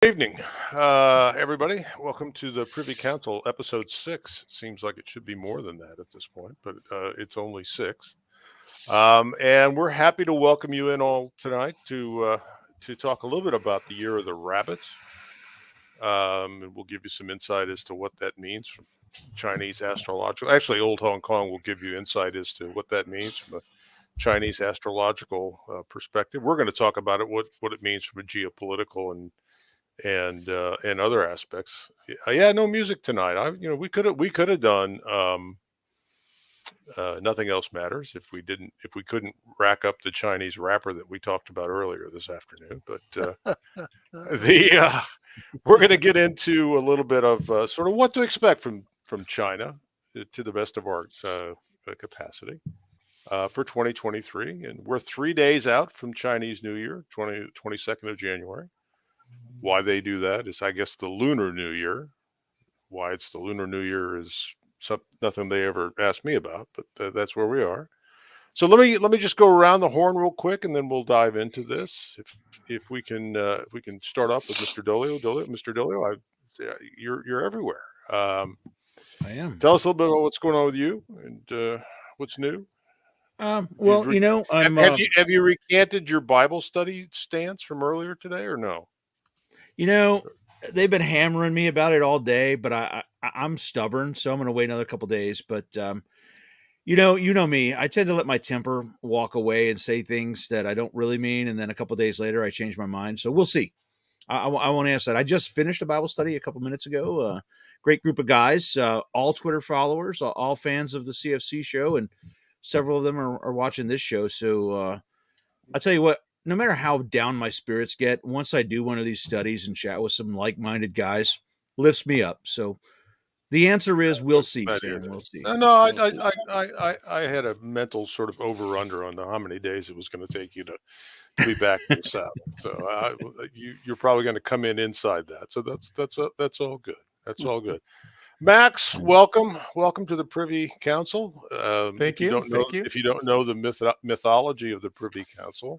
Evening, everybody. Welcome to the Privy Council, episode 6. Seems like it should be more than that at this point, but it's only 6. And we're happy to welcome you in all tonight to talk a little bit about the Year of the Rabbit. And we'll give you some insight as to what that means from Chinese astrological. Actually, Old Hong Kong will give you insight as to what that means from a Chinese astrological perspective. We're going to talk about it, what it means from a geopolitical and other aspects. Yeah, no music tonight. We could have done Nothing Else Matters if we couldn't rack up the Chinese rapper that we talked about earlier this afternoon. But we're going to get into a little bit of sort of what to expect from China to the best of our capacity for 2023, and we're 3 days out from Chinese New Year, 22nd of January. Why they do that is, I guess, the Lunar New Year. Why it's the Lunar New Year is nothing they ever asked me about, but that's where we are. So let me just go around the horn real quick, and then we'll dive into this. If we can start off with Mr. Dolio. Mr. Dolio, you're everywhere. I am. Tell us a little bit about what's going on with you and what's new. Well, have you recanted your Bible study stance from earlier today, or no? They've been hammering me about it all day, but I'm stubborn, so I'm going to wait another couple days. But you know me, I tend to let my temper walk away and say things that I don't really mean, and then a couple days later, I change my mind. So we'll see. I won't answer that. I just finished a Bible study a couple minutes ago. Great group of guys, all Twitter followers, all fans of the CFC show, and several of them are watching this show. So I'll tell you what. No matter how down my spirits get, once I do one of these studies and chat with some like-minded guys, lifts me up. So the answer is we'll see, Sam. We'll see. No, I had a mental sort of over-under on how many days it was going to take you to be back in the South. So you're probably going to come in inside that. So that's all good. That's all good. Max, welcome to the Privy Council. Thank you. If you don't know the mythology of the Privy Council,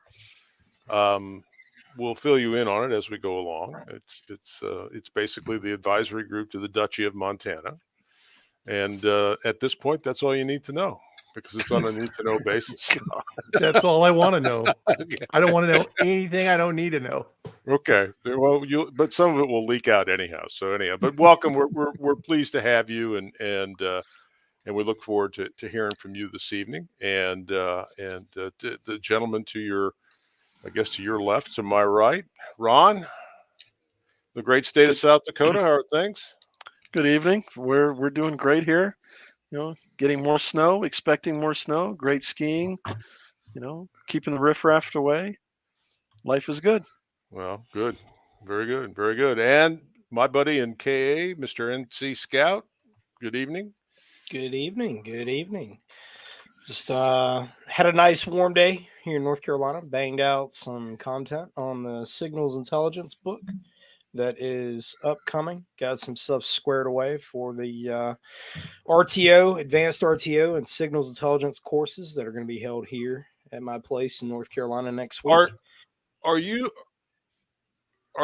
we'll fill you in on it as we go along. It's basically the advisory group to the Duchy of Montana, and at this point, that's all you need to know because it's on a need-to-know basis. That's all I want to know. Okay. I don't want to know anything I don't need to know. Okay, well, but some of it will leak out anyhow. So anyhow, but welcome. We're pleased to have you, and we look forward to hearing from you this evening, and the gentleman to your left, to my right, Ron, the great state of South Dakota. How are things? Good evening. We're doing great here. Getting more snow, expecting more snow. Great skiing. Keeping the riffraff away. Life is good. Well, good, very good, very good. And my buddy in KA, Mr. NC Scout. Good evening. Good evening. Good evening. Just had a nice warm day here in North Carolina. Banged out some content on the signals intelligence book that is upcoming. Got some stuff squared away for the RTO, advanced RTO, and signals intelligence courses that are going to be held here at my place in North Carolina next week. Are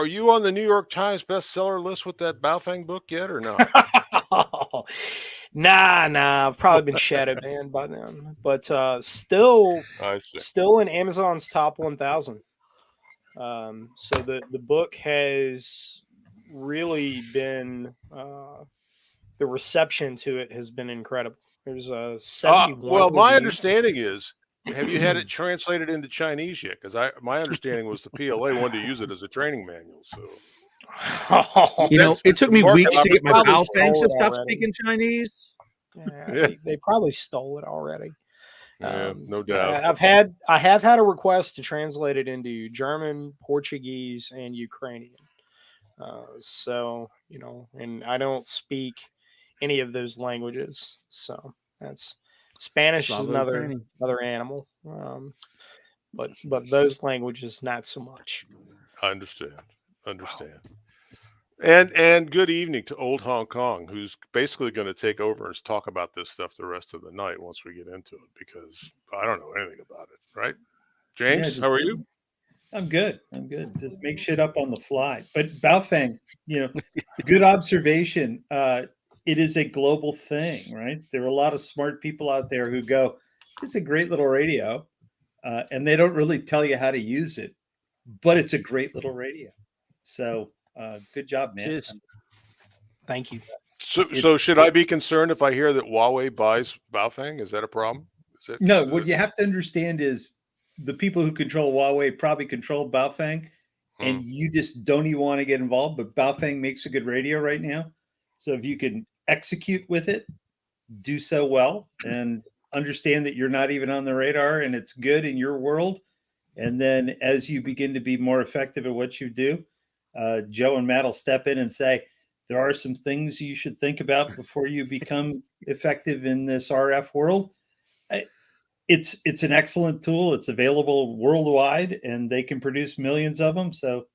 you on the New York Times bestseller list with that Baofeng book yet, or not? Nah. I've probably been shadow banned by them, but still in Amazon's top 1,000. So the book has really been the reception to it has been incredible. There's a 71. Well, my understanding is, have you had it translated into Chinese yet? Because my understanding was the PLA wanted to use it as a training manual. So. It took me weeks to get my Baofeng to stop speaking Chinese. Yeah, they probably stole it already. Yeah, no doubt. I have had a request to translate it into German, Portuguese, and Ukrainian. And I don't speak any of those languages. So that's Spanish is another animal. But those languages not so much. I understand. And good evening to Old Hong Kong, who's basically going to take over and talk about this stuff the rest of the night once we get into it, because I don't know anything about it. Right, James? How are you? I'm good. I'm good. Just make shit up on the fly. But Baofeng, good observation. It is a global thing, right? There are a lot of smart people out there who go, "It's a great little radio," and they don't really tell you how to use it, but it's a great little radio. So, good job, man. Cheers. Thank you. So should I be concerned if I hear that Huawei buys Baofeng? Is that a problem? No, what you have to understand is the people who control Huawei probably control Baofeng, and you just don't even want to get involved. But Baofeng makes a good radio right now. So if you can execute with it, do so well, and understand that you're not even on the radar and it's good in your world. And then as you begin to be more effective at what you do, Joe and Matt will step in and say, there are some things you should think about before you become effective in this RF world. It's an excellent tool. It's available worldwide, and they can produce millions of them. So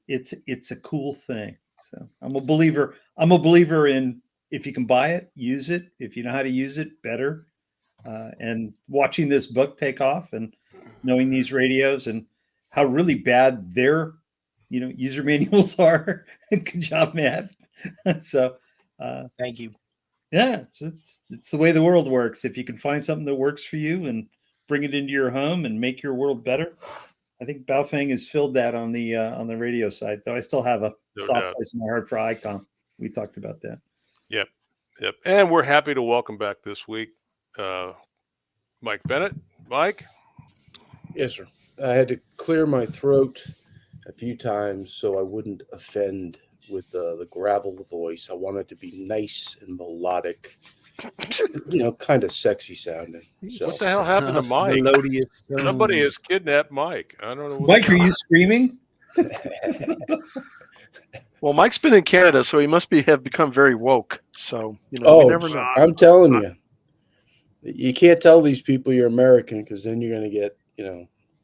it's a cool thing. So I'm a believer. I'm a believer in if you can buy it, use it. If you know how to use it, better. And watching this book take off and knowing these radios and how really bad their user manuals are. Good job, Matt. So Thank you. yeah, it's the way the world works. If you can find something that works for you and bring it into your home and make your world better, I think Baofeng has filled that on the radio side. Though I still have a soft place in my heart for ICOM. We talked about that. Yep. And we're happy to welcome back this week Mike Bennett. Mike? Yes, sir. I had to clear my throat a few times so I wouldn't offend with the gravel voice. I wanted to be nice and melodic, kind of sexy sounding. So. What the hell happened to Mike? Melodious. Somebody has kidnapped Mike. I don't know. Mike, are you screaming? Well, Mike's been in Canada, so he must have become very woke. So we never know. I'm telling you, you can't tell these people you're American because then you're going to get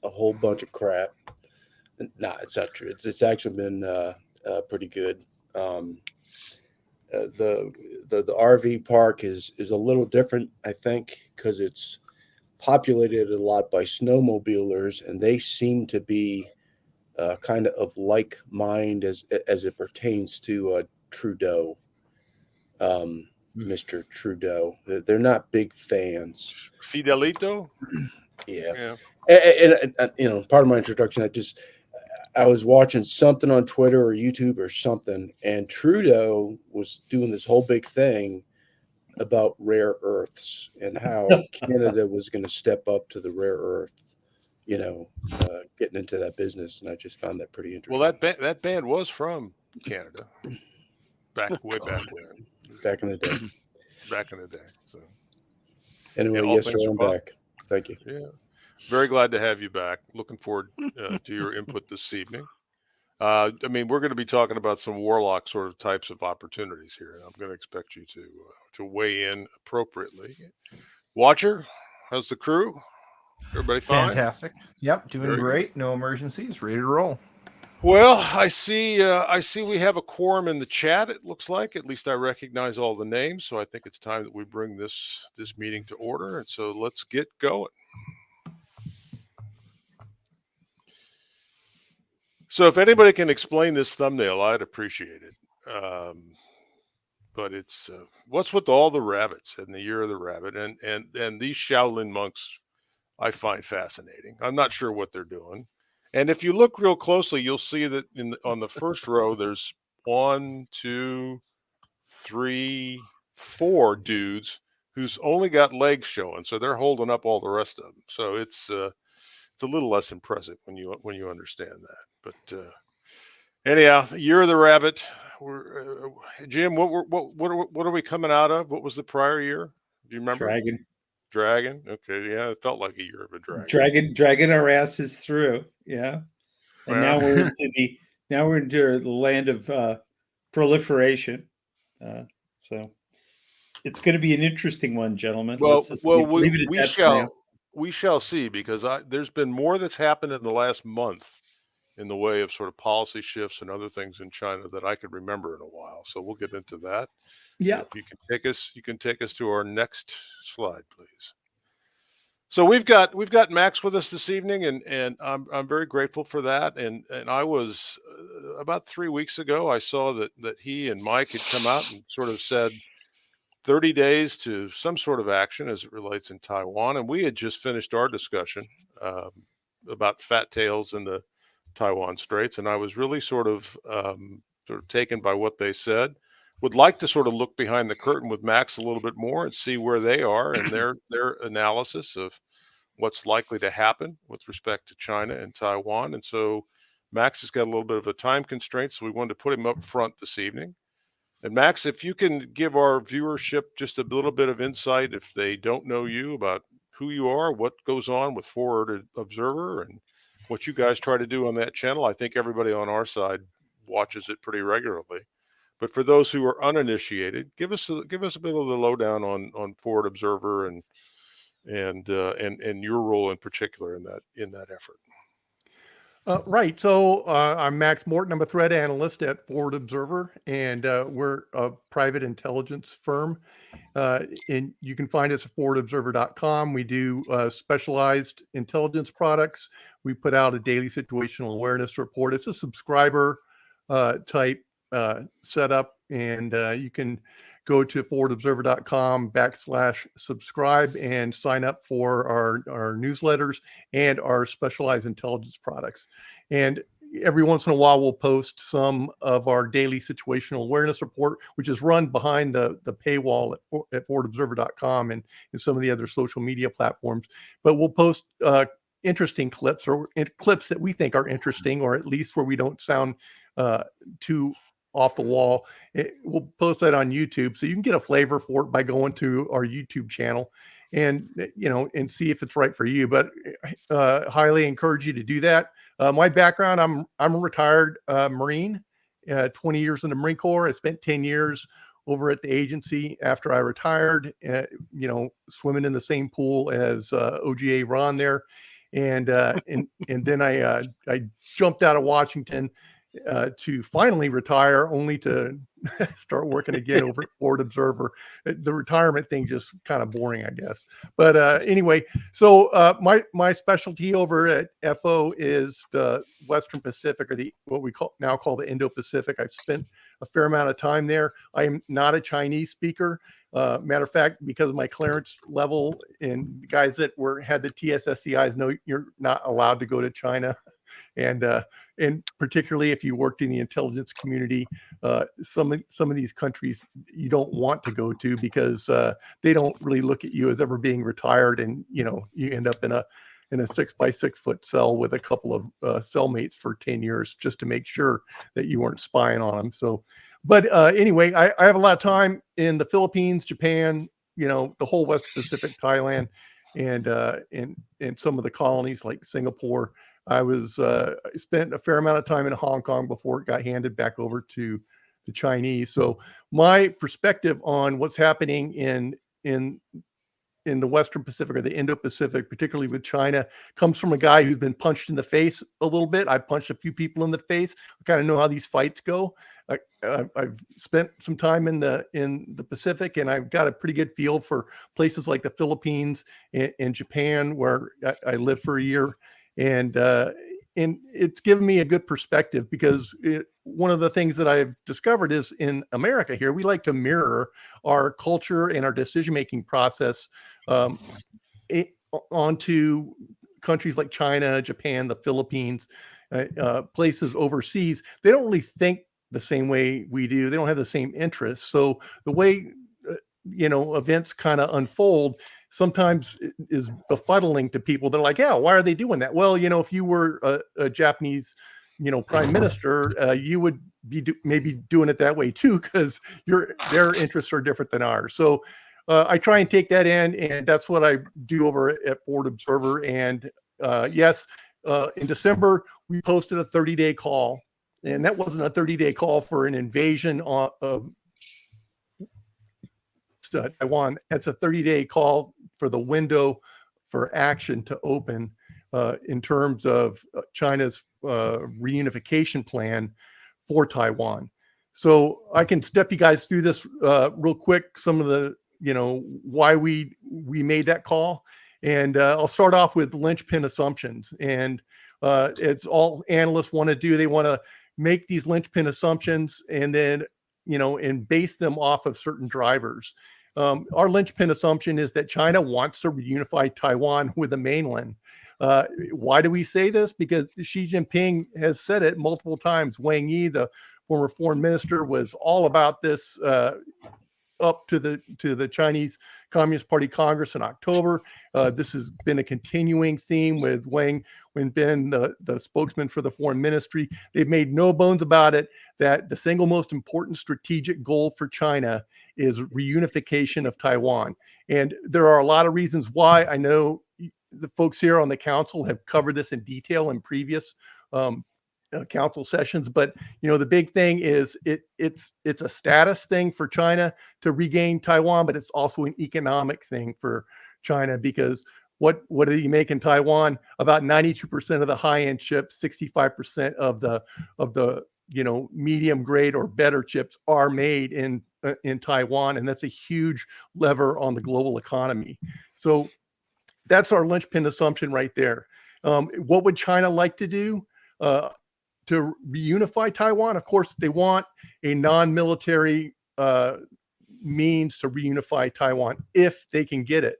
a whole bunch of crap. Nah, it's not true. It's actually been pretty good. The RV park is a little different, I think, because it's populated a lot by snowmobilers, and they seem to be kind of like mind as it pertains to Trudeau, Mr. Trudeau. They're not big fans. Fidelito? Yeah. And part of my introduction, I was watching something on Twitter or YouTube or something, and Trudeau was doing this whole big thing about rare earths and how Canada was going to step up to the rare earth, getting into that business. And I just found that pretty interesting. Well, that band was from Canada, way back when. Back in the day. Back in the day. So anyway, yes, sir, I'm back. Thank you. Yeah. Very glad to have you back. Looking forward to your input this evening. We're going to be talking about some warlock sort of types of opportunities here, and I'm going to expect you to weigh in appropriately. Watcher, how's the crew? Everybody fine? Fantastic. Yep, doing great. No emergencies. Ready to roll. Well, I see we have a quorum in the chat. It looks like, at least I recognize all the names. So I think it's time that we bring this meeting to order. And so let's get going. So if anybody can explain this thumbnail, I'd appreciate it. But it's what's with all the rabbits and the year of the rabbit and these Shaolin monks I find fascinating. I'm not sure what they're doing. And if you look real closely, you'll see that on the first row, there's 1, 2, 3, 4 dudes who's only got legs showing. So they're holding up all the rest of them. So it's a little less impressive when you understand that. But anyhow, year of the rabbit. Jim, what are we coming out of? What was the prior year? Do you remember? Dragon. Okay, yeah, it felt like a year of a dragon. Dragging our asses through. Yeah, and now we're into the land of proliferation. So it's going to be an interesting one, gentlemen. Well, we shall see, because there's been more that's happened in the last month in the way of sort of policy shifts and other things in China that I could remember in a while. So we'll get into that. Yeah. If you can take us to our next slide, please. So we've got Max with us this evening, and I'm very grateful for that. And I was about 3 weeks ago, I saw that he and Mike had come out and sort of said 30 days to some sort of action as it relates in Taiwan, and we had just finished our discussion um, about fat tails in the Taiwan Straits, and I was really sort of taken by what they said. Would like to sort of look behind the curtain with Max a little bit more and see where they are and their analysis of what's likely to happen with respect to China and Taiwan. And so Max has got a little bit of a time constraint, so we wanted to put him up front this evening. And Max, if you can give our viewership just a little bit of insight, if they don't know you, about who you are, what goes on with Forward Observer, and what you guys try to do on that channel. I think everybody on our side watches it pretty regularly. But for those who are uninitiated, give us a bit of the lowdown on Forward Observer and your role in particular in that effort. Right. So I'm Max Morton. I'm a threat analyst at Forward Observer, and we're a private intelligence firm. And you can find us at forwardobserver.com. We do specialized intelligence products. We put out a daily situational awareness report. It's a subscriber type setup, and you can go to forwardobserver.com/subscribe and sign up for our newsletters and our specialized intelligence products. And every once in a while, we'll post some of our daily situational awareness report, which is run behind the paywall at forwardobserver.com and some of the other social media platforms. But we'll post interesting clips, or clips that we think are interesting, or at least where we don't sound too off the wall. We'll post that on YouTube, so you can get a flavor for it by going to our YouTube channel and and see if it's right for you. But highly encourage you to do that. My background: I'm a retired Marine, 20 years in the Marine Corps. I spent 10 years over at the agency after I retired. Swimming in the same pool as OGA Ron there, and then I jumped out of Washington to finally retire, only to start working again over at Forward Observer. The retirement thing just kind of boring, I guess. But anyway, so my specialty over at FO is the Western Pacific, or what we call the Indo-Pacific. I've spent a fair amount of time there. I am not a Chinese speaker. Matter of fact, because of my clearance level, and guys that had the TSSCIs know you're not allowed to go to China. And particularly if you worked in the intelligence community, some of these countries you don't want to go to, because they don't really look at you as ever being retired, and you end up in a 6x6 foot cell with a couple of cellmates for 10 years just to make sure that you weren't spying on them. So, but anyway, I have a lot of time in the Philippines, Japan, the whole West Pacific, Thailand, and some of the colonies like Singapore. I spent a fair amount of time in Hong Kong before it got handed back over to the Chinese. So my perspective on what's happening in the Western Pacific, or the Indo-Pacific, particularly with China, comes from a guy who's been punched in the face a little bit. I punched a few people in the face. I kind of know how these fights go. I've spent some time in the Pacific, and I've got a pretty good feel for places like the Philippines and Japan, where I lived for a year. And it's given me a good perspective, because one of the things that I've discovered is, in America here, we like to mirror our culture and our decision-making process onto countries like China, Japan, the Philippines, places overseas. They don't really think the same way we do. They don't have the same interests. So the way events kind of unfold sometimes is befuddling to people. They're like, yeah, why are they doing that? Well, if you were a Japanese, prime minister, you would be maybe doing it that way too, because their interests are different than ours. So I try and take that in, and that's what I do over at Forward Observer. And yes, in December, we posted a 30-day call, and that wasn't a 30-day call for an invasion of Taiwan. That's a 30-day call for the window for action to open in terms of China's reunification plan for Taiwan. So I can step you guys through this real quick. Some of the why we made that call. And I'll start off with linchpin assumptions. And it's all analysts want to do. They want to make these linchpin assumptions and then, and base them off of certain drivers. Our linchpin assumption is that China wants to reunify Taiwan with the mainland. Why do we say this? Because Xi Jinping has said it multiple times. Wang Yi, the former foreign minister, was all about this up to the Chinese Communist Party Congress in October. This has been a continuing theme with Wang Wenbin, the spokesman for the foreign ministry. They've made no bones about it that the single most important strategic goal for China is reunification of Taiwan. And there are a lot of reasons why. I know the folks here on the council have covered this in detail in previous council sessions, but the big thing is it's a status thing for China to regain Taiwan, but it's also an economic thing for China, because what do you make in Taiwan? About 92% of the high-end chips, 65% of the medium grade or better chips are made in Taiwan, and that's a huge lever on the global economy. So that's our linchpin assumption right there. What would China like to do to reunify Taiwan? Of course, they want a non-military means to reunify Taiwan if they can get it.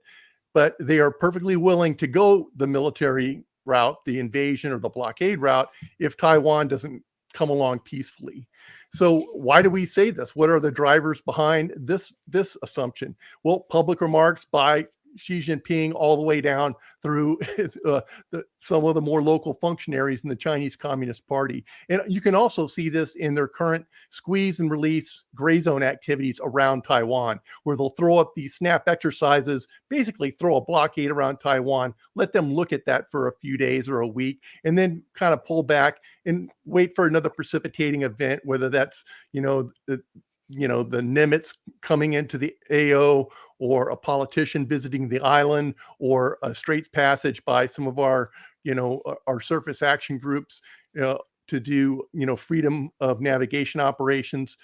But they are perfectly willing to go the military route, the invasion or the blockade route, if Taiwan doesn't come along peacefully. So why do we say this? What are the drivers behind this assumption? Well, public remarks by Xi Jinping all the way down through some of the more local functionaries in the Chinese Communist Party. And you can also see this in their current squeeze and release gray zone activities around Taiwan, where they'll throw up these snap exercises, basically throw a blockade around Taiwan, let them look at that for a few days or a week, and then kind of pull back and wait for another precipitating event, whether that's, the Nimitz coming into the AO, or a politician visiting the island, or a Straits Passage by some of our surface action groups to do, freedom of navigation operations.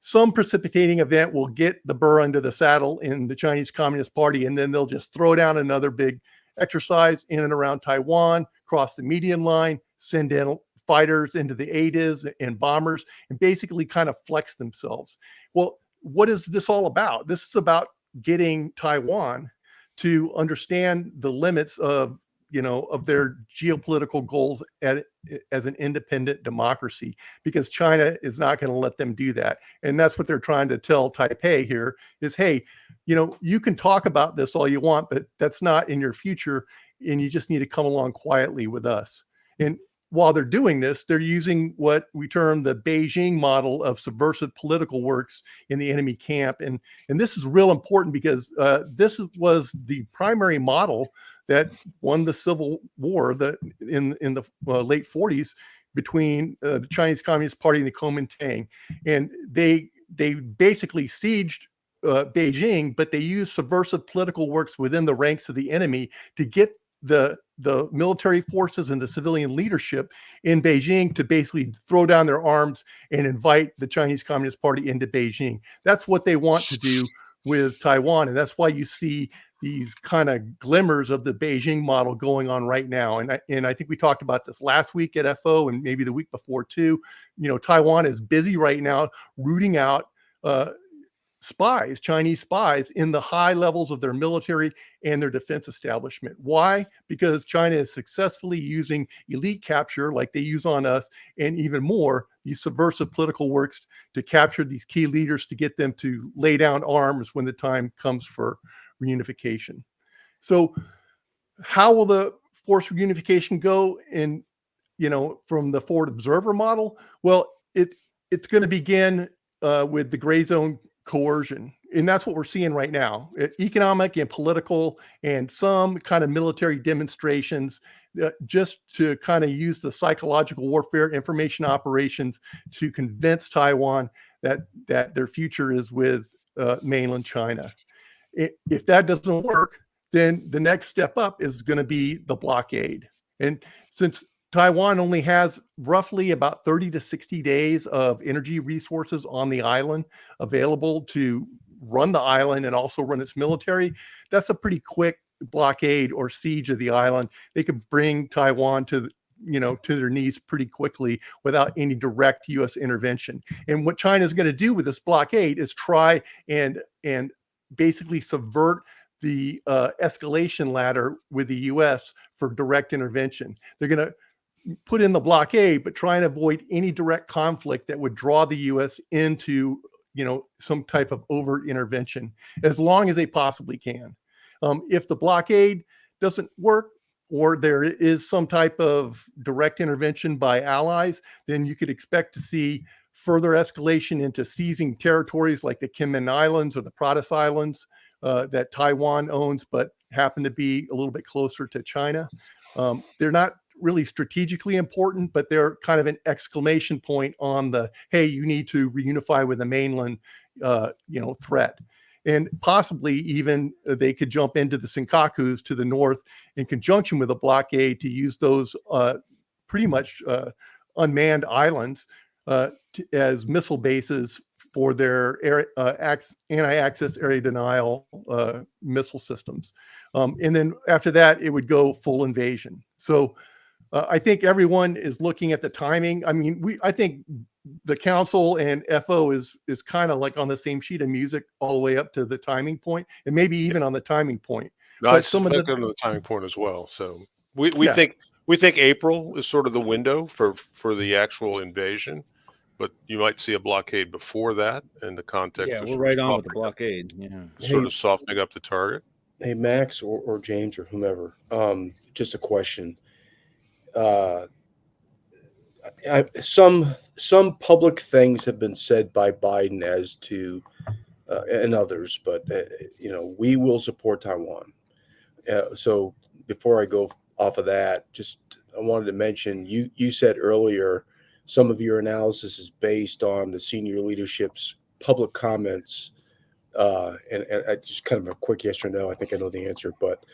Some precipitating event will get the burr under the saddle in the Chinese Communist Party, and then they'll just throw down another big exercise in and around Taiwan, cross the median line, send in fighters into the ADIZ and bombers, and basically kind of flex themselves. Well, what is this all about? This is about getting Taiwan to understand the limits of their geopolitical goals as an independent democracy, because China is not going to let them do that. And that's what they're trying to tell Taipei here is, hey, you can talk about this all you want, but that's not in your future, and you just need to come along quietly with us. And while they're doing this, they're using what we term the Beijing model of subversive political works in the enemy camp. And this is real important, because this was the primary model that won the Civil War in the late 40s between the Chinese Communist Party and the Kuomintang. And they basically sieged Beijing, but they used subversive political works within the ranks of the enemy to get the military forces and the civilian leadership in Beijing to basically throw down their arms and invite the Chinese Communist Party into Beijing. That's what they want to do with Taiwan. And that's why you see these kind of glimmers of the Beijing model going on right now. And I think we talked about this last week at FO and maybe the week before too. Taiwan is busy right now rooting out spies, Chinese spies, in the high levels of their military and their defense establishment. Why? Because China is successfully using elite capture, like they use on us, and even more, these subversive political works to capture these key leaders to get them to lay down arms when the time comes for reunification. So how will the forced reunification go in, from the forward observer model? Well, it's going to begin with the gray zone coercion. And that's what we're seeing right now. Economic and political and some kind of military demonstrations just to kind of use the psychological warfare information operations to convince Taiwan that their future is with mainland China. If that doesn't work, then the next step up is going to be the blockade. And since Taiwan only has roughly about 30 to 60 days of energy resources on the island available to run the island and also run its military, that's a pretty quick blockade or siege of the island, they could bring Taiwan to their knees pretty quickly without any direct U.S. intervention. And what China is going to do with this blockade is try and basically subvert the escalation ladder with the U.S. for direct intervention. They're going to put in the blockade, but try and avoid any direct conflict that would draw the U.S. into some type of overt intervention as long as they possibly can. If the blockade doesn't work, or there is some type of direct intervention by allies, then you could expect to see further escalation into seizing territories like the Kinmen Islands or the Pratas Islands that Taiwan owns, but happen to be a little bit closer to China. They're not really strategically important, but they're kind of an exclamation point on the, hey, you need to reunify with the mainland, threat. And possibly even they could jump into the Senkakus to the north in conjunction with a blockade to use those pretty much unmanned islands as missile bases for their anti-access area denial missile systems. And then after that, it would go full invasion. So I think everyone is looking at the timing. I mean, I think the council and FO is kind of like on the same sheet of music all the way up to the timing point, and maybe even on the timing point. But some of the timing point as well. So we think April is sort of the window for the actual invasion, but you might see a blockade before that in the context. Yeah, of we're right on with the blockade. Sort of softening up the target. Hey, Max or James or whomever, just a question. Some public things have been said by Biden as to and others, but we will support Taiwan. So before I go off of that, I wanted to mention you said earlier some of your analysis is based on the senior leadership's public comments, and I just kind of a quick yes or no. I think I know the answer, but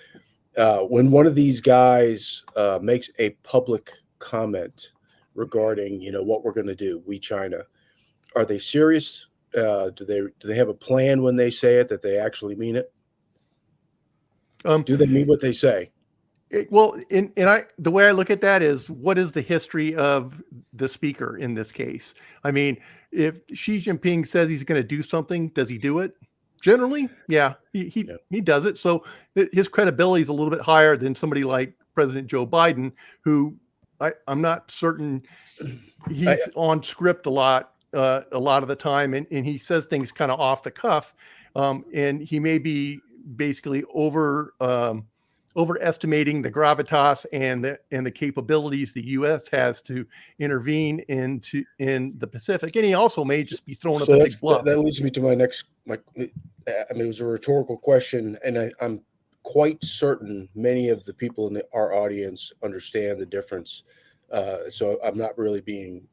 when one of these guys makes a public comment regarding what we're going to do, we China, are they serious? Do they have a plan when they say it, that they actually mean it? Do they mean what they say? The way I look at that is, what is the history of the speaker in this case? I mean, if Xi Jinping says he's going to do something, does he do it? Generally, yeah, he does it. So his credibility is a little bit higher than somebody like President Joe Biden, who I'm not certain he's on script a lot of the time, and he says things kind of off the cuff, and he may be basically overestimating the gravitas and the capabilities the U.S. has to intervene in the Pacific, and he also may just be throwing up a big bluff. That leads me to my next. It was a rhetorical question, and I'm quite certain many of the people in our audience understand the difference. So I'm not really being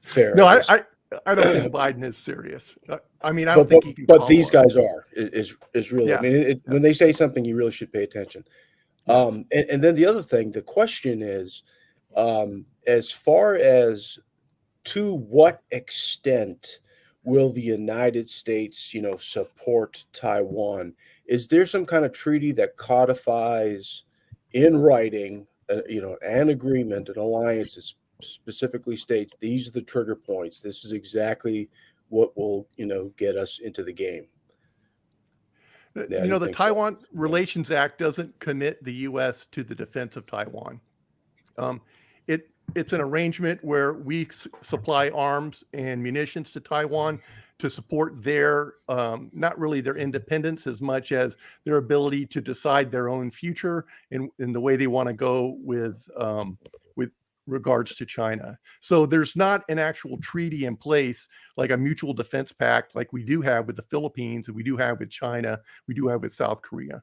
fair. No, I don't think Biden is serious. I mean, I don't think he can. But these guys are is really. Yeah. I mean, when they say something, you really should pay attention. Yes. And then the other thing, the question is, as far as to what extent will the United States, support Taiwan? Is there some kind of treaty that codifies in writing, an agreement, an alliance that specifically states these are the trigger points? This is exactly what will, get us into the game. The Taiwan Relations Act doesn't commit the U.S. to the defense of Taiwan. It's an arrangement where we supply arms and munitions to Taiwan to support their, not really their independence as much as their ability to decide their own future in the way they want to go with regards to China. So there's not an actual treaty in place, like a mutual defense pact, like we do have with the Philippines, and we do have with China, we do have with South Korea.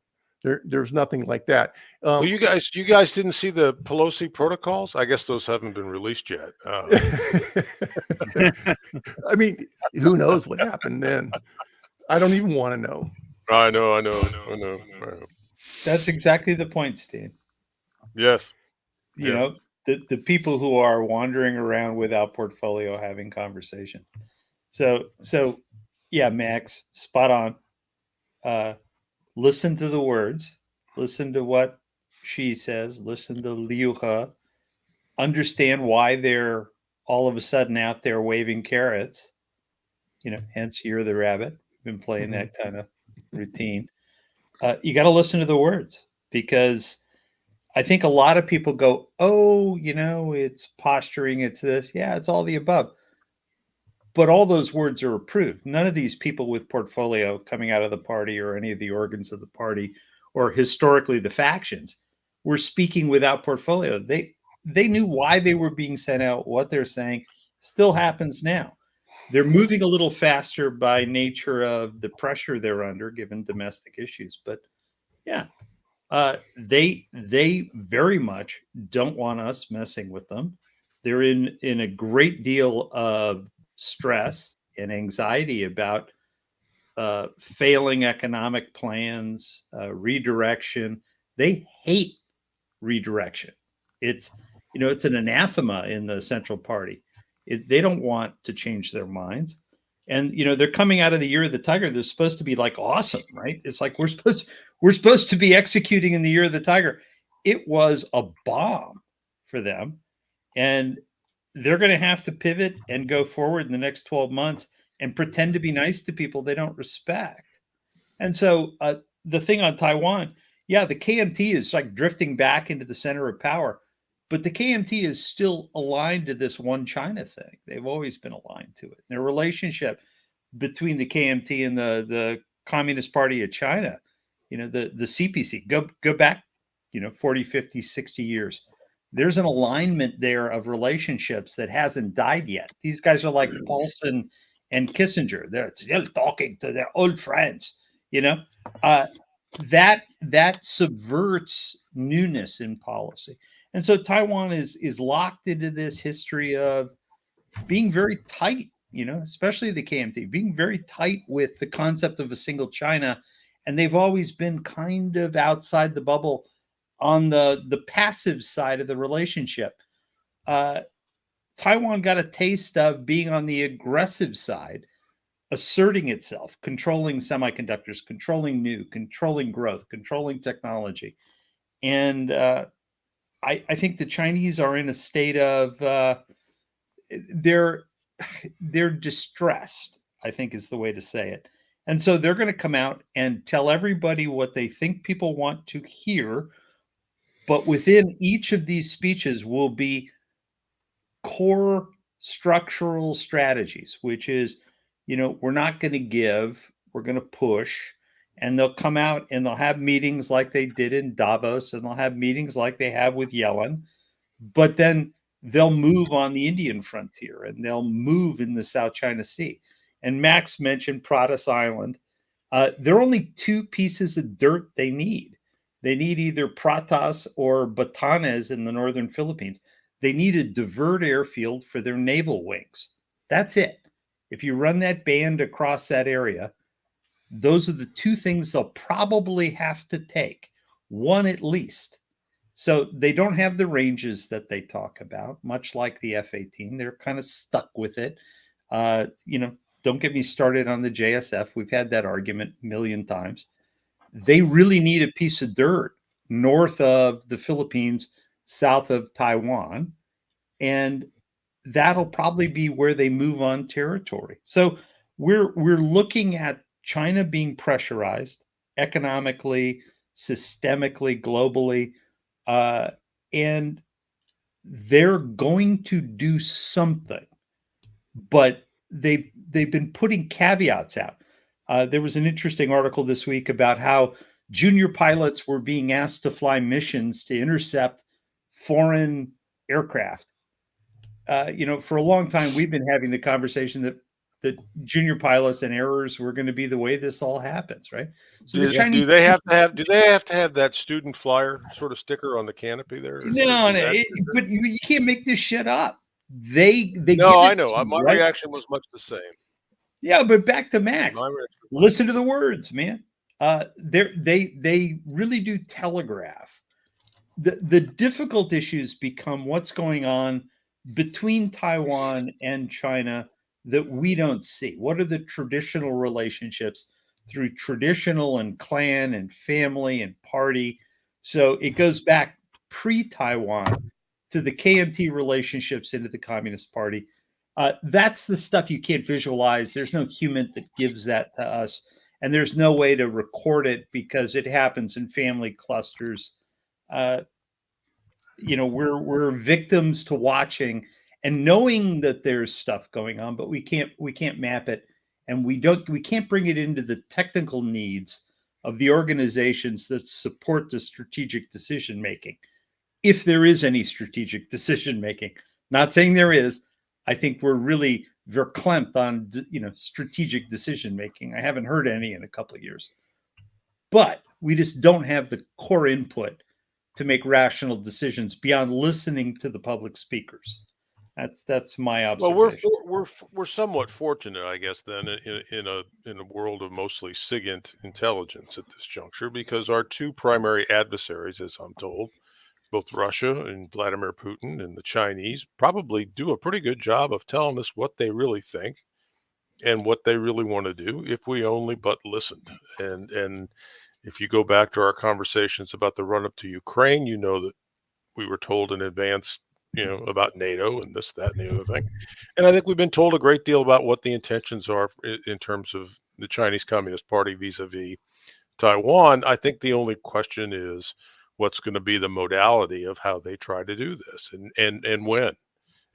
There's nothing like that. Well, you guys didn't see the Pelosi protocols? I guess those haven't been released yet. I mean, who knows what happened then? I don't even want to know. I know. That's exactly the point, Steve. Yes. The people who are wandering around without portfolio having conversations. So yeah, Max, spot on. Listen to the words, listen to what she says, listen to Liu He, understand why they're all of a sudden out there waving carrots. Hence you're the rabbit. Been playing that kind of routine. You got to listen to the words, because I think a lot of people go, oh, it's posturing, it's this. Yeah, it's all the above. But all those words are approved. None of these people with portfolio coming out of the party or any of the organs of the party or historically the factions were speaking without portfolio. They knew why they were being sent out, what they're saying. Still happens now. They're moving a little faster by nature of the pressure they're under, given domestic issues. But yeah, they very much don't want us messing with them. They're in a great deal of stress and anxiety about failing economic plans, redirection. They hate redirection. It's an anathema in the Central Party. They don't want to change their minds. And they're coming out of the Year of the Tiger. They're supposed to be like awesome, right? It's like we're supposed to be executing in the Year of the Tiger. It was a bomb for them, and they're going to have to pivot and go forward in the next 12 months and pretend to be nice to people they don't respect. And so the thing on Taiwan, yeah, the KMT is like drifting back into the center of power, but the KMT is still aligned to this one China thing. They've always been aligned to it. Their relationship between the KMT and the Communist Party of China, the CPC, go back, 40, 50, 60 years. There's an alignment there of relationships that hasn't died yet. These guys are like Paulson and Kissinger. They're still talking to their old friends, that subverts newness in policy. And so Taiwan is locked into this history of being very tight, especially the KMT, being very tight with the concept of a single China. And they've always been kind of outside the bubble on the passive side of the relationship. Taiwan got a taste of being on the aggressive side, asserting itself, controlling semiconductors, controlling growth, controlling technology. And I think the Chinese are in a state of they're distressed, I think is the way to say it. And so they're going to come out and tell everybody what they think people want to hear. But within each of these speeches will be core structural strategies, which is, we're not going to give, we're going to push. And they'll come out and they'll have meetings like they did in Davos, and they'll have meetings like they have with Yellen. But then they'll move on the Indian frontier, and they'll move in the South China Sea. And Max mentioned Pratas Island. There are only two pieces of dirt they need. They need either Pratas or Batanes in the northern Philippines. They need a divert airfield for their naval wings. That's it. If you run that band across that area, those are the two things they'll probably have to take, one at least. So they don't have the ranges that they talk about, much like the F-18. They're kind of stuck with it. Don't get me started on the JSF. We've had that argument a million times. They really need a piece of dirt north of the Philippines, south of Taiwan, and that'll probably be where they move on territory. So we're looking at China being pressurized economically, systemically, globally, and they're going to do something, but they've been putting caveats out. There was an interesting article this week about how junior pilots were being asked to fly missions to intercept foreign aircraft. For a long time, we've been having the conversation that junior pilots and errors were going to be the way this all happens, right? So do they have to have that student flyer sort of sticker on the canopy there? No, but you can't make this shit up. They no, I know. My reaction was much the same. Yeah, but back to Max. Listen to the words, man. They really do telegraph. The difficult issues become what's going on between Taiwan and China that we don't see. What are the traditional relationships through traditional and clan and family and party So it goes back pre-Taiwan to the KMT relationships into the Communist Party. That's the stuff you can't visualize. There's no human that gives that to us. And there's no way to record it because it happens in family clusters. We're victims to watching and knowing that there's stuff going on, but we can't map it, and we can't bring it into the technical needs of the organizations that support the strategic decision making. If there is any strategic decision making, not saying there is, I think we're really verklempt on strategic decision making. I haven't heard any in a couple of years, but we just don't have the core input to make rational decisions beyond listening to the public speakers. That's my observation. Well, we're somewhat fortunate, I guess, then in a world of mostly SIGINT intelligence at this juncture, because our two primary adversaries, as I'm told, both Russia and Vladimir Putin and the Chinese, probably do a pretty good job of telling us what they really think and what they really want to do if we only but listened. And if you go back to our conversations about the run-up to Ukraine, you know that we were told in advance, about NATO and this, that, and the other thing. And I think we've been told a great deal about what the intentions are in terms of the Chinese Communist Party vis-a-vis Taiwan. I think the only question is what's going to be the modality of how they try to do this and when.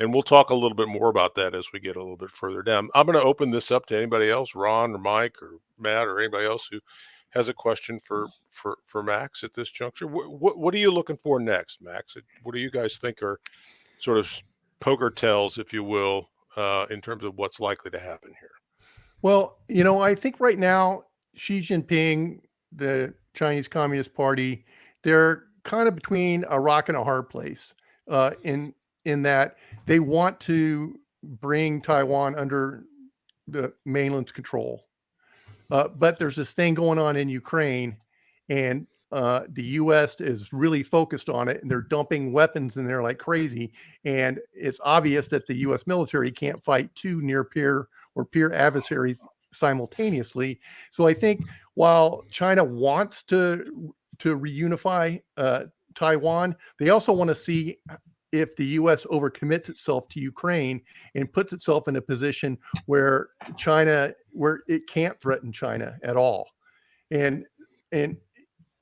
And we'll talk a little bit more about that as we get a little bit further down. I'm going to open this up to anybody else, Ron or Mike or Matt or anybody else who has a question for Max at this juncture. What are you looking for next, Max? What do you guys think are sort of poker tells, if you will, in terms of what's likely to happen here? Well, I think right now Xi Jinping, the Chinese Communist Party, they're kind of between a rock and a hard place in that they want to bring Taiwan under the mainland's control. But there's this thing going on in Ukraine, and the U.S. is really focused on it, and they're dumping weapons in there like crazy. And it's obvious that the U.S. military can't fight two near peer or peer adversaries simultaneously. So I think while China wants to reunify Taiwan, they also want to see if the U.S. overcommits itself to Ukraine and puts itself in a position where it can't threaten China at all,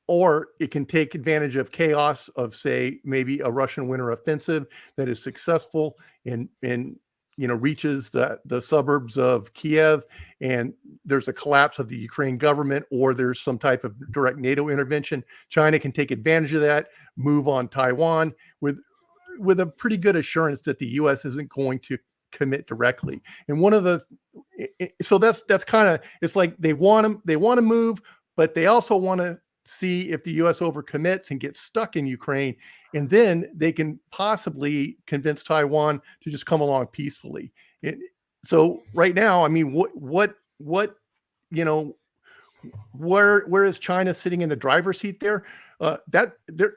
or it can take advantage of chaos of, say, maybe a Russian winter offensive that is successful and reaches the suburbs of Kiev, and there's a collapse of the Ukraine government, or there's some type of direct NATO intervention. China can take advantage of that, move on Taiwan with a pretty good assurance that the U.S. isn't going to commit directly. And so that's kind of, it's like they want to move, but they also want to see if the U.S. overcommits and gets stuck in Ukraine, and then they can possibly convince Taiwan to just come along peacefully. So right now, I mean, where is China sitting in the driver's seat there?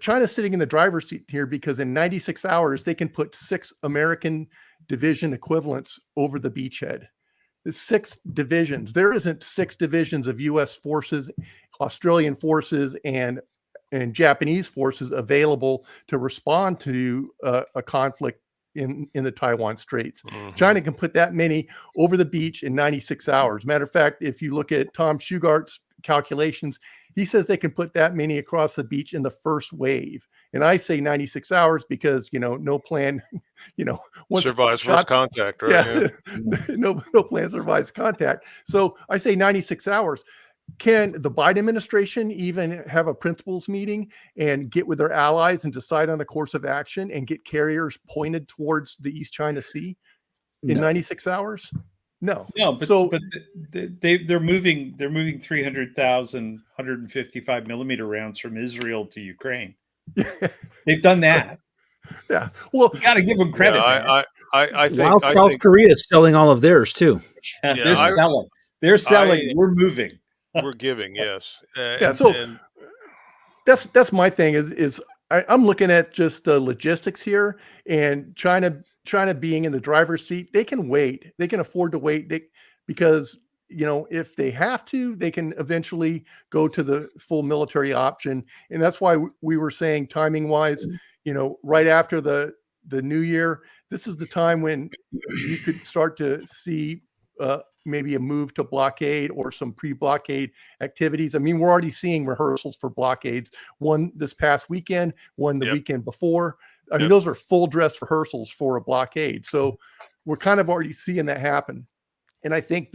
China's sitting in the driver's seat here because in 96 hours, they can put 6 American division equivalents over the beachhead. It's 6 divisions. There isn't 6 divisions of U.S. forces, Australian forces, and Japanese forces available to respond to a conflict in the Taiwan Straits. Mm-hmm. China can put that many over the beach in 96 hours. Matter of fact, if you look at Tom Shugart's calculations, he says they can put that many across the beach in the first wave. And I say 96 hours because, no plan, once survives first contact, right? Yeah. no plan survives contact. So I say 96 hours. Can the Biden administration even have a principals meeting and get with their allies and decide on a course of action and get carriers pointed towards the East China Sea in 96 hours? No. But they're moving 300,000 155 millimeter rounds from Israel to Ukraine. They've done that. Yeah. Well, you got to give them credit. Yeah, I think South Korea is selling all of theirs too. They're selling. They're selling. We're moving. We're giving, yes. That's my thing is I'm looking at just the logistics here, and China being in the driver's seat. They can wait. They can afford to wait because if they have to, they can eventually go to the full military option. And that's why we were saying timing wise, right after the new year, this is the time when you could start to see maybe a move to blockade or some pre-blockade activities. I mean, we're already seeing rehearsals for blockades, one this past weekend, one the weekend before. I mean, those are full dress rehearsals for a blockade. So we're kind of already seeing that happen. And I think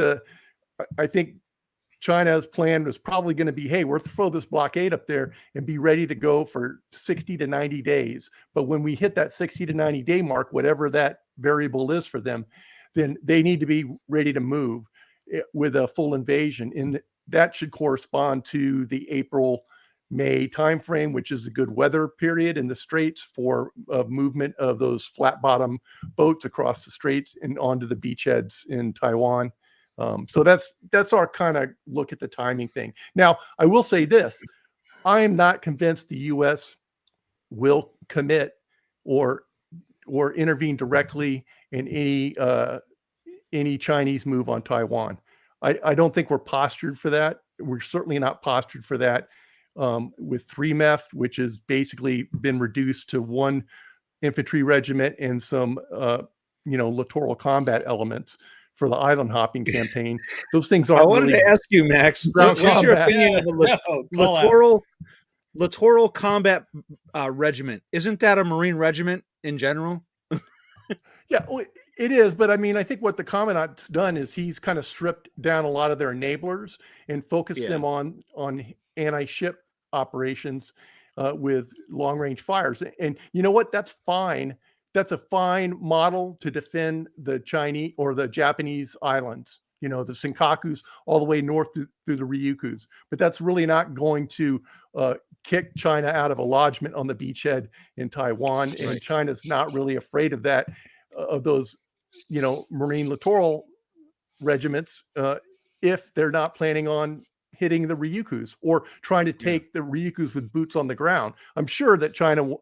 China's plan was probably going to be, hey, we'll throw this blockade up there and be ready to go for 60 to 90 days. But when we hit that 60 to 90 day mark, whatever that variable is for them, then they need to be ready to move with a full invasion. And that should correspond to the April-May timeframe, which is a good weather period in the straits for movement of those flat bottom boats across the straits and onto the beachheads in Taiwan. So that's our kind of look at the timing thing. Now, I will say this: I am not convinced the U.S. will commit or intervene directly in any Chinese move on Taiwan. I don't think we're postured for that. We're certainly not postured for that with 3MEF, which has basically been reduced to one infantry regiment and some littoral combat elements for the island hopping campaign. Those things aren't. I wanted to ask you, Max, what's your opinion of a littoral combat regiment? Isn't that a Marine regiment in general? Yeah, it is. But I mean, I think what the commandant's done is he's kind of stripped down a lot of their enablers and focused them on anti-ship operations with long-range fires. And you know what? That's fine. That's a fine model to defend the Chinese or the Japanese islands, the Senkakus all the way north through the Ryukyus. But that's really not going to kick China out of a lodgment on the beachhead in Taiwan. And Right. China's not really afraid of that, of those, Marine littoral regiments, if they're not planning on hitting the Ryukyus or trying to take the Ryukyus with boots on the ground. I'm sure that China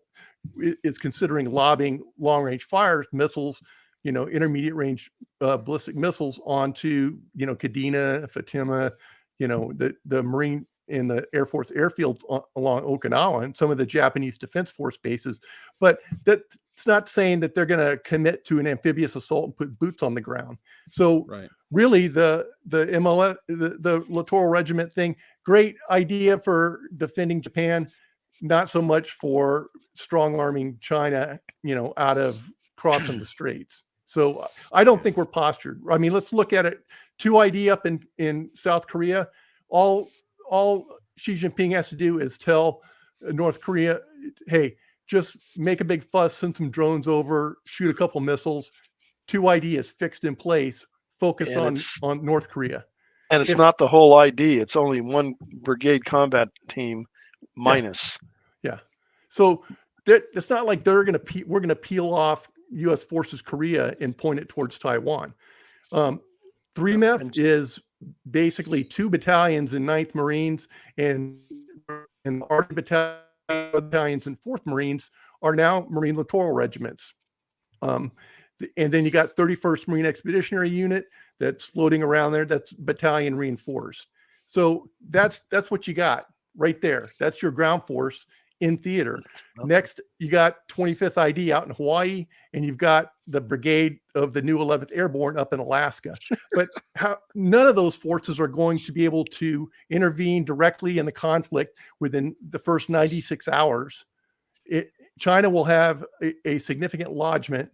is considering lobbing long-range fire missiles, intermediate range ballistic missiles onto, Kadena, Fatima, the Marine and the Air Force airfields along Okinawa and some of the Japanese Defense Force bases. But that's not saying that they're going to commit to an amphibious assault and put boots on the ground. So really the MLS, the littoral regiment thing, great idea for defending Japan, not so much for strong arming China, out of crossing the straits. So I don't think we're postured. I mean, let's look at it. 2ID up in South Korea. All Xi Jinping has to do is tell North Korea, hey, just make a big fuss, send some drones over, shoot a couple missiles. 2ID is fixed in place, focused on North Korea. And it's not the whole ID. It's only one brigade combat team minus. Yeah. So it's not like we're going to peel off U.S. forces Korea and point it towards Taiwan. 3MEF is basically 2 battalions in 9th Marines and Arctic battalions and 4th Marines are now Marine littoral regiments. And then you got 31st Marine Expeditionary Unit that's floating around there. That's battalion reinforced. So that's what you got right there. That's your ground force in theater. Next, you got 25th ID out in Hawaii, and you've got the brigade of the new 11th Airborne up in Alaska. But none of those forces are going to be able to intervene directly in the conflict within the first 96 hours. China will have a significant lodgment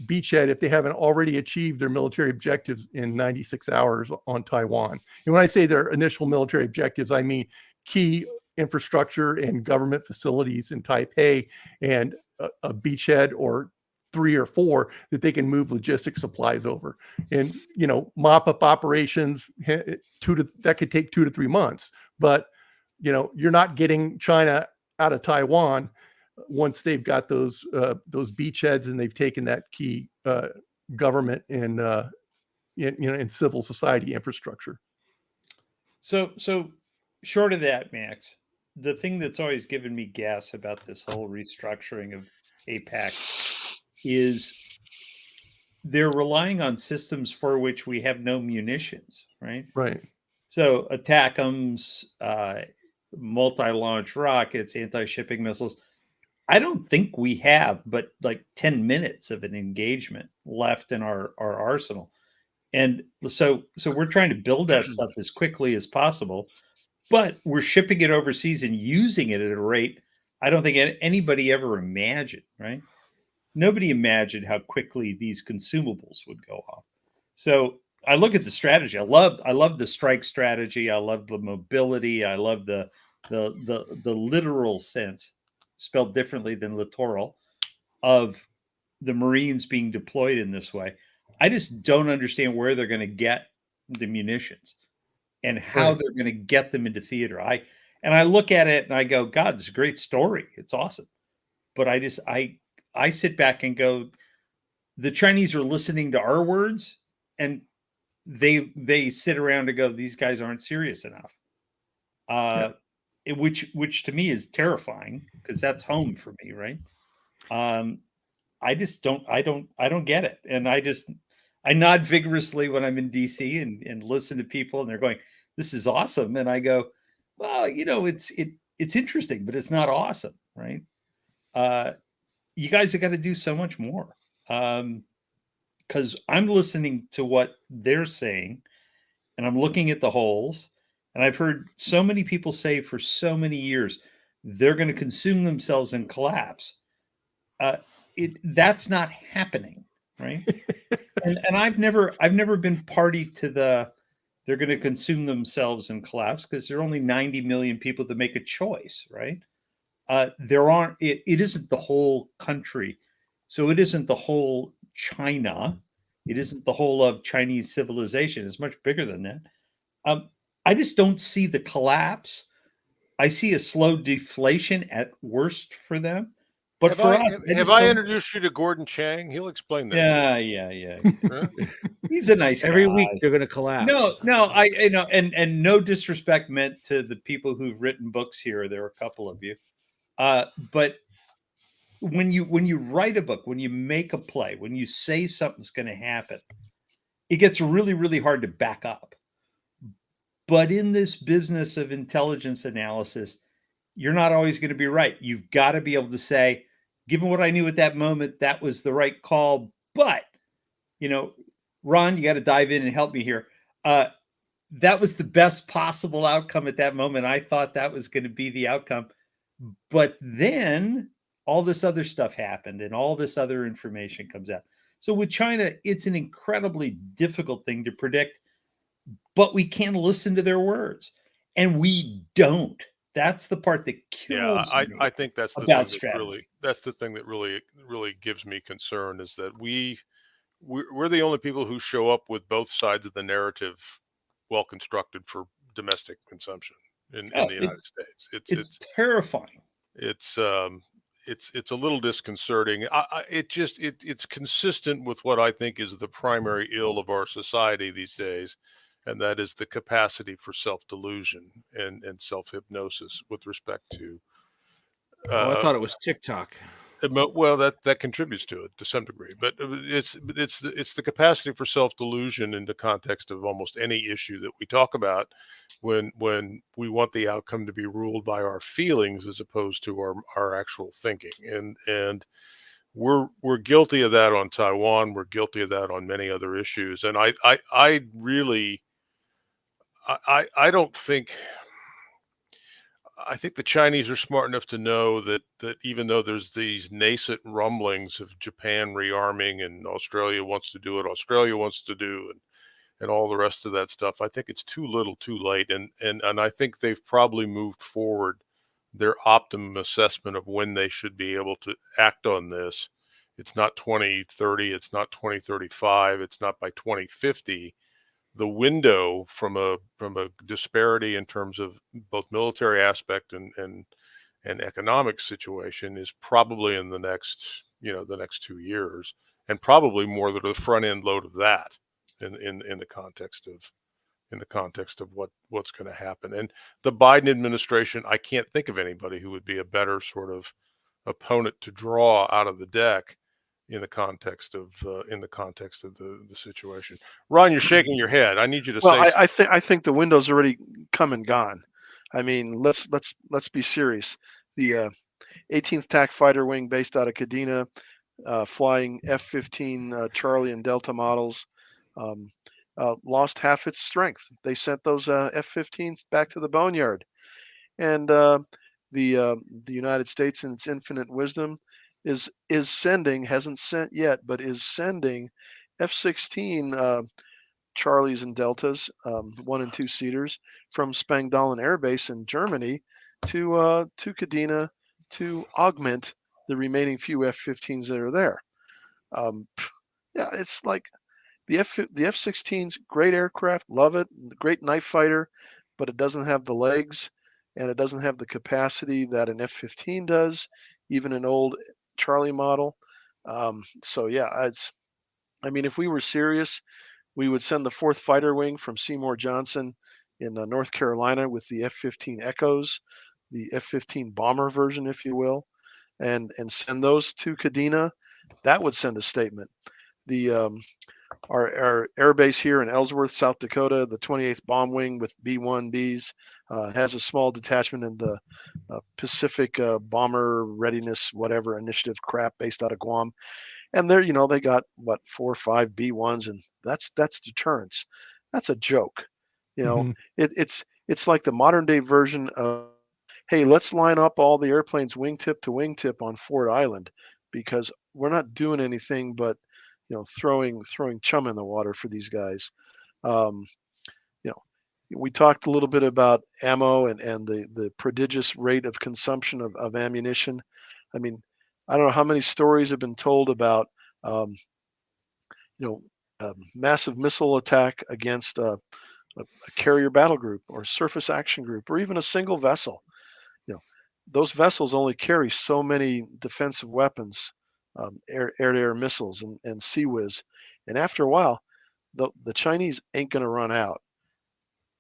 beachhead if they haven't already achieved their military objectives in 96 hours on Taiwan. And when I say their initial military objectives, I mean key infrastructure and government facilities in Taipei and a beachhead or 3 or 4 that they can move logistics supplies over. And, mop up operations, that could take 2 to 3 months. But, you're not getting China out of Taiwan once they've got those beachheads and they've taken that key government and and civil society infrastructure. So short of that, Max, the thing that's always given me gas about this whole restructuring of APAC is they're relying on systems for which we have no munitions, right? Right. So ATACMS, multi-launch rockets, anti-shipping missiles. I don't think we have but like 10 minutes of an engagement left in our arsenal. And so we're trying to build that stuff as quickly as possible, but we're shipping it overseas and using it at a rate I don't think anybody ever imagined, right? Nobody imagined how quickly these consumables would go off. So I look at the strategy. I love the strike strategy. I love the mobility. I love the literal sense, spelled differently than littoral, of the Marines being deployed in this way. I just don't understand where they're going to get the munitions and how they're going to get them into theater. I look at it and I go, God, it's a great story. It's awesome. But I sit back and go, the Chinese are listening to our words and they sit around and go, these guys aren't serious enough. Which to me is terrifying because that's home for me, right? I just don't get it. And I nod vigorously when I'm in DC and listen to people and they're going, this is awesome. And I go, well, it's interesting, but it's not awesome, right? You guys have got to do so much more. Because I'm listening to what they're saying and I'm looking at the holes. And I've heard so many people say for so many years, they're going to consume themselves and collapse. That's not happening, right? and I've never been party to they're going to consume themselves and collapse because there are only 90 million people that make a choice, right? It isn't the whole country. So it isn't the whole China. It isn't the whole of Chinese civilization. It's much bigger than that. I just don't see the collapse. I see a slow deflation at worst for them. But for us, have I introduced you to Gordon Chang? He'll explain that. Yeah. He's a nice guy. Every week they're going to collapse. No, and no disrespect meant to the people who've written books here. There are a couple of you. But when you write a book, when you make a play, when you say something's going to happen, it gets really, really hard to back up. But in this business of intelligence analysis, you're not always going to be right. You've got to be able to say, given what I knew at that moment, that was the right call. But, Ron, you got to dive in and help me here. That was the best possible outcome at that moment. I thought that was going to be the outcome. But then all this other stuff happened and all this other information comes out. So with China, it's an incredibly difficult thing to predict, but we can listen to their words and we don't. That's the part that kills me. I think that's the thing that really gives me concern is that we're the only people who show up with both sides of the narrative well constructed for domestic consumption in the United States. It's terrifying. It's a little disconcerting. It's consistent with what I think is the primary ill of our society these days, and that is the capacity for self-delusion and self-hypnosis with respect to. I thought it was TikTok. Well, that contributes to it to some degree, but it's the capacity for self-delusion in the context of almost any issue that we talk about, when we want the outcome to be ruled by our feelings as opposed to our actual thinking, and we're guilty of that on Taiwan. We're guilty of that on many other issues, and I don't think. I think the Chinese are smart enough to know that even though there's these nascent rumblings of Japan rearming and Australia wants to do what Australia wants to do and all the rest of that stuff, I think it's too little too late. And I think they've probably moved forward their optimum assessment of when they should be able to act on this. It's not 2030, it's not 2035, it's not by 2050. The window from a disparity in terms of both military aspect and economic situation is probably in the next 2 years, and probably more than the front end load of that in the context of what's going to happen. And the Biden administration, I can't think of anybody who would be a better sort of opponent to draw out of the deck in the context of the situation. Ron, you're shaking your head. I need you to Well, say. I think the window's already come and gone. I mean, let's be serious. The 18th TAC fighter wing based out of Kadena, flying F-15 Charlie and Delta models, lost half its strength. They sent those F-15s back to the boneyard, and the United States, in its infinite wisdom, is sending, hasn't sent yet, but is sending F-16 Charlies and Deltas, 1 and 2 seaters, from Spangdahlem Air Base in Germany to Kadena to augment the remaining few F-15s that are there. Yeah, it's like the F-16's great aircraft, love it, great night fighter, but it doesn't have the legs and it doesn't have the capacity that an F-15 does, even an old Charlie model. So yeah, I mean, if we were serious, we would send the 4th Fighter Wing from Seymour Johnson in North Carolina with the F-15 Echoes, the F-15 bomber version, if you will, and send those to Kadena. That would send a statement. The our air base here in Ellsworth, South Dakota, the 28th Bomb Wing with B-1Bs, has a small detachment in the Pacific Bomber Readiness whatever initiative crap based out of Guam. And they're, they got what, 4 or 5 B1s, and that's deterrence. That's a joke. Mhm. It's like the modern day version of, hey, let's line up all the airplanes wingtip to wingtip on Ford Island, because we're not doing anything but throwing chum in the water for these guys. Um, we talked a little bit about ammo and the prodigious rate of consumption of ammunition. I mean, I don't know how many stories have been told about um, massive missile attack against a carrier battle group or surface action group or even a single vessel. Those vessels only carry so many defensive weapons, air-to-air missiles and sea whiz, and after a while, the Chinese ain't going to run out.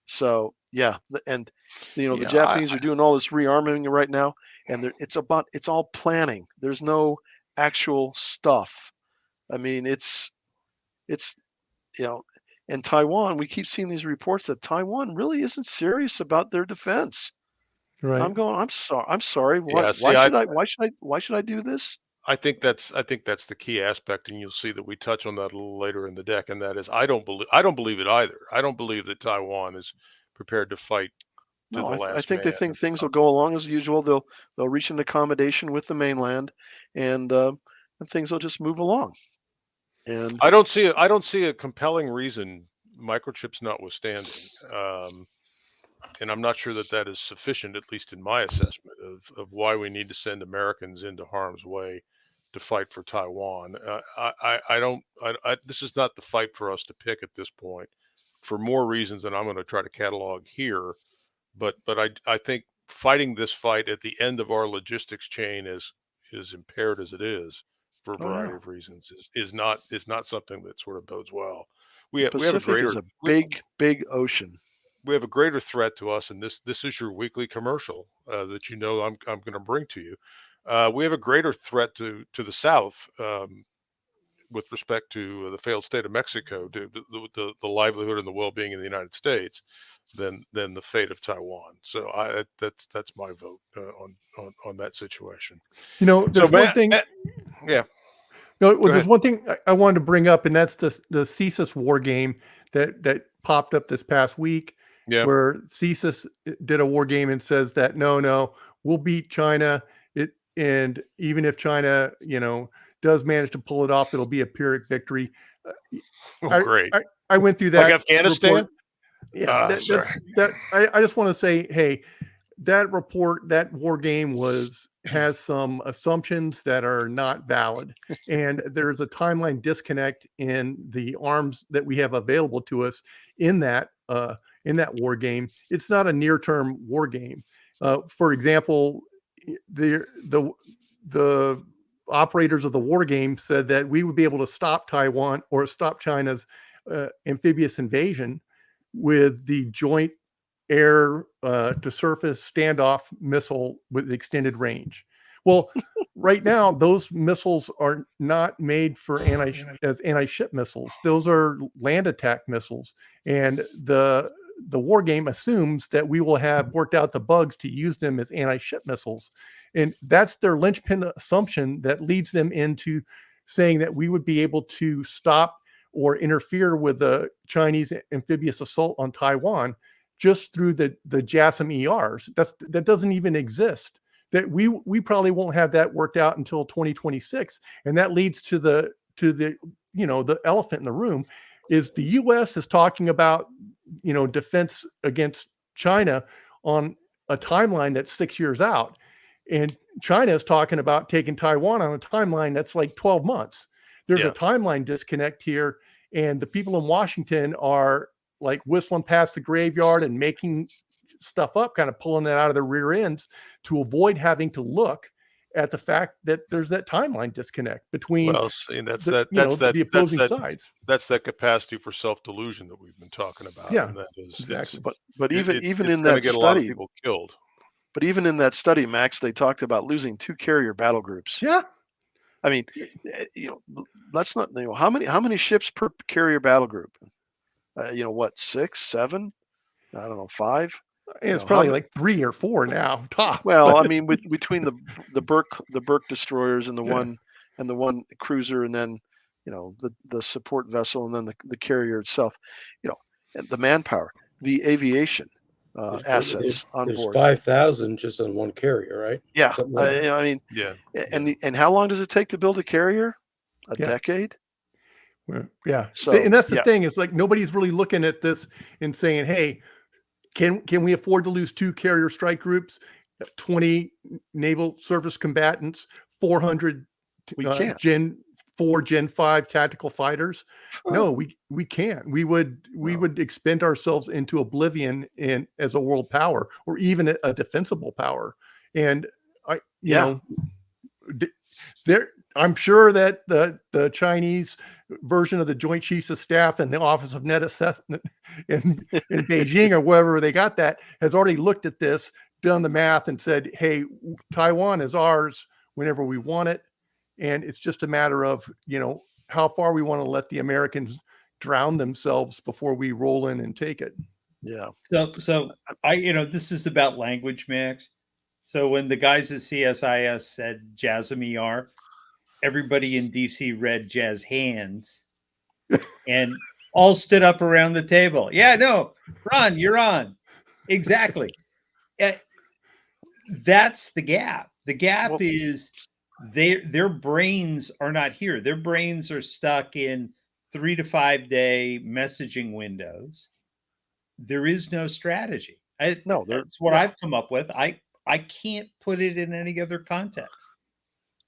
So yeah, and the Yeah, Japanese are doing all this rearming right now, and it's all planning. There's no actual stuff. I mean, it's you know, and Taiwan. We keep seeing these reports that Taiwan really isn't serious about their defense. Right. I'm sorry. I'm sorry. What? Yeah, Why see, should I? Why should I do this? I think that's the key aspect, and you'll see that we touch on that a little later in the deck, and that is I don't believe it either. I don't believe that Taiwan is prepared to fight to No, the I last think they man. think things will go along as usual. They'll reach an accommodation with the mainland, and things will just move along. And I don't see a compelling reason, microchips notwithstanding, and I'm not sure that that is sufficient, at least in my assessment of why we need to send Americans into harm's way to fight for Taiwan. I don't. This is not the fight for us to pick at this point, for more reasons than I'm going to try to catalog here. But I think fighting this fight at the end of our logistics chain is impaired as it is for a oh variety yeah, of reasons is not something that sort of bodes well. the We have a Pacific is greater a big ocean. we have a greater threat to us, and this is your weekly commercial that I'm going to bring to you. We have a greater threat to the south with respect to the failed state of Mexico, to the livelihood and the well-being of the United States, than the fate of Taiwan. So that's my vote on that situation. There's one thing. Yeah. No, Go there's ahead. one thing I wanted to bring up, and that's the CSIS war game that popped up this past week, Yeah. where CSIS did a war game and says that no, we'll beat China. And even if China, does manage to pull it off, it'll be a Pyrrhic victory. Oh, great. I went through Like that Afghanistan. report. Yeah, Sorry. I just want to say, hey, that report, that war game has some assumptions that are not valid, and there's a timeline disconnect in the arms that we have available to us in that war game. It's not a near-term war game. For example, the operators of the war game said that we would be able to stop Taiwan or stop China's amphibious invasion with the joint air to surface standoff missile with extended range. Well, right now, those missiles are not made for as anti-ship missiles. Those are land attack missiles, and the war game assumes that we will have worked out the bugs to use them as anti-ship missiles, and that's their linchpin assumption that leads them into saying that we would be able to stop or interfere with the Chinese amphibious assault on Taiwan just through the JASSM ERs. That doesn't even exist. That we probably won't have that worked out until 2026, and that leads to the the elephant in the room is the U.S. is talking about defense against China on a timeline that's 6 years out, and China is talking about taking Taiwan on a timeline that's like 12 months. There's a timeline disconnect here, and the people in Washington are like whistling past the graveyard and making stuff up, kind of pulling it out of their rear ends to avoid having to look at the fact that there's that timeline disconnect between the opposing sides. That's that capacity for self-delusion that we've been talking about. Yeah, and that is exactly. But even in that that get a lot of study, people killed. But even in that study, Max, they talked about losing 2 carrier battle groups. Yeah. I mean, let's not, how many ships per carrier battle group? What, 6, 7? I don't know, 5. It's probably like 3 or 4 now, tops. Well, I mean, between the Burke destroyers and the one cruiser, and then the support vessel, and then the carrier itself, and the manpower, the aviation assets on there's board. 5,000 just on one carrier, right? Yeah, Like I mean, yeah. And how long does it take to build a carrier? A decade. Well, yeah. So, and that's the thing. It's like nobody's really looking at this and saying, "Hey, can we afford to lose 2 carrier strike groups, 20 naval surface combatants, 400 Gen 4, Gen 5 tactical fighters?" No, we can't. We would expend ourselves into oblivion as a world power, or even a defensible power. And I'm sure that the Chinese version of the Joint Chiefs of Staff and the Office of Net Assessment in Beijing, or wherever they got that, has already looked at this, done the math, and said, "Hey, Taiwan is ours whenever we want it." And it's just a matter of, how far we want to let the Americans drown themselves before we roll in and take it. Yeah. So this is about language, Max. So when the guys at CSIS said JASSM ER, everybody in DC read jazz hands and all stood up around the table. Yeah, no, Ron, you're on. Exactly. That's the gap. The gap is their brains are not here. Their brains are stuck in 3 to 5 day messaging windows. There is no strategy. That's what I've come up with. I can't put it in any other context.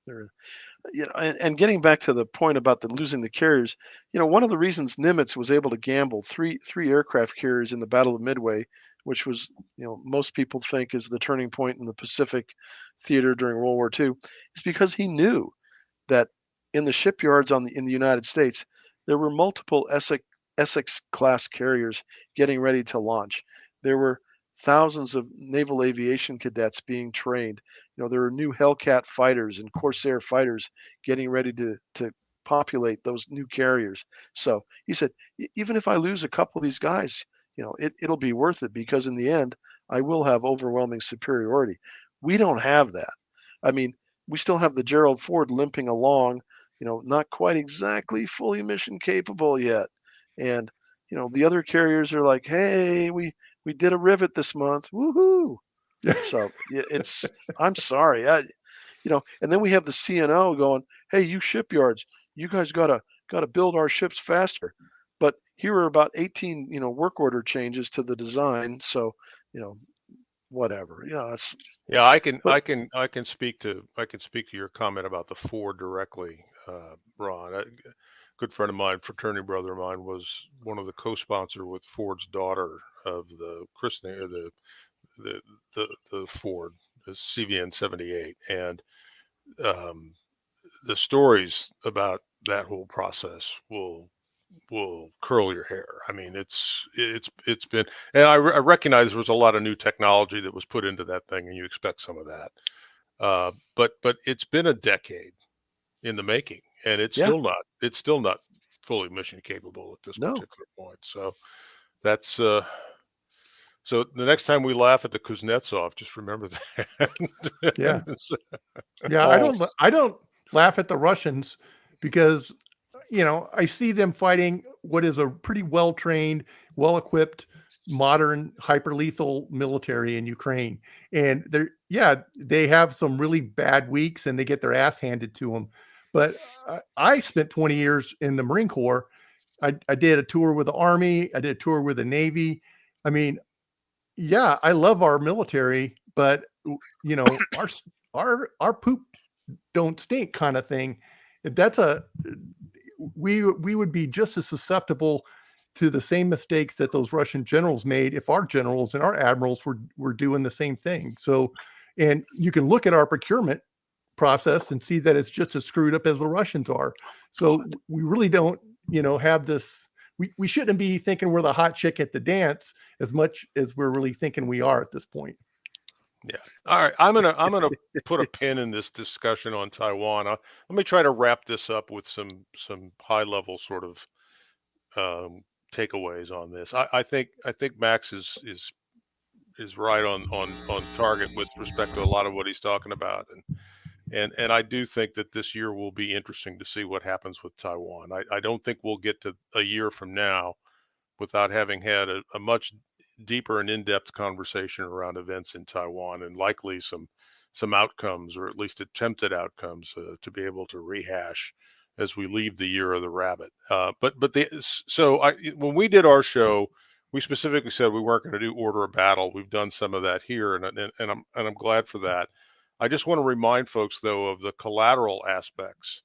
And getting back to the point about losing the carriers, one of the reasons Nimitz was able to gamble three aircraft carriers in the Battle of Midway, which was, most people think is the turning point in the Pacific theater during World War II, is because he knew that in the shipyards in the United States, there were multiple Essex class carriers getting ready to launch. There were thousands of naval aviation cadets being trained. There are new Hellcat fighters and Corsair fighters getting ready to populate those new carriers. So he said, even if I lose a couple of these guys, it'll be worth it, because in the end, I will have overwhelming superiority. We don't have that. I mean, we still have the Gerald Ford limping along, not quite exactly fully mission capable yet. And, the other carriers are like, "Hey, we did a rivet this month. Woohoo." So I'm sorry. And then we have the CNO going, "Hey, you shipyards, you guys gotta build our ships faster." But here are about 18, work order changes to the design. So, whatever. I can speak to your comment about the Ford directly, Ron. A good friend of mine, fraternity brother of mine, was one of the co-sponsor with Ford's daughter of the christening, or the Ford, the CVN 78, and the stories about that whole process will curl your hair. I mean, it's been, and I recognize there was a lot of new technology that was put into that thing, and you expect some of that. But it's been a decade in the making, and it's Yeah. still not fully mission capable at this No. particular point. So that's so the next time we laugh at the Kuznetsov, just remember that. Yeah. So- Yeah, Oh. I don't laugh at the Russians because I see them fighting what is a pretty well-trained, well-equipped, modern, hyper-lethal military in Ukraine. And they have some really bad weeks and they get their ass handed to them. But I spent 20 years in the Marine Corps. I did a tour with the Army, I did a tour with the Navy. I mean, yeah, I love our military, but our poop don't stink kind of thing. That's we would be just as susceptible to the same mistakes that those Russian generals made if our generals and our admirals were doing the same thing. So, and you can look at our procurement process and see that it's just as screwed up as the Russians are. So we really don't, have this. We shouldn't be thinking we're the hot chick at the dance as much as we're really thinking we are at this point. Yeah. All right. I'm gonna put a pin in this discussion on Taiwan. Let me try to wrap this up with some high level sort of takeaways on this. I think Max is right on target with respect to a lot of what he's talking about, and I do think that this year will be interesting to see what happens with Taiwan. I don't think we'll get to a year from now without having had a much deeper and in-depth conversation around events in Taiwan and likely some outcomes, or at least attempted outcomes, to be able to rehash as we leave the year of the rabbit. When we did our show, we specifically said we weren't going to do order of battle. We've done some of that here, and I'm glad for that. I just want to remind folks, though, of the collateral aspects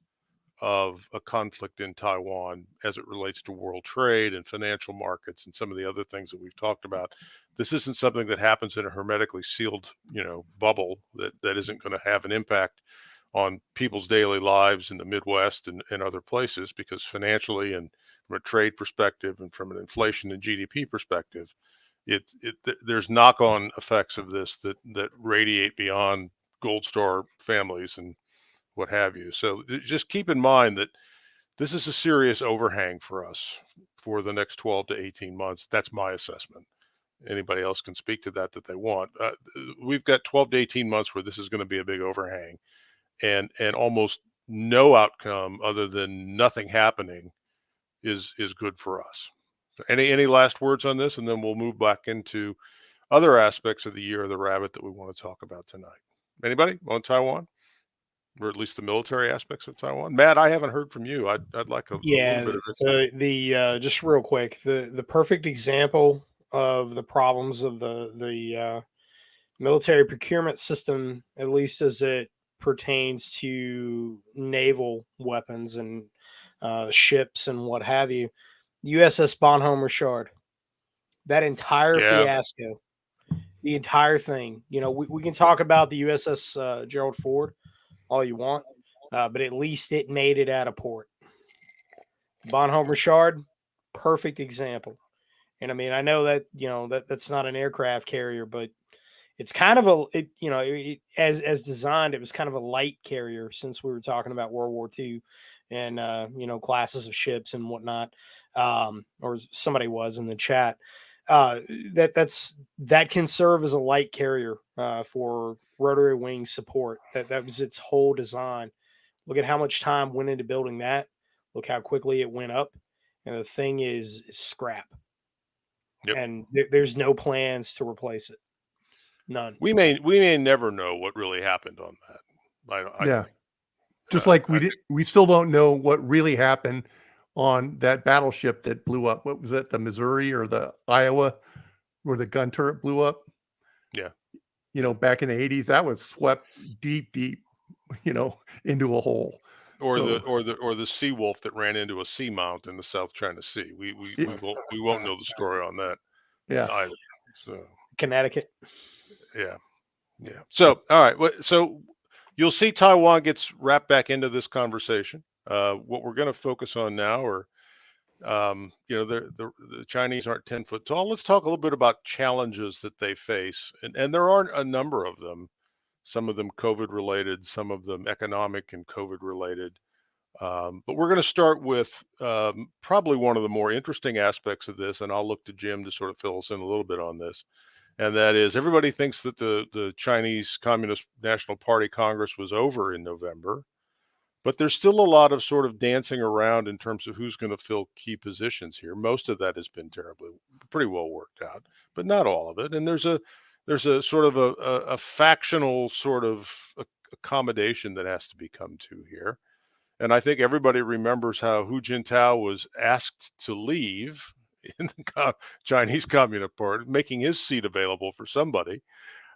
of a conflict in Taiwan as it relates to world trade and financial markets and some of the other things that we've talked about. This isn't something that happens in a hermetically sealed, bubble that isn't going to have an impact on people's daily lives in the Midwest and other places, because financially and from a trade perspective and from an inflation and GDP perspective, there's knock-on effects of this that radiate beyond Gold Star families and what have you. So just keep in mind that this is a serious overhang for us for the next 12 to 18 months. That's my assessment. Anybody else can speak to that they want. We've got 12 to 18 months where this is going to be a big overhang, and almost no outcome other than nothing happening is good for us. Any last words on this, and then we'll move back into other aspects of the year of the rabbit that we want to talk about tonight. Anybody on Taiwan? Or at least the military aspects of Taiwan. Matt, I haven't heard from you. I'd like a little bit of insight. Just real quick, the perfect example of the problems of the military procurement system, at least as it pertains to naval weapons and ships and what have you, USS Bonhomme Richard. That entire fiasco, the entire thing. We can talk about the USS Gerald Ford all you want, but at least it made it out of port. Bonhomme Richard, perfect example. And I mean, I know that that's not an aircraft carrier, but it's kind of as designed, it was kind of a light carrier, since we were talking about World War II and classes of ships and whatnot. Or somebody was in the chat. That can serve as a light carrier for rotary wing support. That was its whole design. Look at how much time went into building that. Look how quickly it went up, and the thing is scrap. Yep. And there's no plans to replace it. None. We may never know what really happened on that. I think. Just like we still don't know what really happened on that battleship that blew up. What was it, the Missouri or the Iowa, where the gun turret blew up? Yeah. Back in the 80s, that was swept deep, into a hole. Or the sea wolf that ran into a seamount in the South China Sea. We won't know the story on that. Yeah. Either. So Connecticut. Yeah. So all right. So you'll see Taiwan gets wrapped back into this conversation. What we're going to focus on now are, the Chinese aren't 10 foot tall. Let's talk a little bit about challenges that they face, and there are a number of them. some of them COVID related, some of them economic and COVID related. But we're going to start with probably one of the more interesting aspects of this, and I'll look to Jim to sort of fill us in a little bit on this. And that is, everybody thinks that the Chinese Communist National Party Congress was over in November, but there's still a lot of sort of dancing around in terms of who's going to fill key positions here. Most of that has been pretty well worked out, but not all of it. And there's a sort of a factional sort of accommodation that has to be come to here. And I think everybody remembers how Hu Jintao was asked to leave in the Chinese Communist Party, making his seat available for somebody.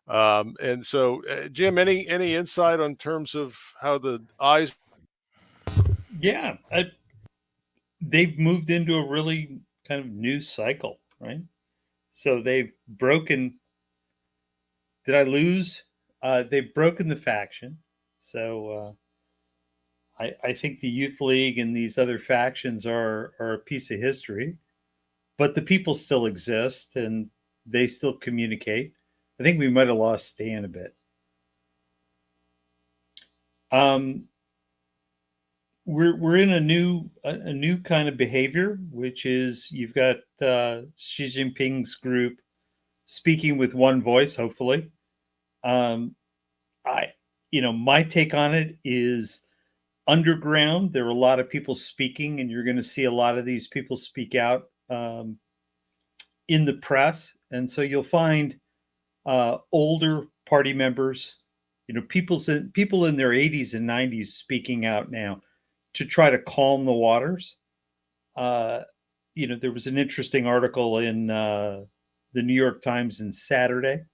And so, Jim, any insight on terms of how the eyes? Yeah, they've moved into a really kind of new cycle, right? So they've broken. Did I lose? They've broken the faction. So I think the Youth League and these other factions are a piece of history, but the people still exist and they still communicate. I think we might have lost Stan a bit. We're in a new kind of behavior, which is you've got Xi Jinping's group speaking with one voice, hopefully. My take on it is underground. There are a lot of people speaking, and you're going to see a lot of these people speak out in the press. And so you'll find older party members, people in their 80s and 90s speaking out now to try to calm the waters. There was an interesting article in the New York Times on Saturday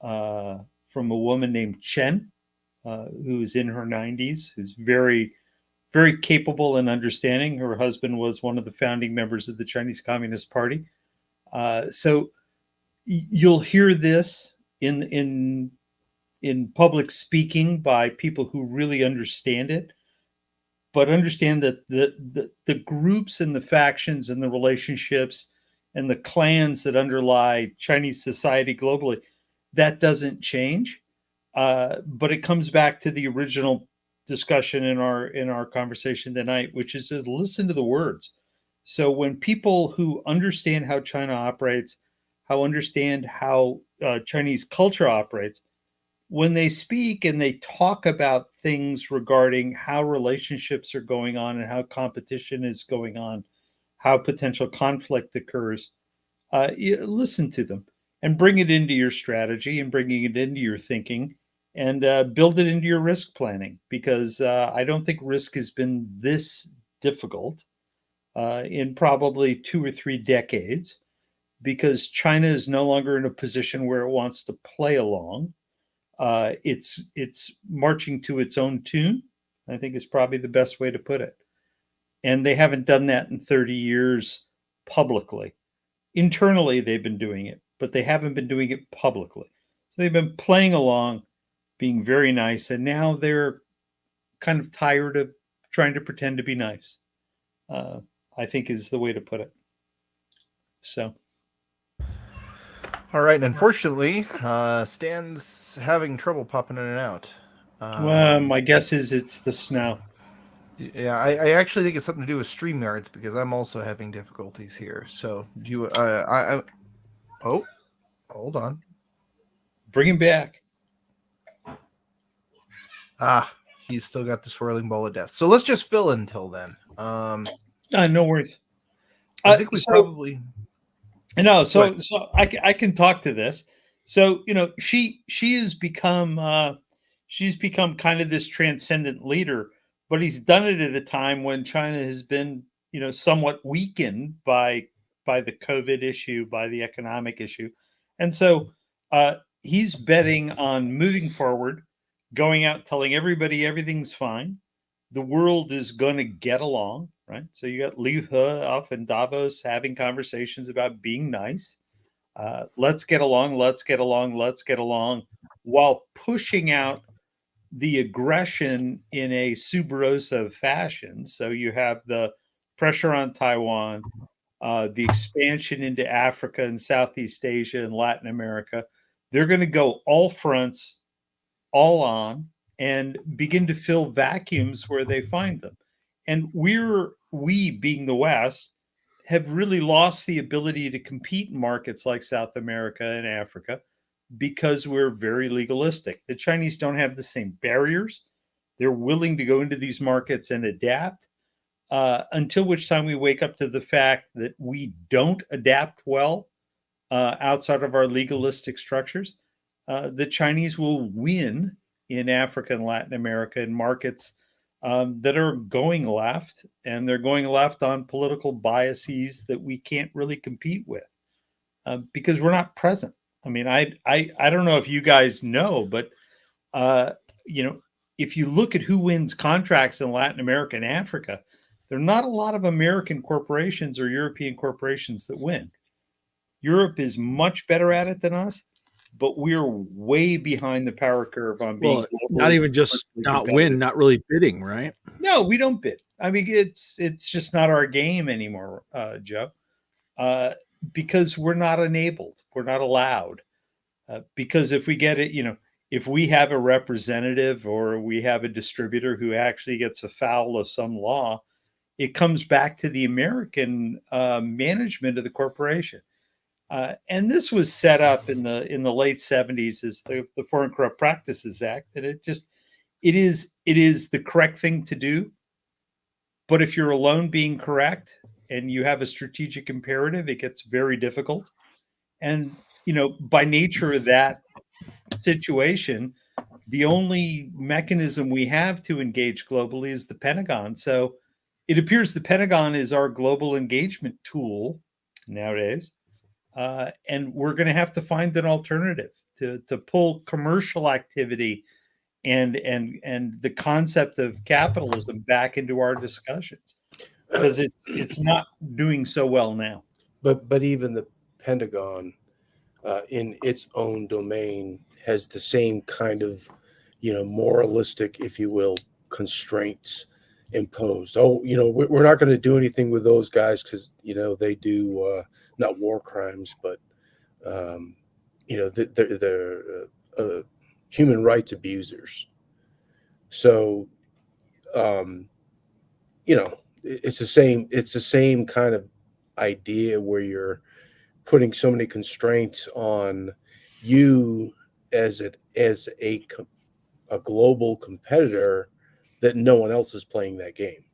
from a woman named Chen, who's in her 90s, who's very, very capable and understanding. Her husband was one of the founding members of the Chinese Communist Party. So you'll hear this in public speaking by people who really understand it, but understand that the groups and the factions and the relationships and the clans that underlie Chinese society globally, that doesn't change. But it comes back to the original discussion in our conversation tonight, which is to listen to the words. So when people who understand how China operates, understand how Chinese culture operates, when they speak and they talk about things regarding how relationships are going on and how competition is going on, how potential conflict occurs, you listen to them and bring it into your strategy and bringing it into your thinking and build it into your risk planning, because I don't think risk has been this difficult in probably 2 or 3 decades, because China is no longer in a position where it wants to play along. It's marching to its own tune, I think is probably the best way to put it. And they haven't done that in 30 years publicly. Internally, they've been doing it, but they haven't been doing it publicly. So they've been playing along, being very nice, and now they're kind of tired of trying to pretend to be nice, I think is the way to put it. So. All right, and unfortunately, Stan's having trouble popping in and out. My guess is it's the snow. Yeah, I actually think it's something to do with StreamYards, because I'm also having difficulties here. So do you? Oh, hold on. Bring him back. He's still got the swirling ball of death. So let's just fill in until then. No worries. I think we probably. No, so I can talk to this. So she has become she's become kind of this transcendent leader, but he's done it at a time when China has been somewhat weakened by the COVID issue, by the economic issue, and so he's betting on moving forward, going out telling everybody everything's fine, the world is going to get along. Right. So you got Liu He off in Davos having conversations about being nice. Let's get along, while pushing out the aggression in a Subarosa fashion. So you have the pressure on Taiwan, the expansion into Africa and Southeast Asia and Latin America. They're going to go all fronts all on and begin to fill vacuums where they find them. And we being the West, have really lost the ability to compete in markets like South America and Africa because we're very legalistic. The Chinese don't have the same barriers. They're willing to go into these markets and adapt, until which time we wake up to the fact that we don't adapt well outside of our legalistic structures. The Chinese will win in Africa and Latin America in markets that are going left, and they're going left on political biases that we can't really compete with because we're not present. I mean, I don't know if you guys know, but you know, if you look at who wins contracts in Latin America and Africa, there are not a lot of American corporations or European corporations that win. Europe is much better at it than us, but we're way behind the power curve on being Well, not even just not win, not really bidding, right? No, we don't bid. I mean, it's just not our game anymore, Joe, because we're not enabled, we're not allowed. Because if we get it, you know, if we have a representative or we have a distributor who actually gets afoul of some law, it comes back to the American management of the corporation. And this was set up in the late 70s as the Foreign Corrupt Practices Act, and it is the correct thing to do. But if you're alone being correct and you have a strategic imperative, it gets very difficult. And you know, by nature of that situation, the only mechanism we have to engage globally is the Pentagon. So it appears the Pentagon is our global engagement tool nowadays. And we're going to have to find an alternative to pull commercial activity and the concept of capitalism back into our discussions, because it's not doing so well now. But even the Pentagon, in its own domain, has the same kind of, you know, moralistic, if you will, constraints imposed. Oh, you know, we're not going to do anything with those guys because, you know, they do not war crimes, but you know, they're human rights abusers. So, you know, it's the same kind of idea where you're putting so many constraints on you as a global competitor that no one else is playing that game.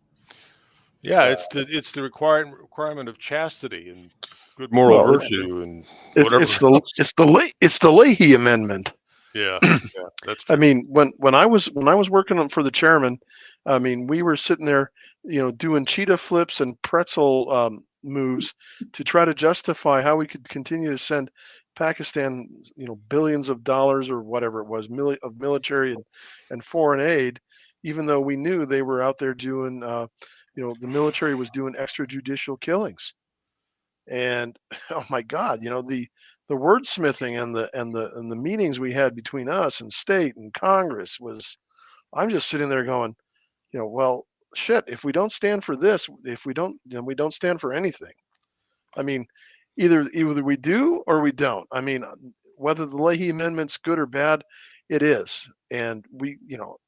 Yeah, it's the requirement of chastity and good moral virtue and whatever. It's the Leahy Amendment. Yeah, that's true. I mean, when I was working for the chairman, I mean, we were sitting there, you know, doing cheetah flips and pretzel moves to try to justify how we could continue to send Pakistan, you know, billions of dollars or whatever it was, of military and foreign aid, even though we knew they were out there doing, you know, the military was doing extrajudicial killings. And oh my God, you know, the wordsmithing and the meetings we had between us and state and Congress was, I'm just sitting there going, you know, well, shit, if we don't stand for this, if we don't, then we don't stand for anything. I mean, either we do or we don't. I mean, whether the Leahy Amendment's good or bad, it is. And we, you know,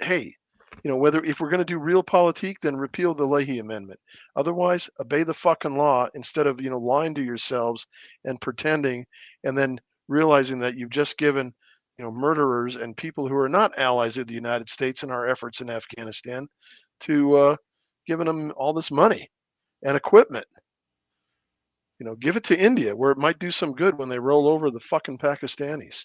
hey, you know, whether if we're going to do real politique, then repeal the Leahy Amendment. Otherwise, obey the fucking law instead of, you know, lying to yourselves and pretending and then realizing that you've just given, you know, murderers and people who are not allies of the United States in our efforts in Afghanistan to giving them all this money and equipment. You know, give it to India where it might do some good when they roll over the fucking Pakistanis.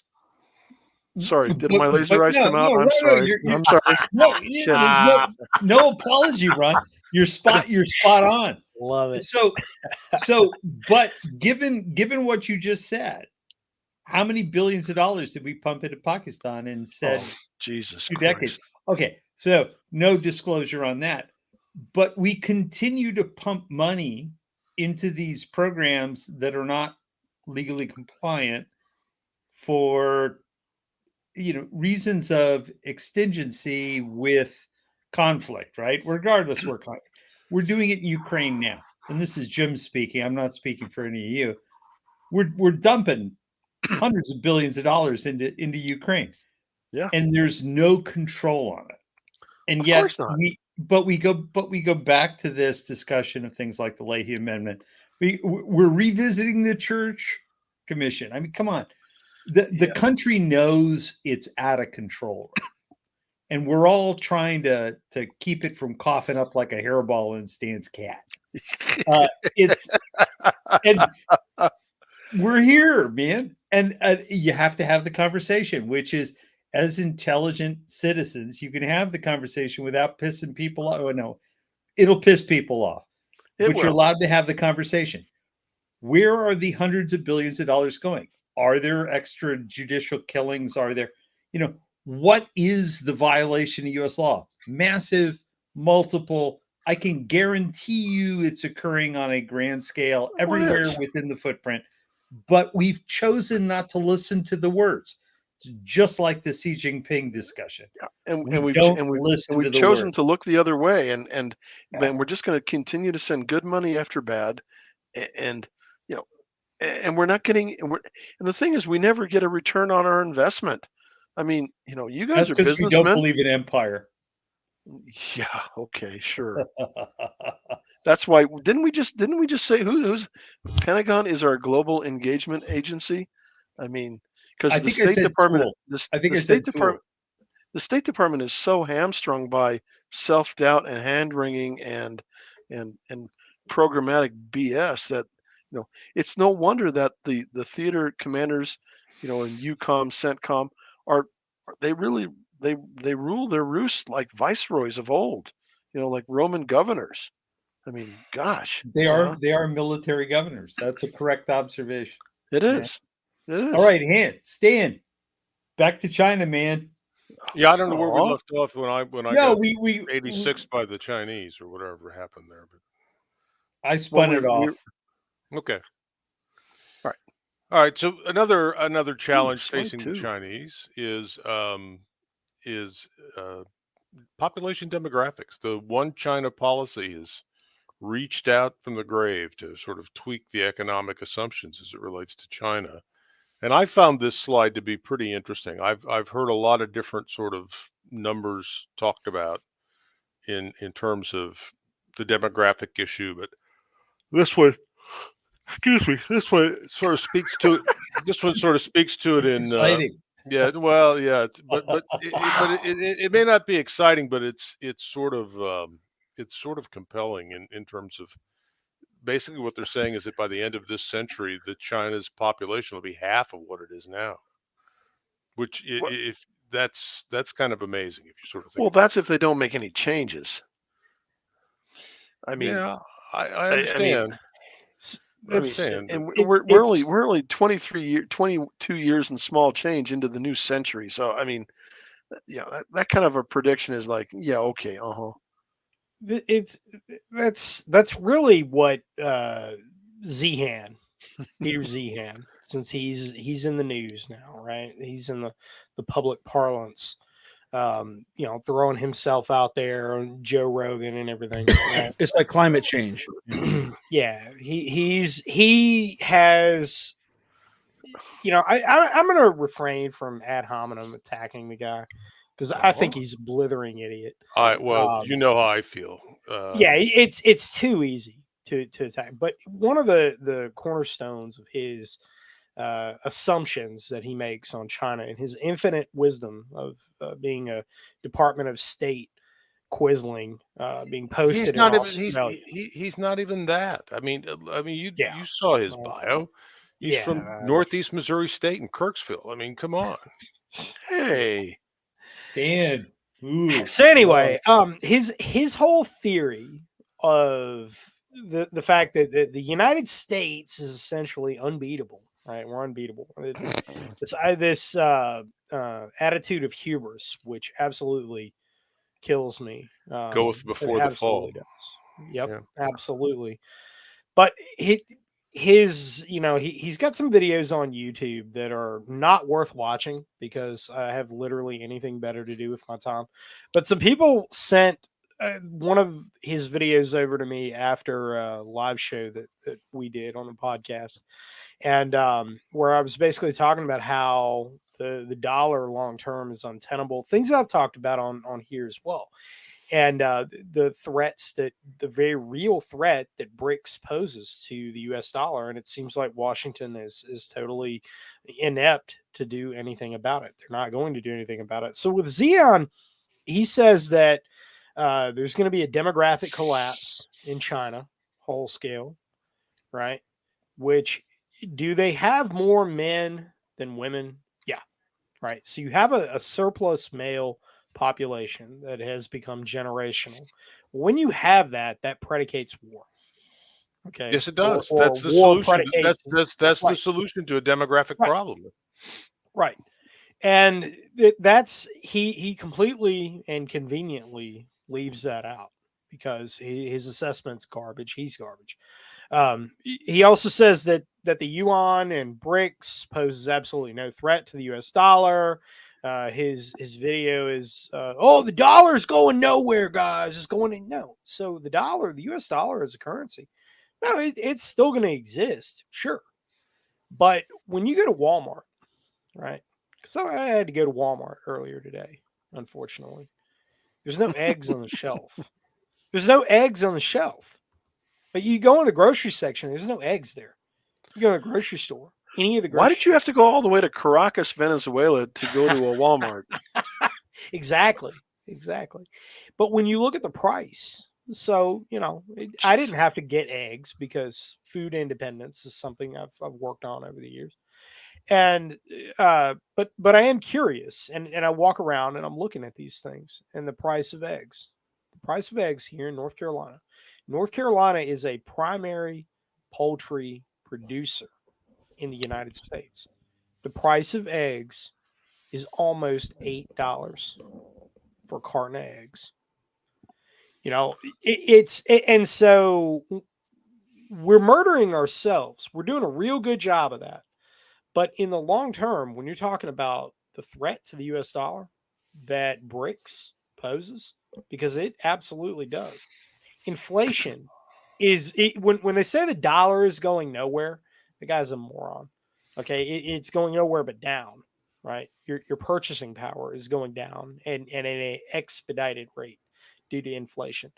Sorry, did my laser eyes come out? I'm sorry. I'm sorry. No, there's no apology, Ron. You're spot on. Love it. So, but given what you just said, how many billions of dollars did we pump into Pakistan in said Jesus 2 decades? Okay, so no disclosure on that, but we continue to pump money into these programs that are not legally compliant for, you know, reasons of exigency with conflict, right? Regardless, we're doing it in Ukraine now, and this is Jim speaking. I'm not speaking for any of you. We're dumping hundreds of billions of dollars into Ukraine. Yeah. and there's no control on it. And Of yet course not. we go back to this discussion of things like the Leahy Amendment. We're revisiting the Church Commission. I mean, come on. The country knows it's out of control, right? And we're all trying to keep it from coughing up like a hairball in Stan's cat. And we're here, man. And you have to have the conversation, which is, as intelligent citizens, you can have the conversation without pissing people off. Oh, no, it'll piss people off, but you're allowed to have the conversation. Where are the hundreds of billions of dollars going? Are there extrajudicial killings? Are there, what is the violation of U.S. law? Massive, multiple. I can guarantee you it's occurring on a grand scale everywhere within the footprint, but we've chosen not to listen to the words. It's just like the Xi Jinping discussion. Yeah. And we've chosen to look the other way, and we're just going to continue to send good money after bad, and and we're not getting, and the thing is, we never get a return on our investment. I mean, you guys are businessmen. We don't believe in empire. Yeah. Okay. Sure. That's why didn't we just say who's Pentagon is our global engagement agency? I mean, because the State Department, the State Department is so hamstrung by self-doubt and hand-wringing and programmatic BS that it's no wonder that the theater commanders, in EUCOM, CENTCOM they rule their roost like viceroys of old, like Roman governors. I mean, gosh, they are military governors. That's a correct observation. It is. It is. All right, Stan, back to China, man. Yeah, I don't know where we left off when I got we 86 by the Chinese or whatever happened there, but I spun it off. Okay. All right. So another challenge facing the Chinese is population demographics. The One China policy has reached out from the grave to sort of tweak the economic assumptions as it relates to China. And I found this slide to be pretty interesting. I've heard a lot of different sort of numbers talked about in terms of the demographic issue, but this one, this one sort of speaks to it. This one sort of speaks to it in exciting. Yeah, well, yeah, but it may not be exciting, but it's sort of compelling in terms of basically what they're saying is that by the end of this century, China's population will be half of what it is now. Which, if that's kind of amazing if you sort of think. Well, that's if they don't make any changes. I mean, yeah, I understand. And we're only 22 years and small change into the new century. So I mean, that kind of a prediction is like, yeah, okay, That's really what Zihan, Peter Zihan, since he's in the news now, right? He's in the public parlance. Throwing himself out there on Joe Rogan and everything. Right? It's like climate change. Yeah, he has. I'm going to refrain from ad hominem attacking the guy because I think he's a blithering idiot. You know how I feel. Yeah, it's too easy to attack. But one of the cornerstones of his assumptions that he makes on China and his infinite wisdom of being a Department of State quisling being posted in Australia. He's not even that. I mean, you saw his bio. He's from Northeast Missouri State in Kirksville. I mean, come on. Hey, Stan. Ooh, so anyway, his whole theory of the fact that the United States is essentially unbeatable. Right, we're unbeatable. This attitude of hubris, which absolutely kills me. Goeth before the fall. Does. Yep, absolutely. But he's got some videos on YouTube that are not worth watching because I have literally anything better to do with my time. But some people sent one of his videos over to me after a live show that we did on the podcast. And where I was basically talking about how The dollar long term is untenable. Things I've talked about on here as well, and the threats that the very real threat that BRICS poses to the U.S. dollar, and it seems like Washington is totally inept to do anything about it. They're not going to do anything about it. So with Xeon, he says that there's going to be a demographic collapse in China, whole scale, right? Which, do they have more men than women? Yeah, right. So you have a surplus male population that has become generational. When you have that, that predicates war. Okay. Yes, it does. Or That's the war solution. predicates. That's the Right. solution to a demographic Right. problem. Right. And that's he completely and conveniently leaves that out because his assessment's garbage. He's garbage. He also says that the yuan and BRICS poses absolutely no threat to the U.S. dollar. His video is, oh, the dollar's going nowhere, guys. It's going in. No. So the dollar, the U.S. dollar as a currency, no, it's still going to exist, sure. But when you go to Walmart, right? So I had to go to Walmart earlier today, unfortunately. There's no eggs on the shelf. There's no eggs on the shelf. But you go in the grocery section, there's no eggs there. You go to the grocery store, any of the grocery Why did you have to go all the way to Caracas, Venezuela to go to a Walmart? Exactly. But when you look at the price, so, I didn't have to get eggs because food independence is something I've worked on over the years. And but I am curious, and I walk around and I'm looking at these things and the price of eggs. The price of eggs here in North Carolina. North Carolina is a primary poultry producer in the United States. The price of eggs is almost $8 for a carton of eggs. And so we're murdering ourselves. We're doing a real good job of that. But in the long term, when you're talking about the threat to the US dollar that BRICS poses, because it absolutely does. Inflation when they say the dollar is going nowhere, the guy's a moron. Okay, it's going nowhere but down, right? Your purchasing power is going down and at an expedited rate due to inflation.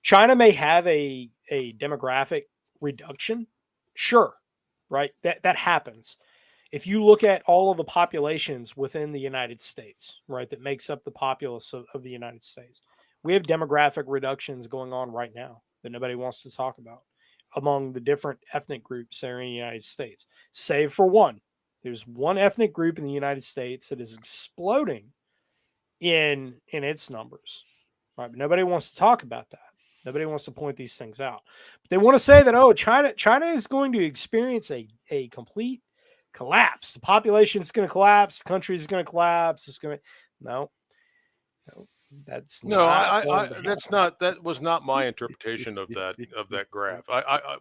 China may have a demographic reduction, sure, right? That happens. If you look at all of the populations within the United States, right, that makes up the populace of the United States, we have demographic reductions going on right now that nobody wants to talk about among the different ethnic groups that are in the United States. Save for one. There's one ethnic group in the United States that is exploding in its numbers. Right? But nobody wants to talk about that. Nobody wants to point these things out. But they want to say that, oh, China is going to experience a complete collapse. The population is going to collapse. The country is going to collapse. It's going to no, that's No, not going to that's happen. not that was not my interpretation of that graph.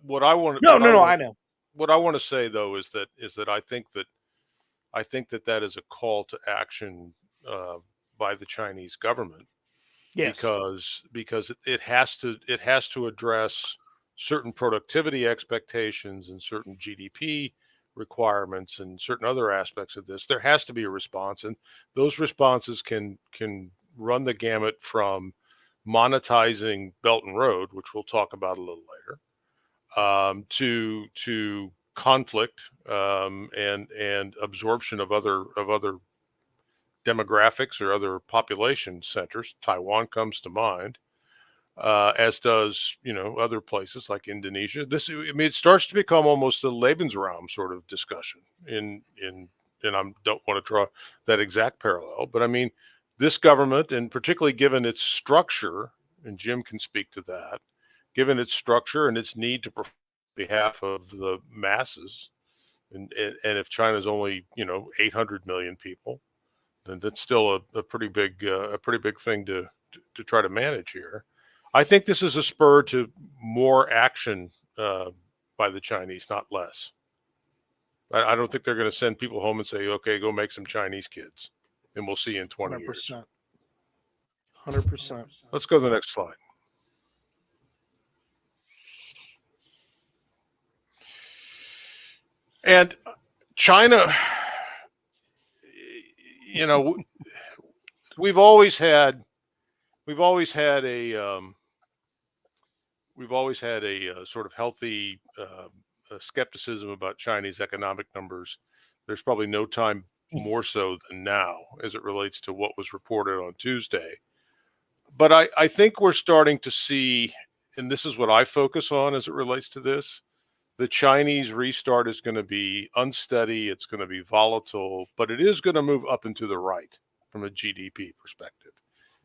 What I want No, I know. what I want to say though is that I think that is a call to action by the Chinese government Yes. because it has to address certain productivity expectations and certain GDP requirements and certain other aspects of this. There has to be a response, and those responses can run the gamut from monetizing Belt and Road, which we'll talk about a little later, to conflict and absorption of other demographics or other population centers. Taiwan comes to mind, as does other places like Indonesia. It starts to become almost a Lebensraum sort of discussion and I don't want to draw that exact parallel, but I mean this government, and particularly given its structure, and Jim can speak to that, given its structure and its need to perform on behalf of the masses, and if China's only 800 million people, then that's still a pretty big thing to try to manage here. I think this is a spur to more action by the Chinese, not less. I don't think they're going to send people home and say, "Okay, go make some Chinese kids, and we'll see you in 20 years." 100%. Let's go to the next slide. And China, you know, we've always had a sort of healthy skepticism about Chinese economic numbers. There's probably no time more so than now as it relates to what was reported on Tuesday. But I think we're starting to see, and this is what I focus on as it relates to this, the Chinese restart is going to be unsteady. It's going to be volatile, but it is going to move up and to the right from a GDP perspective.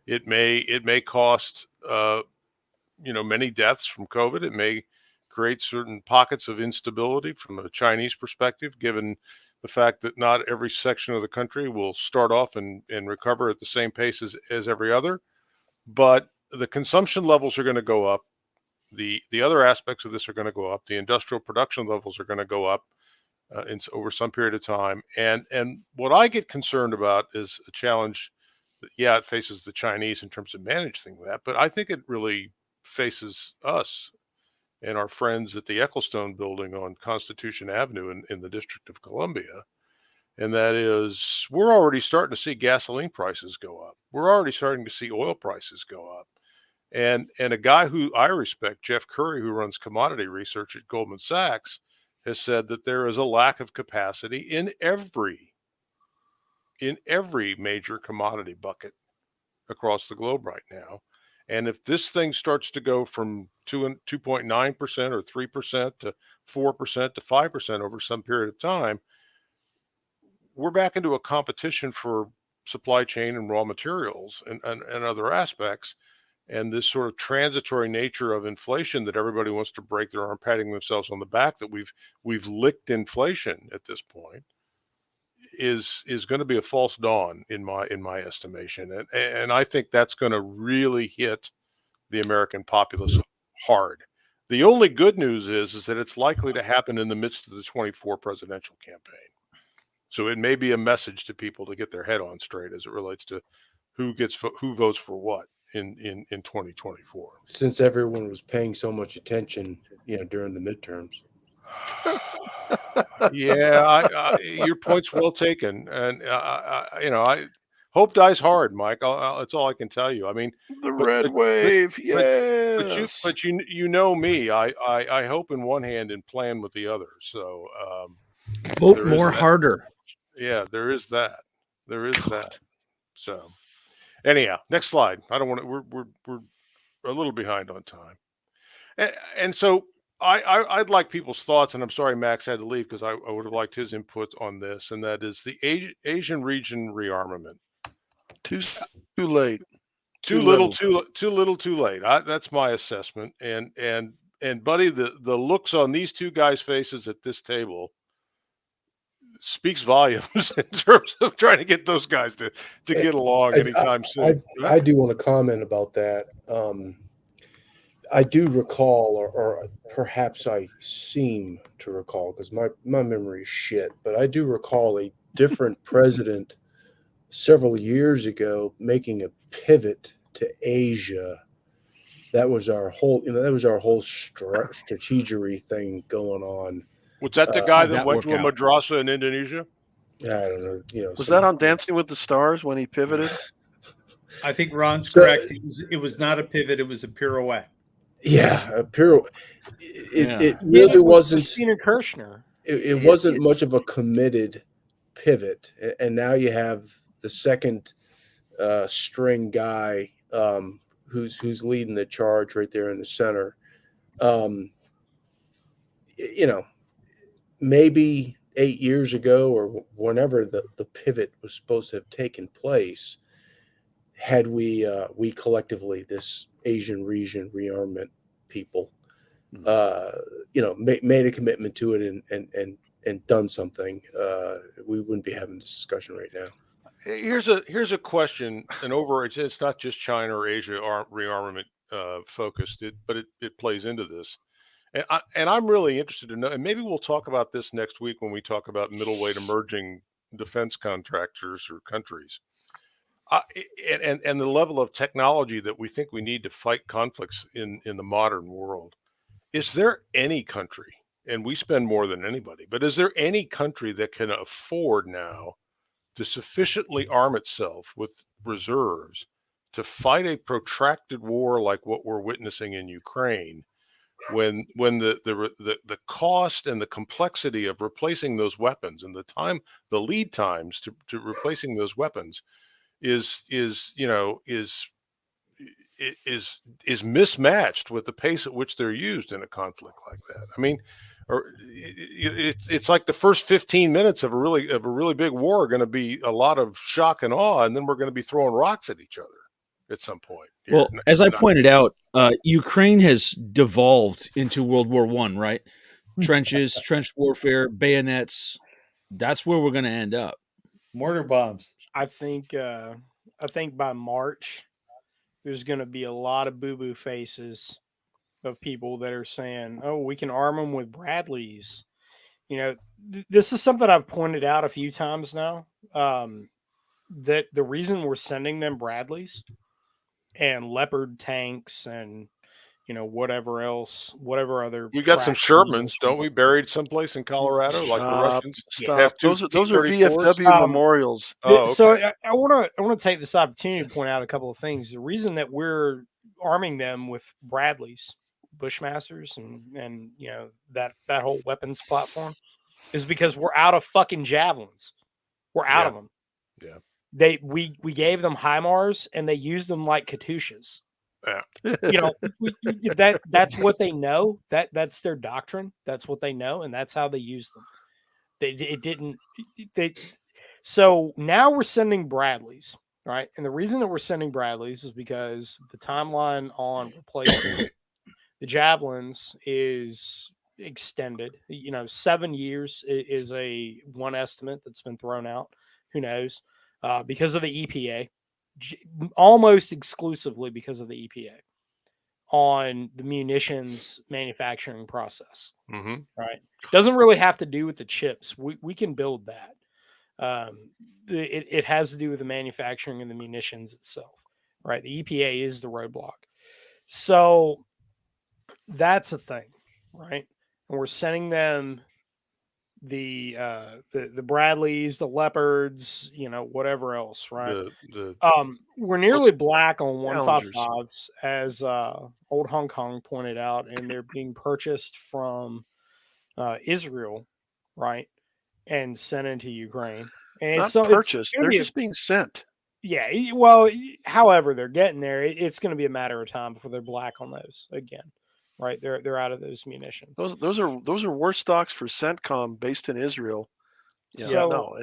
It may cost many deaths from COVID. It may create certain pockets of instability from a Chinese perspective, given the fact that not every section of the country will start off and recover at the same pace as every other. But the consumption levels are going to go up. The other aspects of this are going to go up. The industrial production levels are going to go up over some period of time. And what I get concerned about is a challenge that, it faces the Chinese in terms of managing that, but I think it really faces us and our friends at the Ecclestone building on Constitution Avenue in the District of Columbia. And that is, we're already starting to see gasoline prices go up. We're already starting to see oil prices go up. And a guy who I respect, Jeff Curry, who runs commodity research at Goldman Sachs, has said that there is a lack of capacity in every major commodity bucket across the globe right now. And if this thing starts to go from 2.9% or 3% to 4% to 5% over some period of time, we're back into a competition for supply chain and raw materials and other aspects. And this sort of transitory nature of inflation that everybody wants to break their arm, patting themselves on the back, that we've licked inflation at this point, is going to be a false dawn in my estimation. And I think that's going to really hit the American populace hard. The only good news is that it's likely to happen in the midst of the 24 presidential campaign. So it may be a message to people to get their head on straight as it relates to who votes for what in 2024. Since everyone was paying so much attention, during the midterms. Yeah, your point's well taken, and hope dies hard, Mike. That's all I can tell you. I mean, The red wave, yes. but you know me. I hope in one hand and plan with the other. So vote more harder. Yeah, there is that. There is that. So anyhow, next slide. I don't want to. We're a little behind on time, and so I'd like people's thoughts. And I'm sorry Max had to leave because I would have liked his input on this, and that is the Asian region rearmament. Too late. Too little, too late. That's my assessment. And buddy, the looks on these two guys' faces at this table speaks volumes in terms of trying to get those guys to get along anytime soon. I do want to comment about that. I do recall, or perhaps I seem to recall, because my memory is shit, but I do recall a different president several years ago making a pivot to Asia. That was our whole, strategery thing going on. Was that the guy that went to a madrasa in Indonesia? I don't know. Was that on Dancing with the Stars when he pivoted? I think Ron's correct. It was not a pivot; it was a pirouette. Yeah, a pirouette. It really wasn't. Christina Kirchner. It wasn't much of a committed pivot, and now you have the second string guy who's leading the charge right there in the center. Maybe 8 years ago or whenever the pivot was supposed to have taken place, had we collectively, this Asian region rearmament people, made a commitment to it and done something, we wouldn't be having this discussion right now. Here's a question, and it's not just China or Asia rearmament focused, but it plays into this. And I'm really interested to know, and maybe we'll talk about this next week when we talk about middleweight emerging defense contractors or countries, and the level of technology that we think we need to fight conflicts in the modern world. Is there any country, and we spend more than anybody, but is there any country that can afford now to sufficiently arm itself with reserves to fight a protracted war like what we're witnessing in Ukraine, when the cost and the complexity of replacing those weapons and the lead times to replacing those weapons is mismatched with the pace at which they're used in a conflict like that. I mean, or it's like the first 15 minutes of a really big war are going to be a lot of shock and awe, and then we're going to be throwing rocks at each other at some point. Well, as I pointed out, Ukraine has devolved into World War I, right? Trenches, trench warfare, bayonets. That's where we're going to end up. Mortar bombs. I think by March, there's going to be a lot of boo-boo faces of people that are saying, "Oh, we can arm them with Bradleys." You know, this is something I've pointed out a few times now. That the reason we're sending them Bradleys and Leopard tanks and whatever other we got some trash Shermans, ammunition. don't we, buried someplace in Colorado, like the Russians Stop. have two Those are T-34s? VFW memorials. Oh, okay. So I want to take this opportunity to point out a couple of things. The reason that we're arming them with Bradleys, Bushmasters, and that whole weapons platform is because we're out of fucking javelins. We're out of them. Yeah. We gave them HIMARS and they used them like Katyushas. Yeah. That's what they know. That's their doctrine. That's what they know, and that's how they use them. So now we're sending Bradleys, right? And the reason that we're sending Bradleys is because the timeline on replacing the javelins is extended. 7 years is a one estimate that's been thrown out. Who knows? Because of the EPA, almost exclusively because of the EPA on the munitions manufacturing process. Mm-hmm. Right? Doesn't really have to do with the chips. We can build that. It has to do with the manufacturing and the munitions itself. Right? The EPA is the roadblock. So that's a thing, right? And we're sending them the Bradleys, the Leopards, whatever else, right? We're nearly black on 155s, as old Hong Kong pointed out, and they're being purchased from Israel, right, and sent into Ukraine. And not purchased; they're just being sent. Yeah, well, however they're getting there, it's going to be a matter of time before they're black on those again. Right, they're out of those munitions. Those are war stocks for CENTCOM based in Israel. Yeah, so no,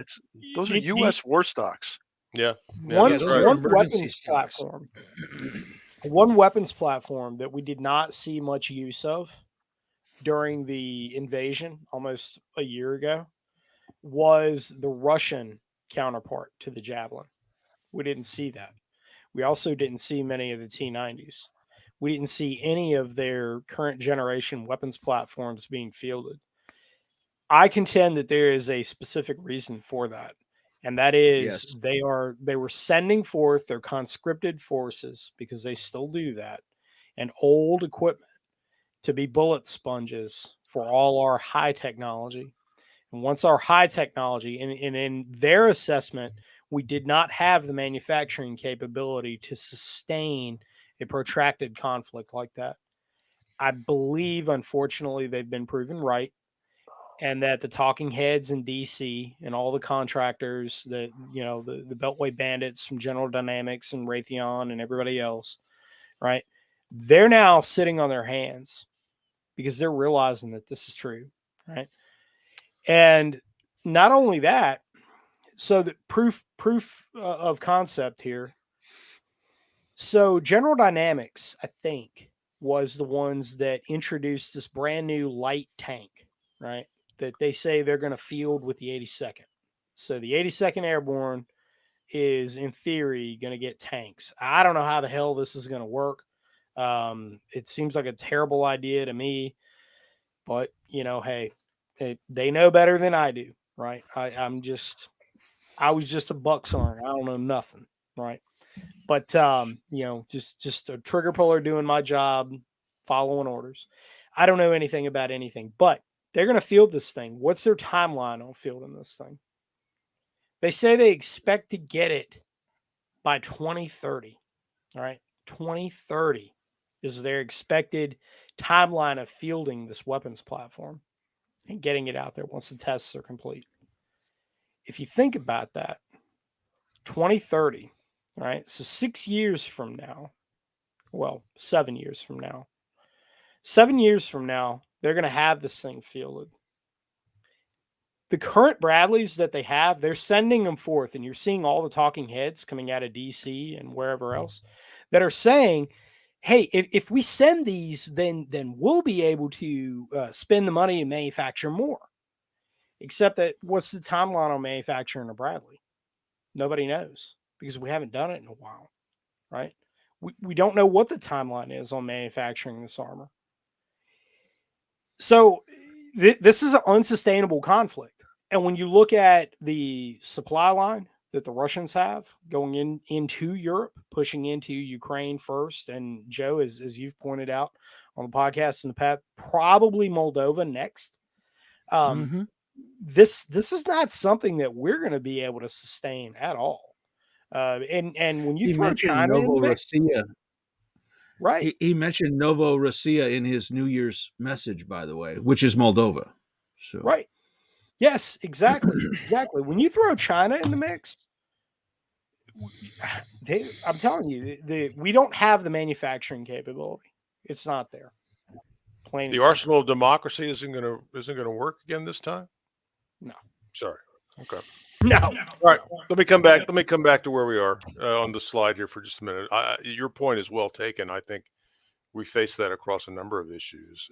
those are U.S. war stocks. Yeah, one weapons platform. One weapons platform that we did not see much use of during the invasion almost a year ago was the Russian counterpart to the Javelin. We didn't see that. We also didn't see many of the T-90s. We didn't see any of their current generation weapons platforms being fielded. I contend that there is a specific reason for that. And that is they were sending forth their conscripted forces, because they still do that, and old equipment to be bullet sponges for all our high technology. And once our high technology, and in their assessment, we did not have the manufacturing capability to sustain a protracted conflict like that. I believe, unfortunately, they've been proven right, and that the talking heads in DC and all the contractors, the Beltway bandits from General Dynamics and Raytheon and everybody else, right? They're now sitting on their hands because they're realizing that this is true, right? And not only that, so the proof of concept here. So General Dynamics, I think, was the ones that introduced this brand new light tank, right? That they say they're going to field with the 82nd. So the 82nd Airborne is, in theory, going to get tanks. I don't know how the hell this is going to work. It seems like a terrible idea to me, but hey, they know better than I do, right? I was just a buckstorm. I don't know nothing, right? But just a trigger puller doing my job, following orders. I don't know anything about anything, but they're going to field this thing. What's their timeline on fielding this thing? They say they expect to get it by 2030. All right. 2030 is their expected timeline of fielding this weapons platform and getting it out there once the tests are complete. If you think about that, 2030, all right, so 6 years from now, well, 7 years from now, 7 years from now, they're going to have this thing fielded. The current Bradleys that they have, they're sending them forth, and you're seeing all the talking heads coming out of DC and wherever else that are saying, hey, if we send these, then we'll be able to spend the money and manufacture more. Except that what's the timeline on manufacturing a Bradley? Nobody knows because we haven't done it in a while, right? We don't know what the timeline is on manufacturing this armor. So this is an unsustainable conflict. And when you look at the supply line that the Russians have going into Europe, pushing into Ukraine first, and Joe, as you've pointed out on the podcast in the past, probably Moldova next. This is not something that we're going to be able to sustain at all. And when you throw China in the mix, right? He mentioned Novorossiya in his New Year's message, by the way, which is Moldova. So right. Yes, exactly. Exactly. When you throw China in the mix, I'm telling you, we don't have the manufacturing capability. It's not there. Plain The and arsenal of democracy isn't gonna work again this time. No. Sorry. Okay. No. All right. Let me come back to where we are on the slide here for just a minute. Your point is well taken. I think we face that across a number of issues.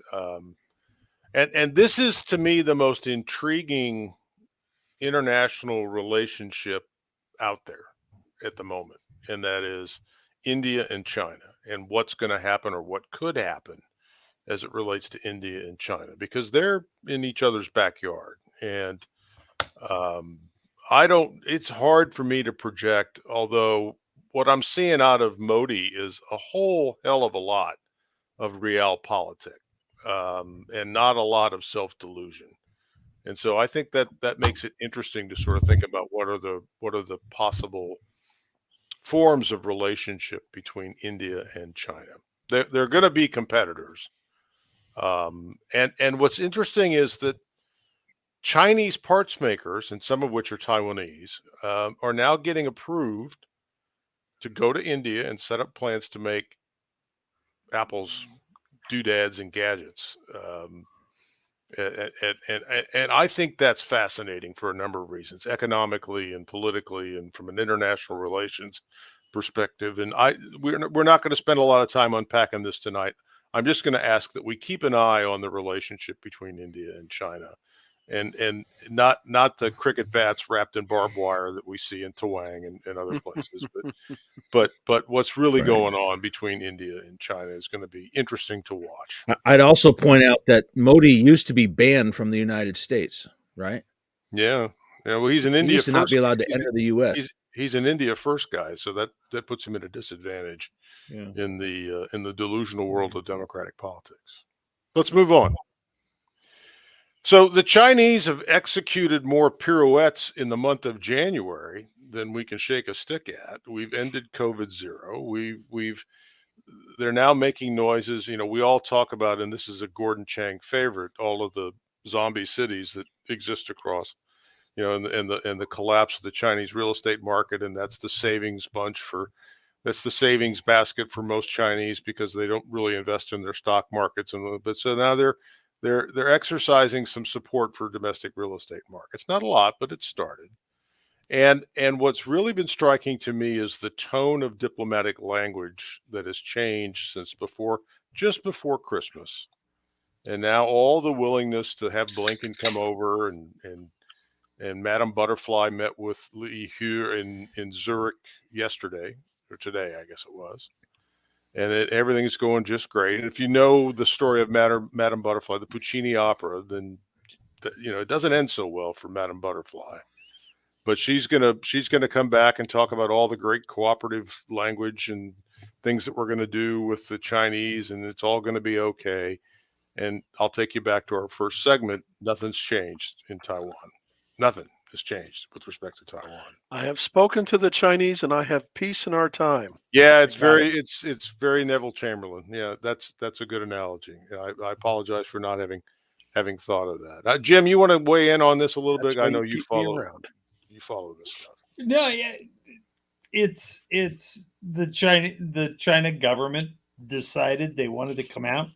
And this is, to me, the most intriguing international relationship out there at the moment, and that is India and China, and what's going to happen or what could happen as it relates to India and China, because they're in each other's backyard. And it's hard for me to project, although what I'm seeing out of Modi is a whole hell of a lot of realpolitik, and not a lot of self-delusion. And so I think that makes it interesting to sort of think about what are the possible forms of relationship between India and China. They're going to be competitors. And what's interesting is that Chinese parts makers, and some of which are Taiwanese, are now getting approved to go to India and set up plants to make Apple's doodads and gadgets. And I think that's fascinating for a number of reasons, economically and politically, and from an international relations perspective. And we're not going to spend a lot of time unpacking this tonight. I'm just going to ask that we keep an eye on the relationship between India and China, and not the cricket bats wrapped in barbed wire that we see in Taiwan and other places, but what's really going on between India and China is going to be interesting to watch. I'd also point out that Modi used to be banned from the United States, right? Yeah. Well, he's an India. He used to not be allowed to enter the U.S. He's an India first guy, so that puts him at a disadvantage in the delusional world of democratic politics. Let's move on. So the Chinese have executed more pirouettes in the month of January than we can shake a stick at. We've ended COVID zero. They're now making noises. We all talk about, and this is a Gordon Chang favorite, all of the zombie cities that exist across, and the collapse of the Chinese real estate market, and that's the savings basket for most Chinese because they don't really invest in their stock markets, but so now they're exercising some support for domestic real estate markets. Not a lot, but it started. And what's really been striking to me is the tone of diplomatic language that has changed since just before Christmas. And now all the willingness to have Blinken come over, and Madame Butterfly met with Li Hu in Zurich yesterday, or today, I guess it was. And everything's going just great. And if you know the story of Madame Butterfly, the Puccini opera, then it doesn't end so well for Madame Butterfly. But she's gonna come back and talk about all the great cooperative language and things that we're going to do with the Chinese, and it's all going to be okay. And I'll take you back to our first segment. Nothing's changed in Taiwan. Nothing has changed with respect to Taiwan. I have spoken to the Chinese, and I have peace in our time. Yeah, it's Got very it's very Neville Chamberlain. Yeah, that's a good analogy. Yeah, I apologize for not having thought of that. Jim, you want to weigh in on this a little That's bit? why I know you keep me around. you follow this stuff. No, yeah, it's the China government decided they wanted to come out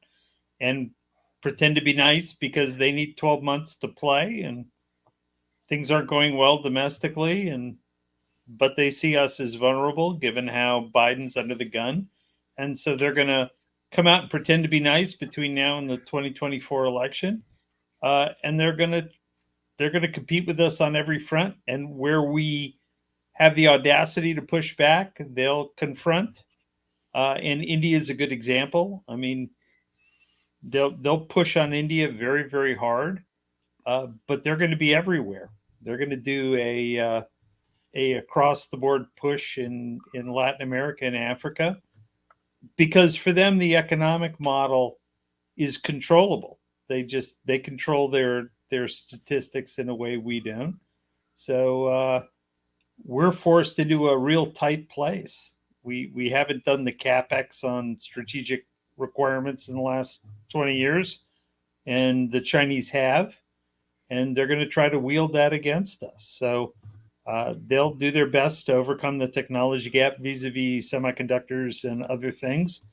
and pretend to be nice because they need 12 months to play and things aren't going well domestically, and but they see us as vulnerable given how Biden's under the gun, and so they're going to come out and pretend to be nice between now and the 2024 election, and they're going to compete with us on every front, and where we have the audacity to push back, they'll confront. And India is a good example. I mean, they'll push on India very very hard, but they're going to be everywhere. They're going to do a across the board push in Latin America and Africa because for them the economic model is controllable. They control their statistics in a way we don't. So we're forced into a real tight place. We haven't done the capex on strategic requirements in the last 20 years, and the Chinese have, and they're going to try to wield that against us. So they'll do their best to overcome the technology gap vis-a-vis semiconductors and other things,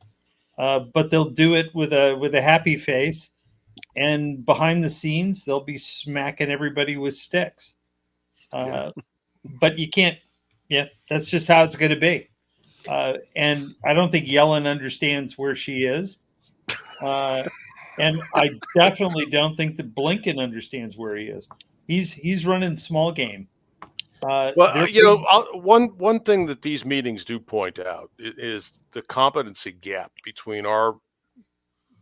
but they'll do it with a happy face, and behind the scenes they'll be smacking everybody with sticks. But you can't. Yeah, that's just how it's going to be. And I don't think Yellen understands where she is. And I definitely don't think that Blinken understands where he is. He's running small game. Well, one thing that these meetings do point out is the competency gap between our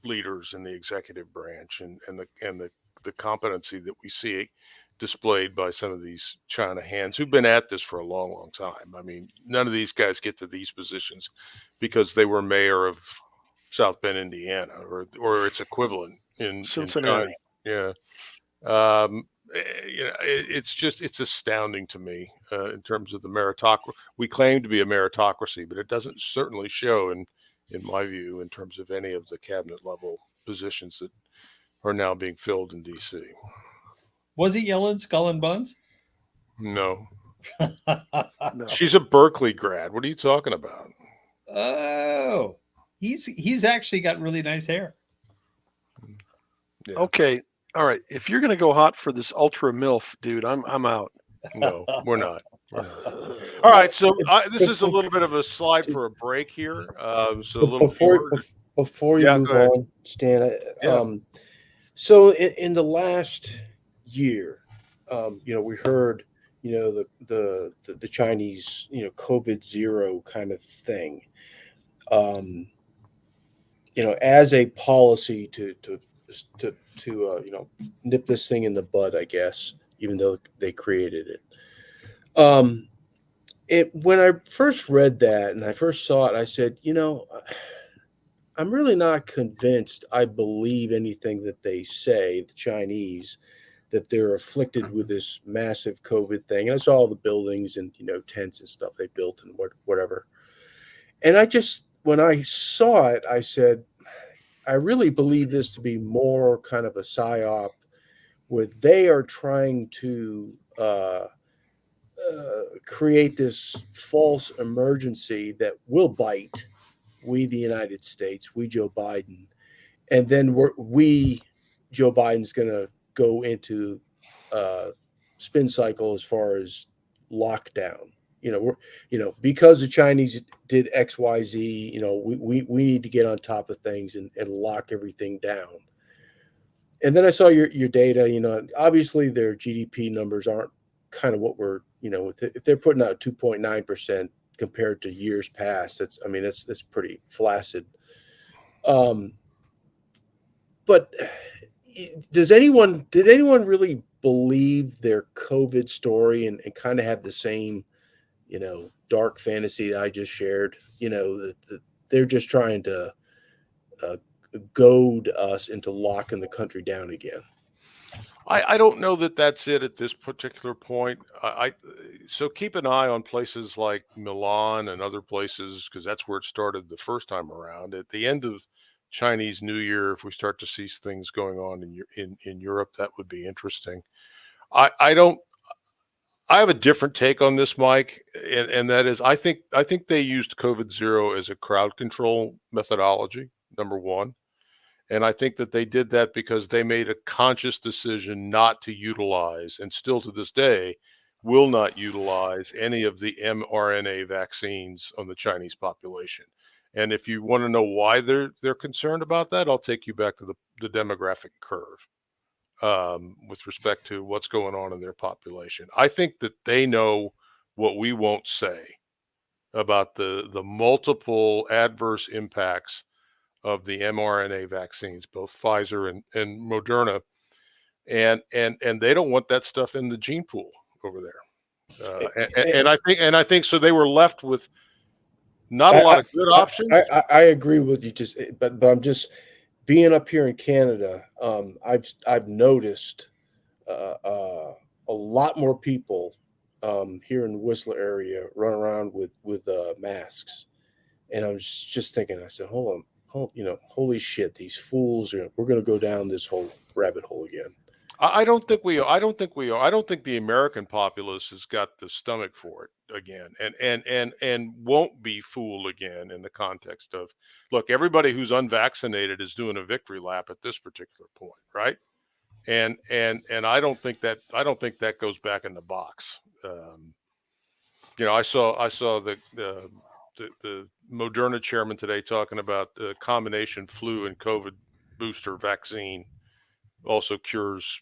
leaders in the executive branch and the competency that we see displayed by some of these China hands who've been at this for a long, long time. I mean, none of these guys get to these positions because they were mayor of South Bend, Indiana, or its equivalent in Cincinnati. China. Yeah. It's astounding to me in terms of the meritocracy. We claim to be a meritocracy, but it doesn't certainly show in my view, in terms of any of the cabinet level positions that are now being filled in D.C. Was it Yellen Skull and Buns? No. No. She's a Berkeley grad. What are you talking about? Oh, he's actually got really nice hair. Yeah. Okay. All right. If you're going to go hot for this ultra MILF, dude, I'm out. No, we're not. All right, so this is a little bit of a slide for a break here. So a little before you Yeah, move go ahead. on, Stan. Yeah. So in the last year, we heard, the Chinese, COVID zero kind of thing, as a policy to nip this thing in the bud, I guess, even though they created it. When I first read that and I first saw it, I said, I'm really not convinced I believe anything that they say, the Chinese, that they're afflicted with this massive COVID thing. And I saw all the buildings and, tents and stuff they built and whatever. And when I saw it, I said, I really believe this to be more kind of a psyop where they are trying to create this false emergency that will bite we, the United States, we, Joe Biden, and then Joe Biden's going to go into spin cycle as far as lockdown. Because the Chinese did X, Y, Z. We need to get on top of things and lock everything down. And then I saw your data. Obviously their GDP numbers aren't kind of what we're, if they're putting out 2.9% compared to years past, that's pretty flaccid. But did anyone really believe their COVID story and kind of have the same, dark fantasy that I just shared? That they're just trying to goad us into locking the country down again. I don't know that that's it at this particular point. So keep an eye on places like Milan and other places, because that's where it started the first time around. At the end of Chinese New Year, if we start to see things going on in Europe, that would be interesting. I don't. I have a different take on this, Mike, and that is I think they used COVID zero as a crowd control methodology. Number one. And I think that they did that because they made a conscious decision not to utilize, and still to this day, will not utilize any of the mRNA vaccines on the Chinese population. And if you want to know why they're concerned about that, I'll take you back to the demographic curve with respect to what's going on in their population. I think that they know what we won't say about the multiple adverse impacts of the mRNA vaccines, both Pfizer and Moderna, and they don't want that stuff in the gene pool over there. And I think so. They were left with not a lot of good options. I agree with you. But I'm just being up here in Canada. I've noticed a lot more people here in the Whistler area run around with masks, and I was just thinking. I said, hold on. Holy shit! These fools we're going to go down this whole rabbit hole again. I don't think we are. I don't think we are. I don't think the American populace has got the stomach for it again, and won't be fooled again in the context of, look, everybody who's unvaccinated is doing a victory lap at this particular point, right? And I don't think that goes back in the box. I saw the Moderna chairman today talking about the combination flu and COVID booster vaccine also cures,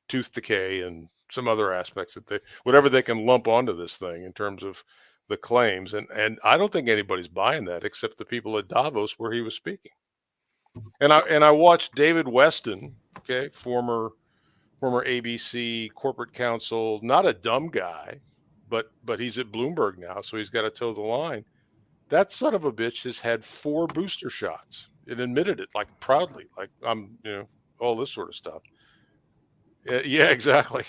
tooth decay and some other aspects that whatever they can lump onto this thing in terms of the claims. And I don't think anybody's buying that except the people at Davos where he was speaking. And I watched David Weston, okay, former ABC corporate counsel, not a dumb guy, but he's at Bloomberg now, so he's got to toe the line. That son of a bitch has had 4 booster shots and admitted it, like, proudly, like, I'm, all this sort of stuff. Yeah, exactly.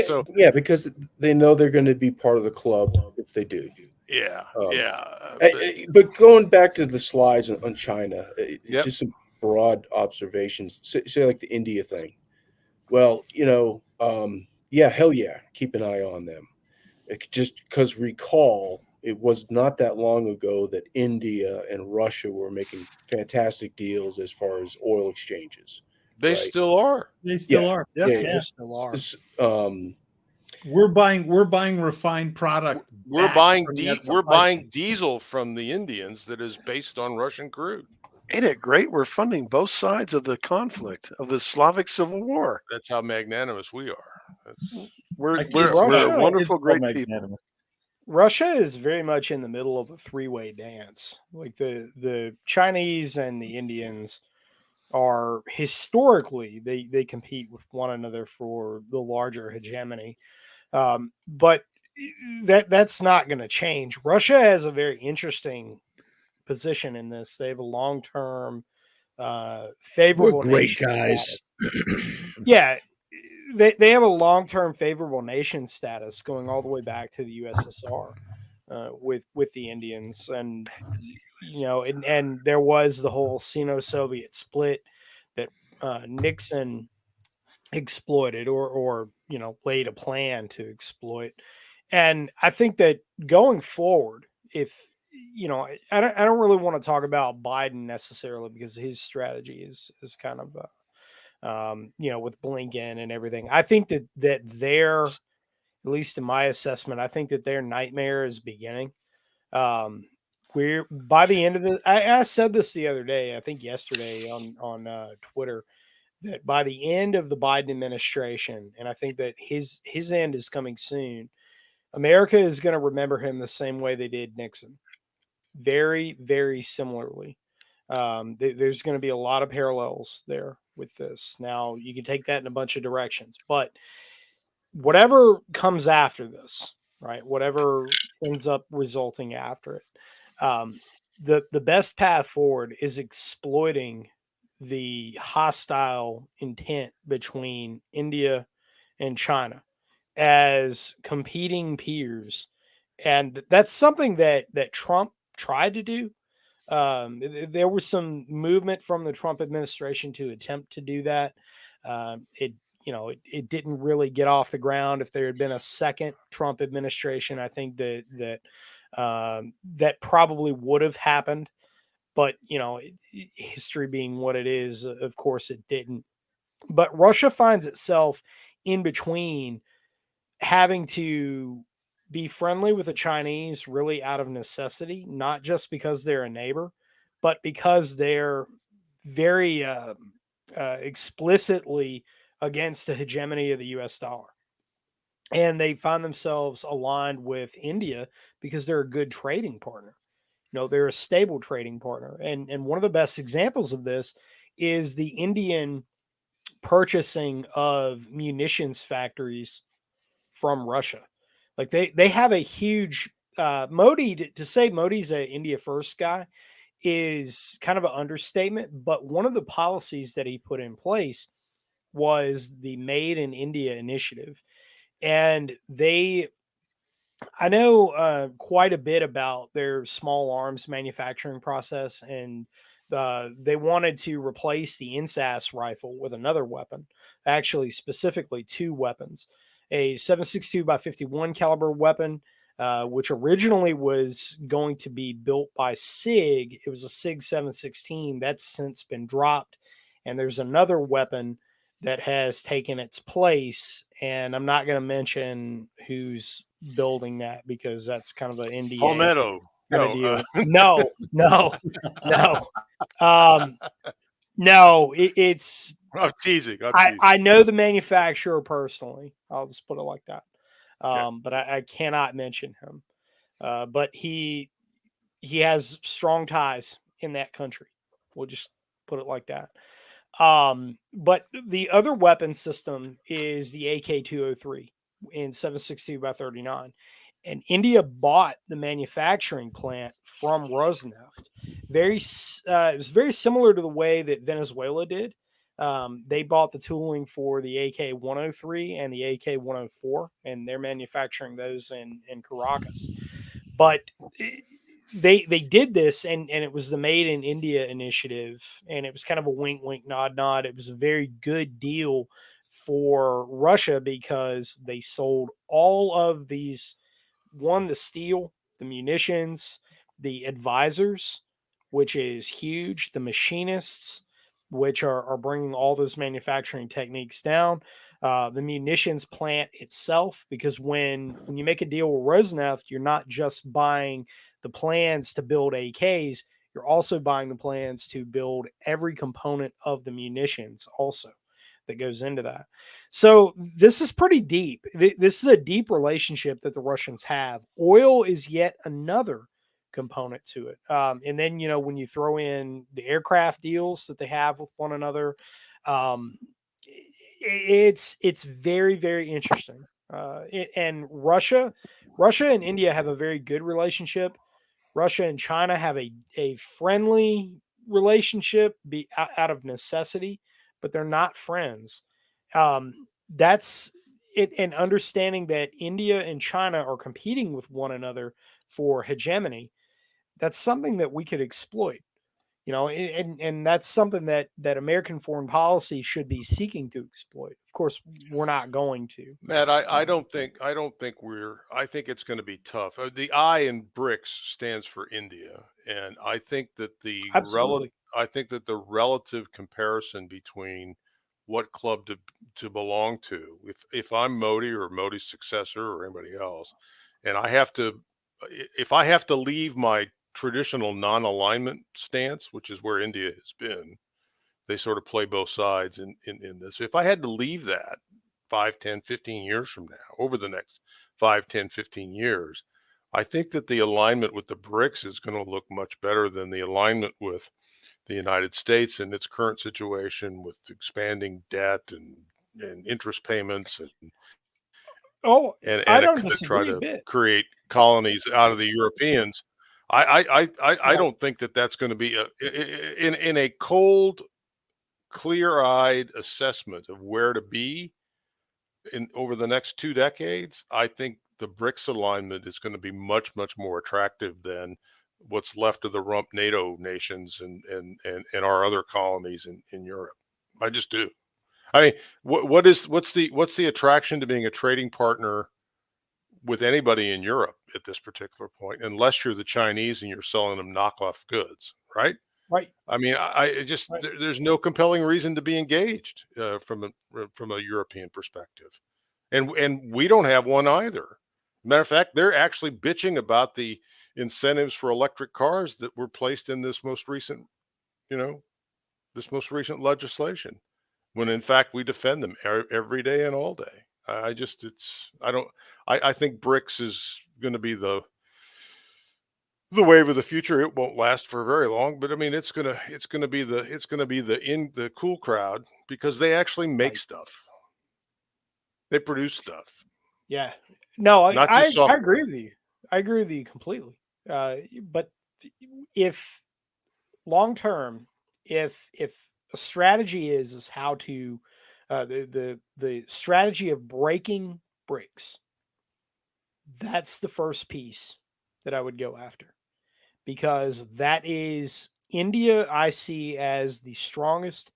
So because they know they're going to be part of the club if they do. Yeah, But going back to the slides on China, Yep. just some broad observations. Say like the India thing. Well, hell yeah, keep an eye on them. Just because recall, it was not that long ago that India and Russia were making fantastic deals as far as oil exchanges. They still are. They still are. Yep, Yeah. they still are. We're buying refined product. We're buying diesel from the Indians that is based on Russian crude. Ain't it great? We're funding both sides of the conflict of the Slavic Civil War. That's how magnanimous we are. We're Russia, wonderful, great people. Russia is very much in the middle of a 3-way dance. Like the Chinese and the Indians are historically they compete with one another for the larger hegemony, but that's not going to change. Russia has a very interesting position in this. They have a long-term favorable. We're great guys. Yeah, they have a long-term favorable nation status going all the way back to the USSR with the Indians, and and there was the whole Sino-Soviet split that Nixon exploited or laid a plan to exploit. And I think that going forward, if I don't really want to talk about Biden necessarily because his strategy is kind of with Blinken and everything. I think that their, at least in my assessment, I think that their nightmare is beginning. We're by the end of the, I said this the other day, I think yesterday on Twitter, that by the end of the Biden administration, and I think that his end is coming soon, America is going to remember him the same way they did Nixon. Very, very similarly. There's going to be a lot of parallels there with this. Now, you can take that in a bunch of directions, but whatever comes after this, right? Whatever ends up resulting after it, the best path forward is exploiting the hostile intent between India and China as competing peers, and that's something that Trump tried to do. There was some movement from the Trump administration to attempt to do that. It it didn't really get off the ground. If there had been a second Trump administration, I think that probably would have happened. But history being what it is, of course it didn't. But Russia finds itself in between having to be friendly with the Chinese really out of necessity, not just because they're a neighbor, but because they're very explicitly against the hegemony of the US dollar. And they find themselves aligned with India because they're a good trading partner. They're a stable trading partner. And one of the best examples of this is the Indian purchasing of munitions factories from Russia. Like they have a huge Modi, to say Modi's a India first guy is kind of an understatement, but one of the policies that he put in place was the Made in India initiative. And I know quite a bit about their small arms manufacturing process, and they wanted to replace the INSAS rifle with another weapon, actually specifically two weapons, a 7.62 by 51 caliber weapon, which originally was going to be built by SIG. It was a SIG 716 that's since been dropped, and there's another weapon that has taken its place, and I'm not going to mention who's building that because that's kind of an NDA Palmetto. kind of No, deal. No. It's. I'm teasing. I know the manufacturer personally. I'll just put it like that. Okay. But I cannot mention him. But he has strong ties in that country. We'll just put it like that. But the other weapon system is the AK-203 in 7.62 by 39. And India bought the manufacturing plant from Rosneft. It was very similar to the way that Venezuela did. They bought the tooling for the AK-103 and the AK-104, and they're manufacturing those in Caracas. But they did this, and it was the Made in India initiative, and it was kind of a wink, wink, nod, nod. It was a very good deal for Russia because they sold all of these, the steel, the munitions, the advisors, which is huge, the machinists, which are bringing all those manufacturing techniques down, the munitions plant itself, because when you make a deal with Rosneft, you're not just buying the plans to build AKs, you're also buying the plans to build every component of the munitions also that goes into that. So this is pretty deep. This is a deep relationship that the Russians have. Oil is yet another component to it. And then, when you throw in the aircraft deals that they have with one another, it's very, very interesting. And Russia and India have a very good relationship. Russia and China have a friendly relationship out of necessity, but they're not friends. That's it, and understanding that India and China are competing with one another for hegemony. That's something that we could exploit, and that's something that American foreign policy should be seeking to exploit. Of course, we're not going to. Matt, I don't think I think it's going to be tough. The I in BRICS stands for India, and I think that Absolutely. the relative comparison between what club to belong to, if I'm Modi or Modi's successor or anybody else, and if I have to leave my traditional non-alignment stance, which is where India has been, they sort of play both sides in this. If I had to leave that 5, 10, 15 years from now, over the next 5, 10, 15 years, I think that the alignment with the BRICS is going to look much better than the alignment with the United States in its current situation with expanding debt and interest payments and I a don't try disagree a to bit. create colonies out of the Europeans. I Well, don't think that that's going to be in a cold clear-eyed assessment of where to be in over the next 2 decades, I think the BRICS alignment is going to be much, much more attractive than what's left of the rump NATO nations and our other colonies in Europe. I just do. I mean, what's the attraction to being a trading partner with anybody in Europe at this particular point, unless you're the Chinese and you're selling them knockoff goods, right? Right. I mean, I just Right. there's no compelling reason to be engaged from a European perspective, and we don't have one either. Matter of fact, they're actually bitching about the incentives for electric cars that were placed in this most recent, this most recent legislation, when in fact we defend them every day and all day. I just it's I don't I think BRICS is going to be the wave of the future. It won't last for very long, but I mean it's gonna be the cool crowd because they actually make Right. stuff. They produce stuff, Yeah. No, not I just software. agree with you. I agree with you completely. But if long term, if a strategy is how to the strategy of breaking BRICS, that's the first piece that I would go after, because that is India. I see as the strongest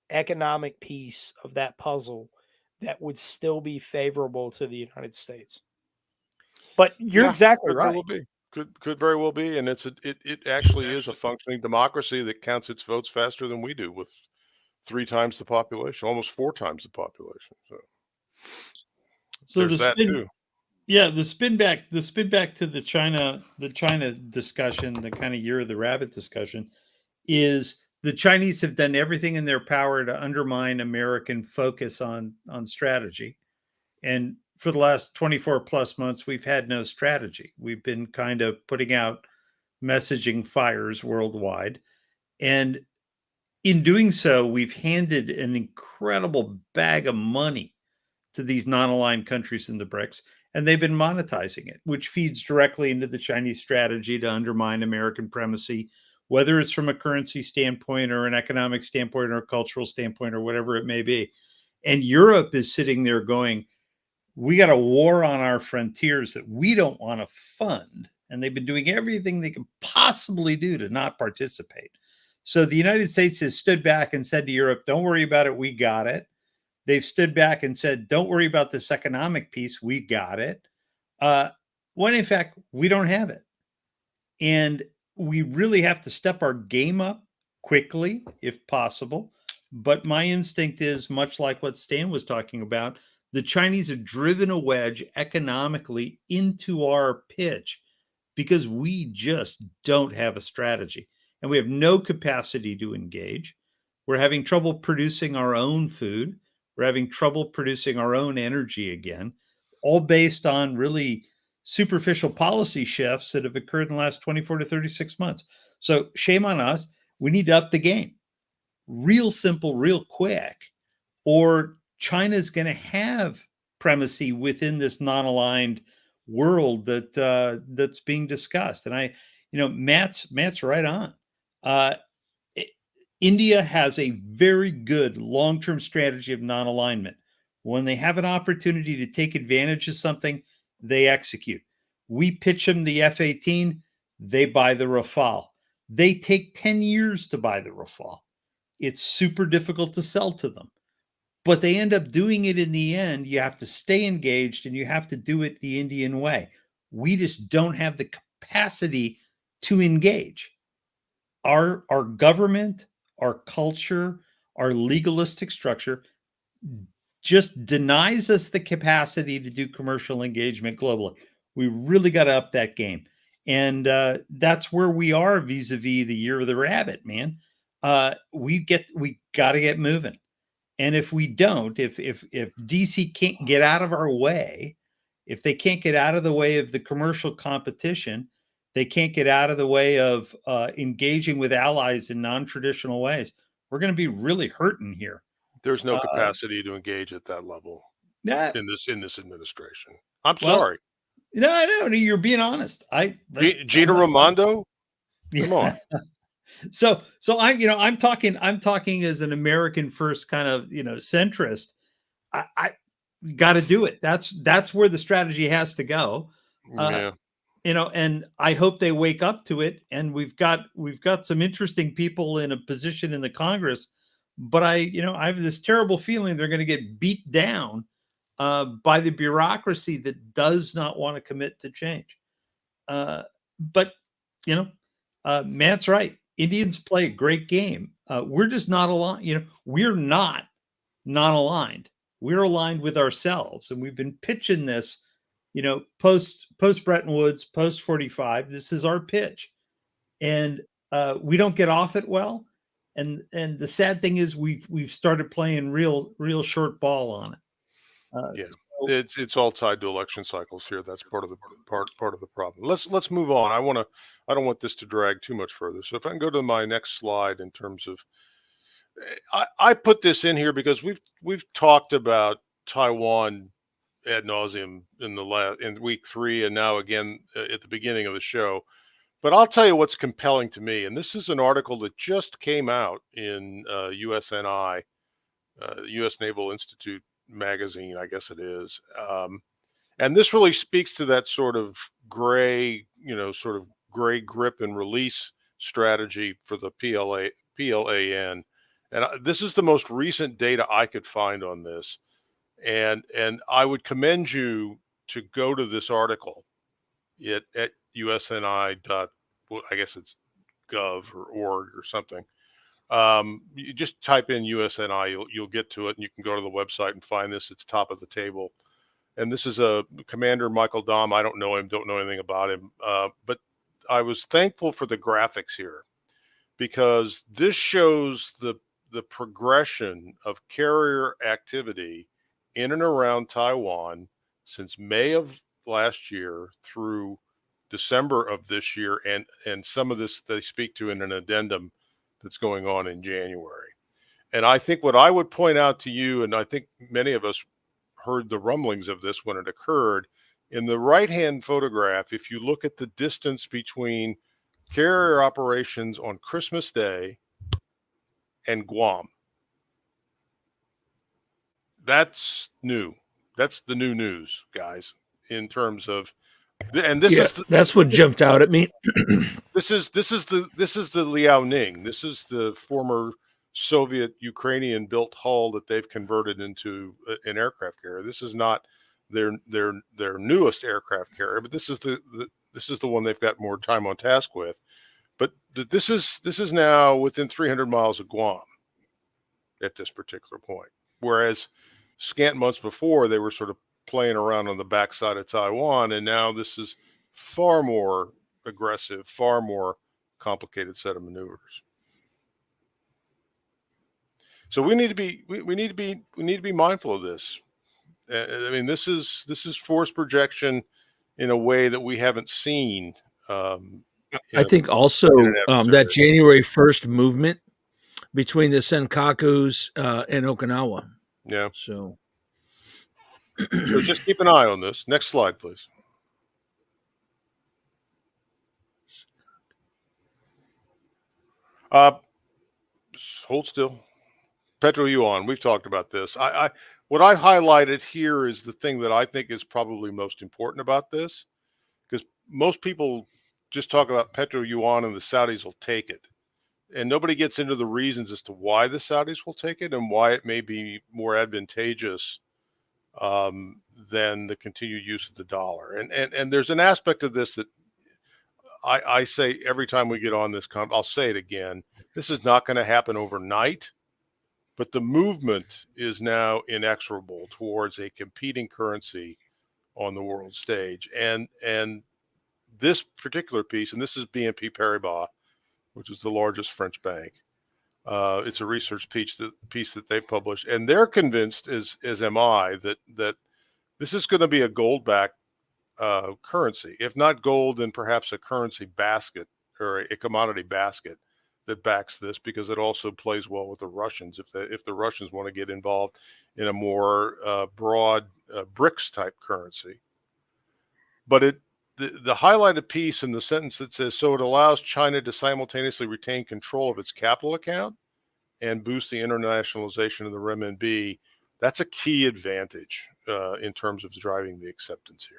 economic piece of that puzzle that would still be favorable to the United States. But you're Yeah, exactly could very right. well be. Could very well be, and it actually is a functioning democracy that counts its votes faster than we do, with 3 times the population, almost 4 times the population. So So there's that too. the spin back to the China discussion, the kind of year of the rabbit discussion, is the Chinese have done everything in their power to undermine American focus on strategy. And for the last 24 plus months, we've had no strategy. We've been kind of putting out messaging fires worldwide. And in doing so, we've handed an incredible bag of money to these non-aligned countries in the BRICS, and they've been monetizing it, which feeds directly into the Chinese strategy to undermine American primacy, whether it's from a currency standpoint or an economic standpoint or a cultural standpoint or whatever it may be. And Europe is sitting there going, we got a war on our frontiers that we don't want to fund. And they've been doing everything they can possibly do to not participate. So the United States has stood back and said to Europe, don't worry about it. We got it. They've stood back and said, don't worry about this economic piece. We got it. When in fact, we don't have it. And we really have to step our game up quickly, if possible. But my instinct is much like what Stan was talking about. The Chinese have driven a wedge economically into our pitch because we just don't have a strategy and we have no capacity to engage. We're having trouble producing our own food. We're having trouble producing our own energy again, all based on really superficial policy shifts that have occurred in the last 24 to 36 months. So shame on us. We need to up the game real simple, real quick, or China's going to have primacy within this non-aligned world that's being discussed. And Matt's right on. India has a very good long-term strategy of non-alignment. When they have an opportunity to take advantage of something, they execute. We pitch them the F-18, they buy the Rafale. They take 10 years to buy the Rafale. It's super difficult to sell to them, but they end up doing it in the end. You have to stay engaged and you have to do it the Indian way. We just don't have the capacity to engage. Our government, our culture, our legalistic structure just denies us the capacity to do commercial engagement globally. We really got to up that game. And that's where we are vis-a-vis the year of the rabbit, man. We got to get moving. And if we don't, if DC can't get out of our way, if they can't get out of the way of the commercial competition, they can't get out of the way of engaging with allies in non-traditional ways, we're going to be really hurting here. There's no capacity to engage at that level in this administration. I'm sorry. No, you're being honest. Gina Raimondo, come on. So I'm talking as an American first kind of centrist. I got to do it. That's where the strategy has to go. Yeah. And I hope they wake up to it. And we've got some interesting people in a position in the Congress, but I have this terrible feeling they're going to get beat down by the bureaucracy that does not want to commit to change. But Matt's right. Indians play a great game. We're just not aligned. We're not aligned. We're aligned with ourselves, and we've been pitching this. Post Bretton Woods, post 45. This is our pitch, and we don't get off it well. And the sad thing is, we've started playing real short ball on it. Yeah. It's all tied to election cycles here. That's part of the problem. Let's move on. I don't want this to drag too much further. So if I can go to my next slide in terms of, I put this in here because we've talked about Taiwan ad nauseum in week 3 and now again at the beginning of the show. But I'll tell you what's compelling to me, and this is an article that just came out in USNI, U.S. Naval Institute magazine, I guess it is. And this really speaks to that sort of gray grip and release strategy for the PLAN. And this is the most recent data I could find on this. And I would commend you to go to this article at USNI. I guess it's gov or org or something. You just type in USNI, you'll get to it, and you can go to the website and find this. It's top of the table. And this is a Commander Michael Dahm. I don't know him, don't know anything about him, but I was thankful for the graphics here because this shows the progression of carrier activity in and around Taiwan since May of last year through December of this year, and some of this they speak to in an addendum that's going on in January. And I think what I would point out to you, and I think many of us heard the rumblings of this when it occurred, in the right-hand photograph, if you look at the distance between carrier operations on Christmas Day and Guam, that's new. That's the new news, guys, in terms of, and this that's what jumped out at me. This is the Liao Ning. This is the former Soviet Ukrainian built hull that they've converted into an aircraft carrier. This is not their newest aircraft carrier, but this is the one they've got more time on task with. But this is now within 300 miles of Guam at this particular point. Whereas scant months before they were sort of playing around on the backside of Taiwan, and now this is far more aggressive, far more complicated set of maneuvers. So we need to be mindful of this. I mean, this is force projection in a way that we haven't seen. I think also that January 1st movement between the Senkakus and Okinawa. Yeah. So just keep an eye on this. Next slide, please. Hold still. Petro Yuan, we've talked about this. What I highlighted here is the thing that I think is probably most important about this, because most people just talk about Petro Yuan and the Saudis will take it. And nobody gets into the reasons as to why the Saudis will take it and why it may be more advantageous than the continued use of the dollar. And there's an aspect of this that I say every time we get on this, I'll say it again. This is not going to happen overnight, but the movement is now inexorable towards a competing currency on the world stage. And this particular piece, and this is BNP Paribas, which is the largest French bank. It's a research piece that they published, and they're convinced, as am I, that this is going to be a gold-backed currency. If not gold, then perhaps a currency basket or a commodity basket that backs this, because it also plays well with the Russians if the Russians want to get involved in a more broad BRICS type currency. But the highlighted piece in the sentence that says, so it allows China to simultaneously retain control of its capital account and boost the internationalization of the renminbi. That's a key advantage in terms of driving the acceptance here.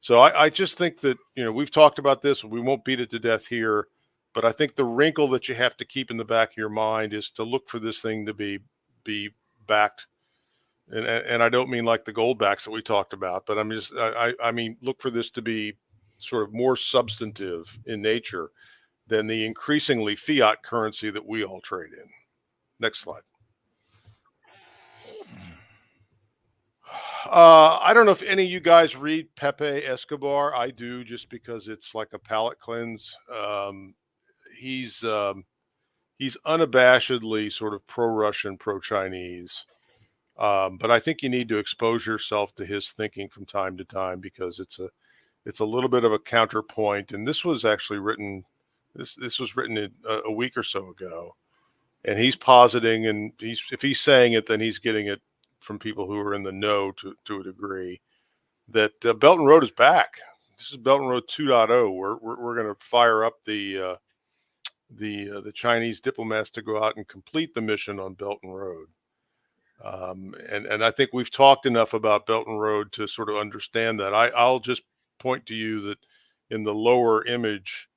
So I just think that, we've talked about this. We won't beat it to death here. But I think the wrinkle that you have to keep in the back of your mind is to look for this thing to be backed. And I don't mean like the gold backs that we talked about, but I mean, look for this to be sort of more substantive in nature than the increasingly fiat currency that we all trade in. Next slide. I don't know if any of you guys read Pepe Escobar. I do, just because it's like a palate cleanse. He's unabashedly sort of pro-Russian, pro-Chinese. But I think you need to expose yourself to his thinking from time to time, because it's a little bit of a counterpoint. And this was actually written. This was written a week or so ago, and he's positing, and if he's saying it, then he's getting it from people who are in the know to a degree, that Belt and Road is back. This is Belt and Road 2.0. We're going to fire up the Chinese diplomats to go out and complete the mission on Belt and Road. And I think we've talked enough about Belt and Road to sort of understand that. I'll just point to you that in the lower image,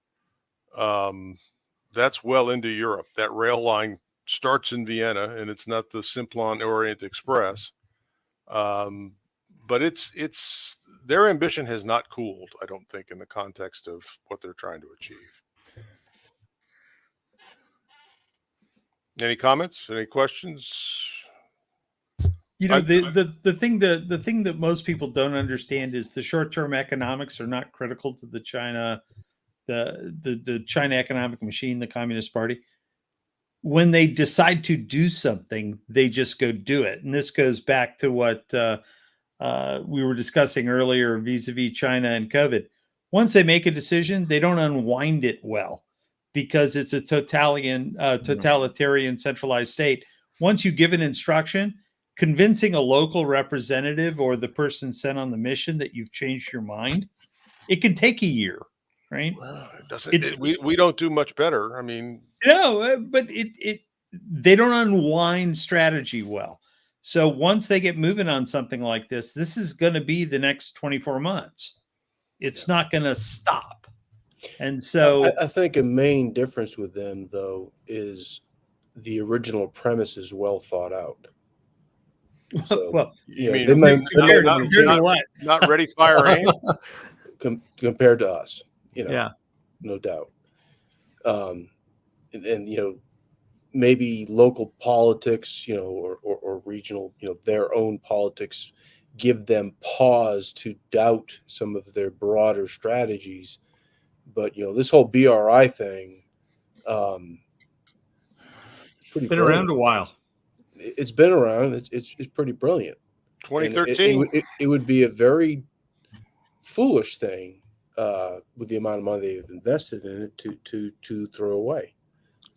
that's well into Europe. That rail line starts in Vienna, and it's not the Simplon Orient Express. But it's their ambition has not cooled, I don't think, in the context of what they're trying to achieve. Any comments? Any questions? The thing that most people don't understand is the short-term economics are not critical to the China economic machine, the Communist Party. When they decide to do something, they just go do it. And this goes back to what we were discussing earlier vis-a-vis China and COVID. Once they make a decision, they don't unwind it well, because it's a totalitarian centralized state. Once you give an instruction, convincing a local representative or the person sent on the mission that you've changed your mind, it can take a year, right? Well, it doesn't. We don't do much better. I mean, no, but they don't unwind strategy well. So once they get moving on something like this is going to be the next 24 months. It's not going to stop. And so I think a main difference with them, though, is the original premise is well thought out. So, well, you they mean what? not ready, fire, aim compared to us, Yeah, no doubt. And maybe local politics, or regional, their own politics give them pause to doubt some of their broader strategies. But this whole BRI thing, it's pretty been brilliant. around a while. It's been around. It's pretty brilliant. 2013. It would be a very foolish thing with the amount of money they've invested in it to throw away.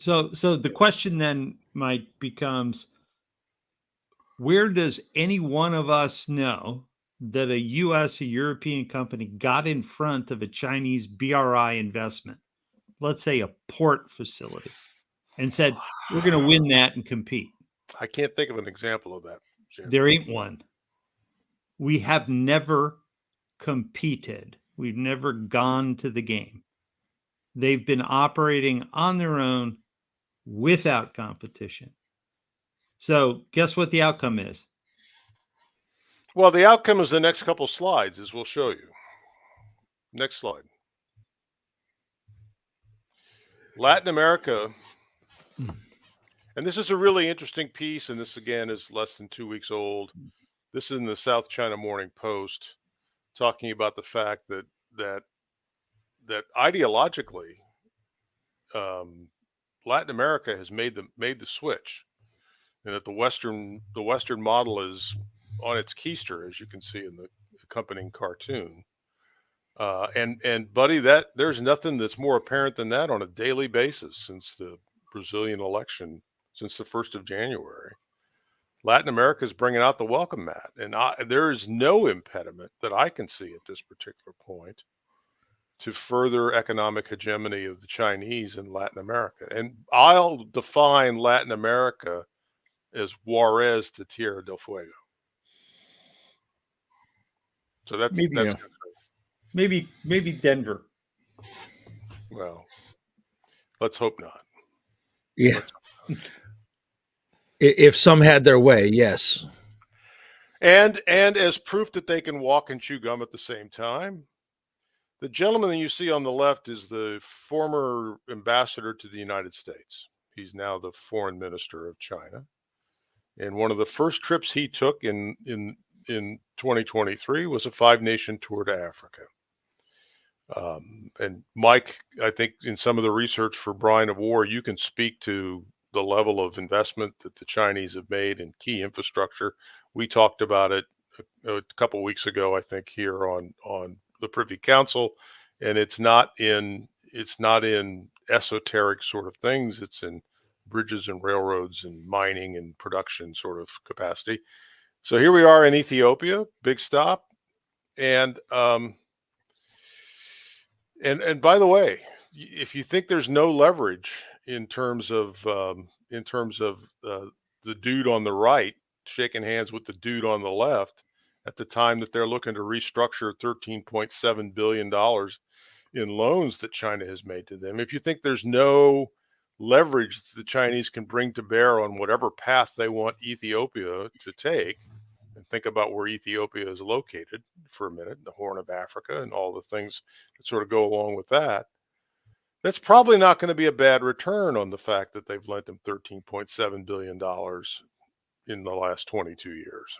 So the question then, Mike, becomes, where does any one of us know that a U.S. or European company got in front of a Chinese BRI investment, let's say a port facility, and said, we're going to win that and compete? I can't think of an example of that, Jim. There ain't one. We have never competed. We've never gone to the game. They've been operating on their own without competition. So guess what the outcome is? Well, the outcome is the next couple slides, as we'll show you. Next slide. Latin America. And this is a really interesting piece, and this, again, is less than 2 weeks old. This is in the South China Morning Post, talking about the fact that ideologically, Latin America has made the switch, and that the Western model is on its keister, as you can see in the accompanying cartoon. And buddy, that there's nothing that's more apparent than that on a daily basis since the Brazilian election, since the 1st of January. Latin America is bringing out the welcome mat, and there is no impediment that I can see at this particular point to further economic hegemony of the Chinese in Latin America. And I'll define Latin America as Juarez to Tierra del Fuego. So that's Yeah. Maybe Denver. well, let's hope not. Yeah. If some had their way, yes. And as proof that they can walk and chew gum at the same time, the gentleman that you see on the left is the former ambassador to the United States. He's now the foreign minister of China. And one of the first trips he took in 2023 was a 5-nation tour to Africa. And Mike, I think in some of the research for Brian of War, you can speak to the level of investment that the Chinese have made in key infrastructure. We talked about it a couple of weeks ago, I think, here on the Privy Council, and it's not in esoteric sort of things. It's in bridges and railroads and mining and production sort of capacity. So here we are in Ethiopia, big stop, and by the way, if you think there's no leverage in terms of the dude on the right shaking hands with the dude on the left at the time that they're looking to restructure $13.7 billion in loans that China has made to them, if you think there's no leverage the Chinese can bring to bear on whatever path they want Ethiopia to take, and think about where Ethiopia is located for a minute, the Horn of Africa and all the things that sort of go along with that, that's probably not going to be a bad return on the fact that they've lent them $13.7 billion in the last 22 years.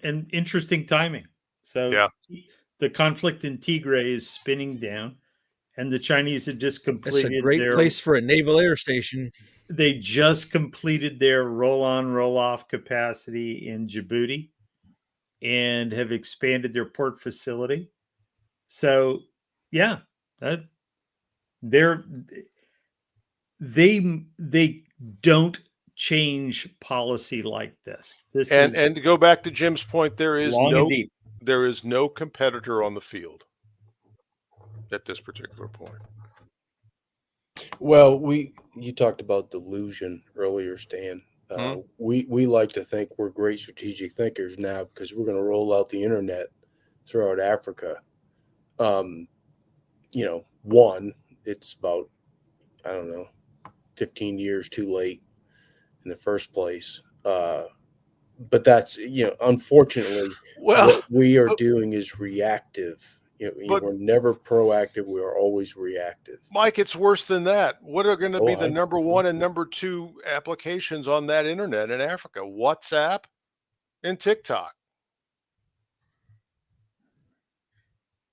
And interesting timing. So yeah, the conflict in Tigray is spinning down, and the Chinese had just completed It's a great place for a naval air station. They just completed their roll-on, roll-off capacity in Djibouti and have expanded their port facility. So, yeah, they don't change policy like this. And to go back to Jim's point, there is no competitor on the field at this particular point. Well, you talked about delusion earlier, Stan. We like to think we're great strategic thinkers now because we're going to roll out the internet throughout Africa. It's about, 15 years too late in the first place. But that's, unfortunately, what we are doing is reactive. We're never proactive. We are always reactive. Mike, it's worse than that. What are going to be the number one and number two applications on that internet in Africa? WhatsApp and TikTok.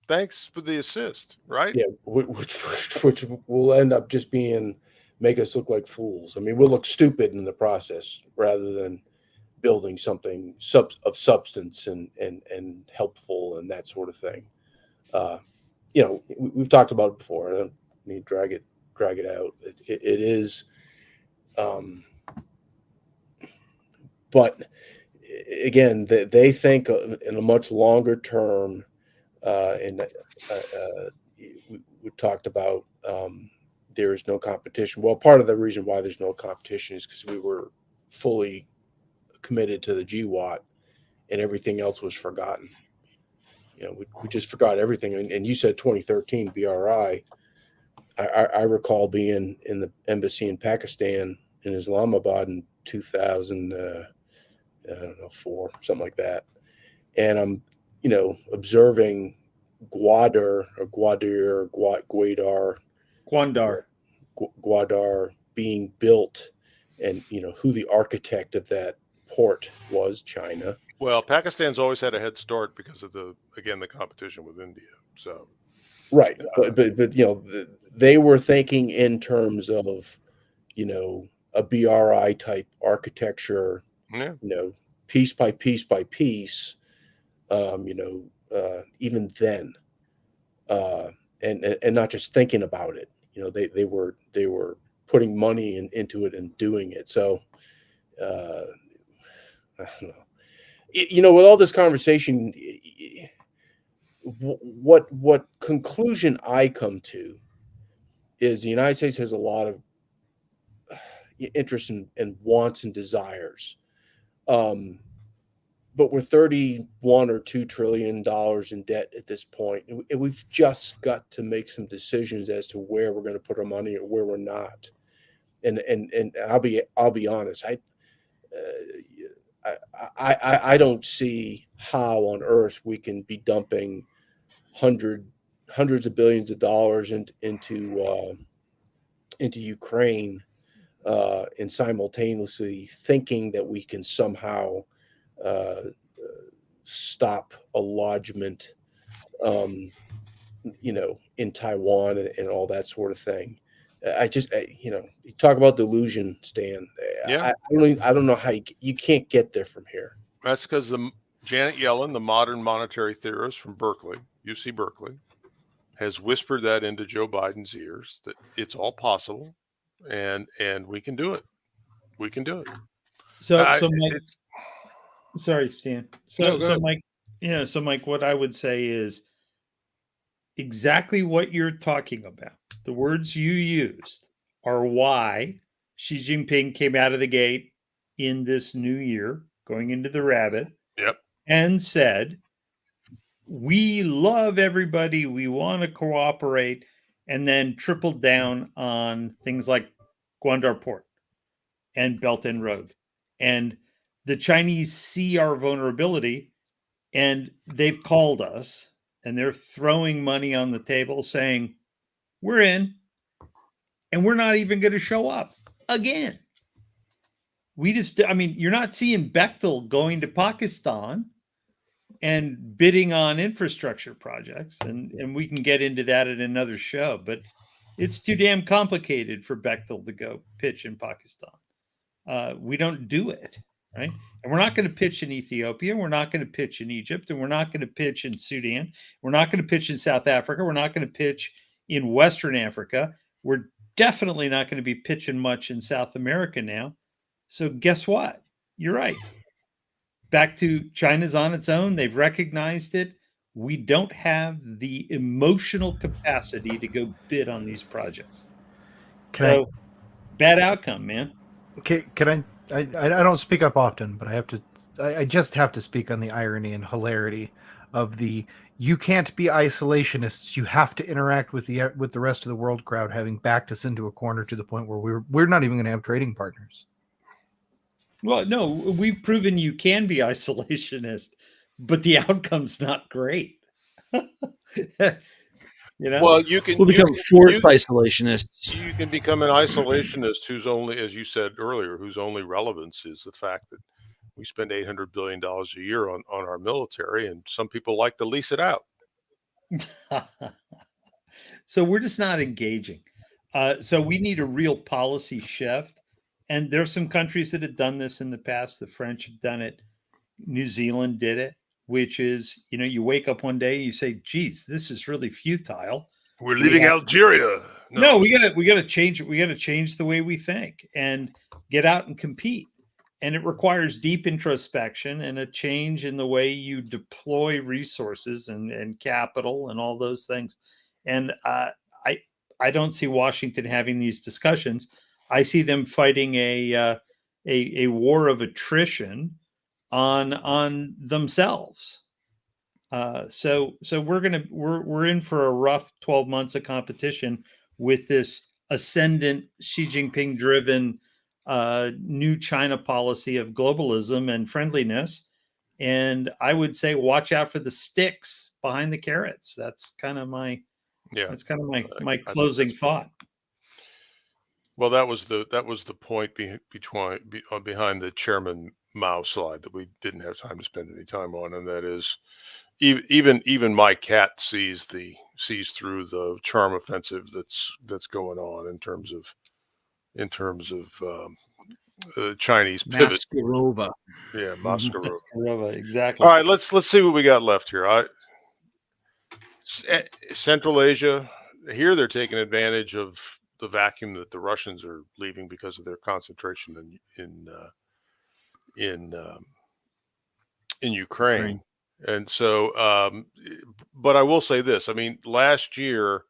Thanks for the assist, right? Yeah, which will end up just make us look like fools. I mean, we'll look stupid in the process rather than building something of substance and helpful and that sort of thing. We've talked about it before. I don't need to drag it out. It is, but again, they think in a much longer term. We talked about there is no competition. Well, part of the reason why there's no competition is because we were fully committed to the GWAT, and everything else was forgotten. We just forgot everything. And you said 2013 BRI. I recall being in the embassy in Pakistan in Islamabad in 2004, something like that. And I'm, observing Gwadar being built, and who the architect of that port was, China. Well, Pakistan's always had a head start because of the competition with India. So, right, but they were thinking in terms of, a BRI type architecture. Yeah. Piece by piece by piece. Even then, and not just thinking about it. They were putting money into it and doing it. So, I don't know. With all this conversation, what conclusion I come to is the United States has a lot of interest and wants and desires. But we're 31 or $2 trillion in debt at this point, and we've just got to make some decisions as to where we're going to put our money or where we're not. And I'll be honest, I don't see how on earth we can be dumping hundreds of billions of dollars into Ukraine and simultaneously thinking that we can somehow stop a lodgment, in Taiwan and all that sort of thing. You talk about delusion, Stan. Yeah. I don't know how you can't get there from here. That's because Janet Yellen, the modern monetary theorist from Berkeley, UC Berkeley, has whispered that into Joe Biden's ears that it's all possible, and we can do it. We can do it. So Mike, sorry, Stan. So Mike, Mike, what I would say is exactly what you're talking about. The words you used are why Xi Jinping came out of the gate in this new year, going into the rabbit, and said, we love everybody, we want to cooperate, and then tripled down on things like Guangdong Port and Belt and Road. And the Chinese see our vulnerability, and they've called us, and they're throwing money on the table saying, we're in, and we're not even going to show up again. You're not seeing Bechtel going to Pakistan and bidding on infrastructure projects, and we can get into that in another show, but it's too damn complicated for Bechtel to go pitch in Pakistan. We don't do it, right? And we're not going to pitch in Ethiopia. We're not going to pitch in Egypt, and we're not going to pitch in Sudan. We're not going to pitch in South Africa. We're not going to pitch in Western Africa. We're definitely not going to be pitching much in South America now. So guess what? You're right. Back to China's on its own. They've recognized it. We don't have the emotional capacity to go bid on these projects. Bad outcome, man. Okay, I don't speak up often, but I just have to speak on the irony and hilarity of you can't be isolationists. You have to interact with the rest of the world crowd, having backed us into a corner to the point where we're not even going to have trading partners. Well, no, we've proven you can be isolationist, but the outcome's not great. Well, you can become forced isolationists. You can become an isolationist whose only, as you said earlier, whose only relevance is the fact that we spend $800 billion a year on our military, and some people like to lease it out. So we're just not engaging. So we need a real policy shift. And there's some countries that have done this in the past. The French have done it. New Zealand did it, which is, you wake up one day and you say, geez, this is really futile. We're leaving Algeria. No, we gotta change it. We gotta change the way we think and get out and compete. And it requires deep introspection and a change in the way you deploy resources and capital and all those things. And I don't see Washington having these discussions. I see them fighting a war of attrition on themselves. So we're in for a rough 12 months of competition with this ascendant Xi Jinping driven new China policy of globalism and friendliness. And I would say watch out for the sticks behind the carrots. That's kind of my closing thought. Well, that was the point behind the Chairman Mao slide that we didn't have time to spend any time on, and that is even my cat sees through the charm offensive that's going on in terms of Chinese pivot. Maskarova. Yeah, Maskarova. Maskarova, exactly. All right, let's see what we got left here. Central Asia. Here they're taking advantage of the vacuum that the Russians are leaving because of their concentration in Ukraine. And so but I will say this. I mean, last year,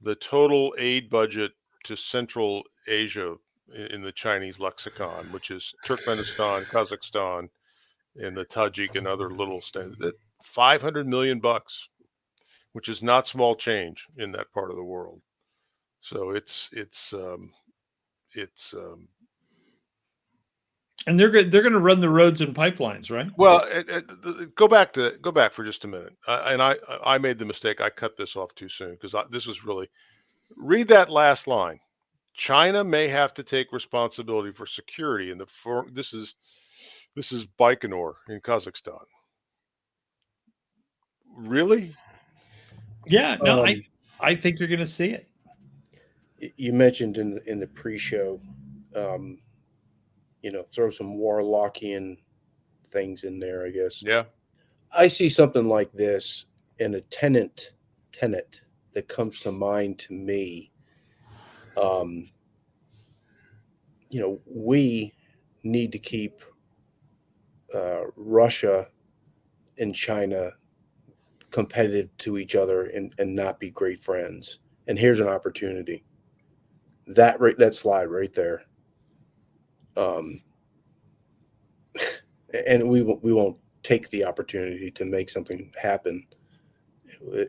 the total aid budget to Central Asia in the Chinese lexicon, which is Turkmenistan, Kazakhstan, and the Tajik and other little states, $500 million, which is not small change in that part of the world. So it's and they're good. They're going to run the roads and pipelines, right? well. Go back for just a minute. I made the mistake. I cut this off too soon because this is really read that last line. China may have to take responsibility for security in this is Baikonur in Kazakhstan. Really? Yeah. No, I think you're going to see it. You mentioned in the pre-show, throw some Warlockian things in there, I guess. Yeah. I see something like this, and a tenet that comes to mind to me. We need to keep Russia and China competitive to each other and not be great friends. And here's an opportunity. That slide right there. And we won't take the opportunity to make something happen.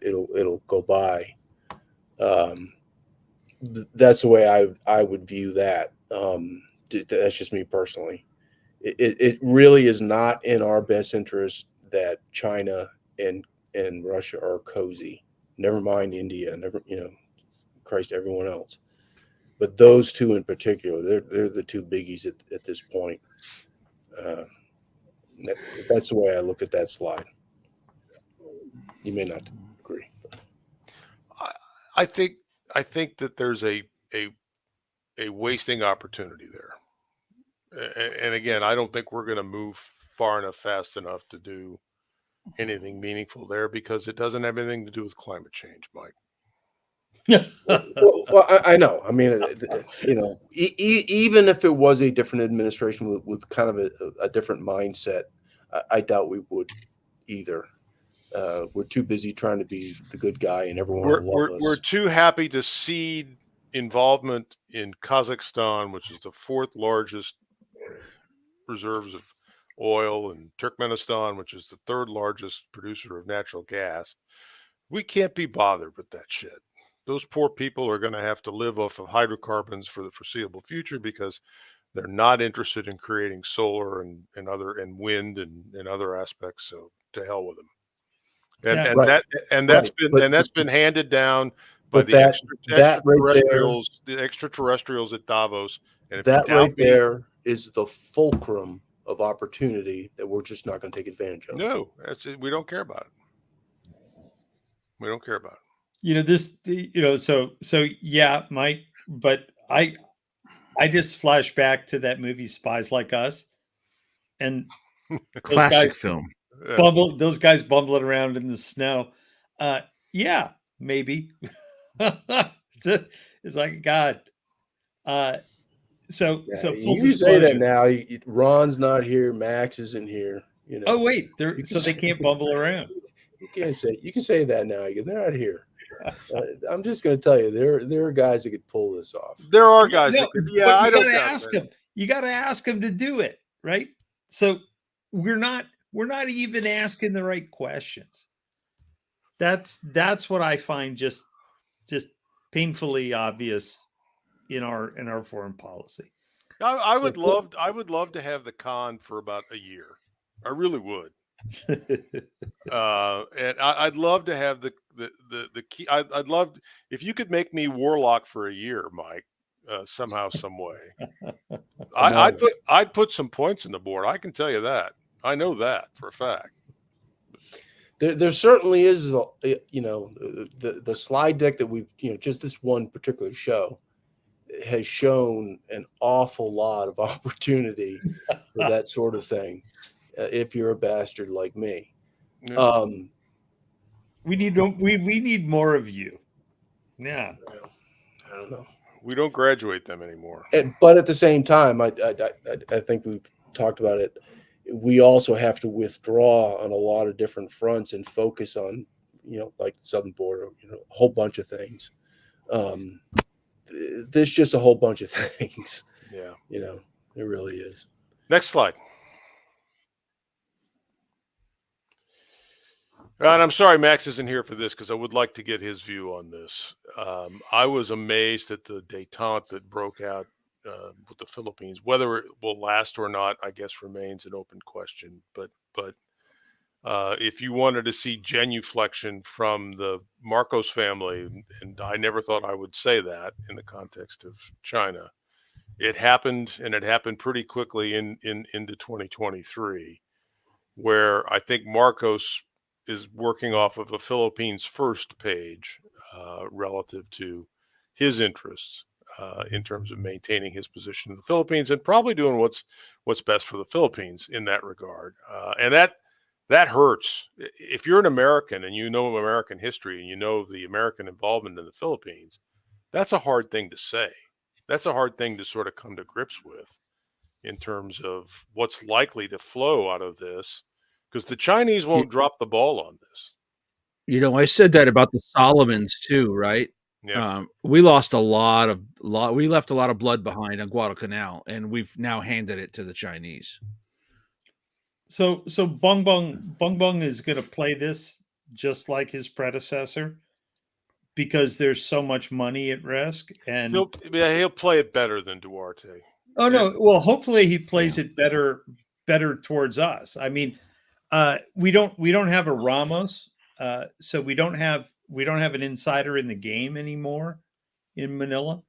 It'll go by. That's the way I would view that. That's just me personally. It really is not in our best interest that China and Russia are cozy. Never mind India. Everyone else. But those two in particular, they're the two biggies at this point. That's the way I look at that slide. You may not agree. I think that there's a wasting opportunity there. And again, I don't think we're going to move far enough, fast enough to do anything meaningful there because it doesn't have anything to do with climate change, Mike. Well, I know. I mean, even if it was a different administration with kind of a different mindset, I doubt we would either. We're too busy trying to be the good guy, and everyone will love us. We're too happy to cede involvement in Kazakhstan, which is the fourth largest reserves of oil, and Turkmenistan, which is the third largest producer of natural gas. We can't be bothered with that shit. Those poor people are going to have to live off of hydrocarbons for the foreseeable future because they're not interested in creating solar and wind and other aspects. So to hell with them. That's been handed down by the extraterrestrials, the extraterrestrials at Davos. And if that right there is the fulcrum of opportunity that we're just not going to take advantage of. No, we don't care about it. We don't care about it. So yeah, Mike, but I just flash back to that movie Spies Like Us, and classic film. Those guys bumbling around in the snow. Yeah, maybe. It's like God. So you say that now. Ron's not here. Max isn't here. Oh wait, so they can't bumble around. You can say that now. They're not here. I'm just going to tell you, there are guys that could pull this off. There are guys. That could, yeah, I don't ask them. You got to ask them to do it, right? So we're not even asking the right questions. That's what I find just painfully obvious in our foreign policy. I would love to have the con for about a year. I really would. And I'd love to have the key. I'd love if you could make me warlock for a year, Mike, somehow, some way. I'd put some points on the board. I can tell you that. I know that for a fact. There certainly is, the slide deck that we've, just this one particular show has shown an awful lot of opportunity for that sort of thing. If you're a bastard like me, we need more of you. Yeah, I don't know. We don't graduate them anymore. But at the same time, I think we've talked about it. We also have to withdraw on a lot of different fronts and focus on like the southern border, a whole bunch of things. There's just a whole bunch of things. Yeah. It really is. Next slide. And I'm sorry Max isn't here for this because I would like to get his view on this. I was amazed at the détente that broke out with the Philippines. Whether it will last or not, I guess, remains an open question. But if you wanted to see genuflection from the Marcos family, and I never thought I would say that in the context of China, it happened, and it happened pretty quickly into 2023, where I think Marcos is working off of a Philippines first page relative to his interests in terms of maintaining his position in the Philippines and probably doing what's best for the Philippines in that regard. And that hurts. If you're an American and you know American history and you know the American involvement in the Philippines, that's a hard thing to say. That's a hard thing to sort of come to grips with in terms of what's likely to flow out of this, because the Chinese won't drop the ball on this. I said that about the Solomons too, right? Yeah. We lost we left a lot of blood behind on Guadalcanal, and we've now handed it to the Chinese. So Bong Bong is going to play this just like his predecessor because there's so much money at risk, and he'll play it better than Duarte. Oh no! Well, hopefully he plays it better towards us. I mean, we don't have a Ramos, so we don't have an insider in the game anymore in Manila.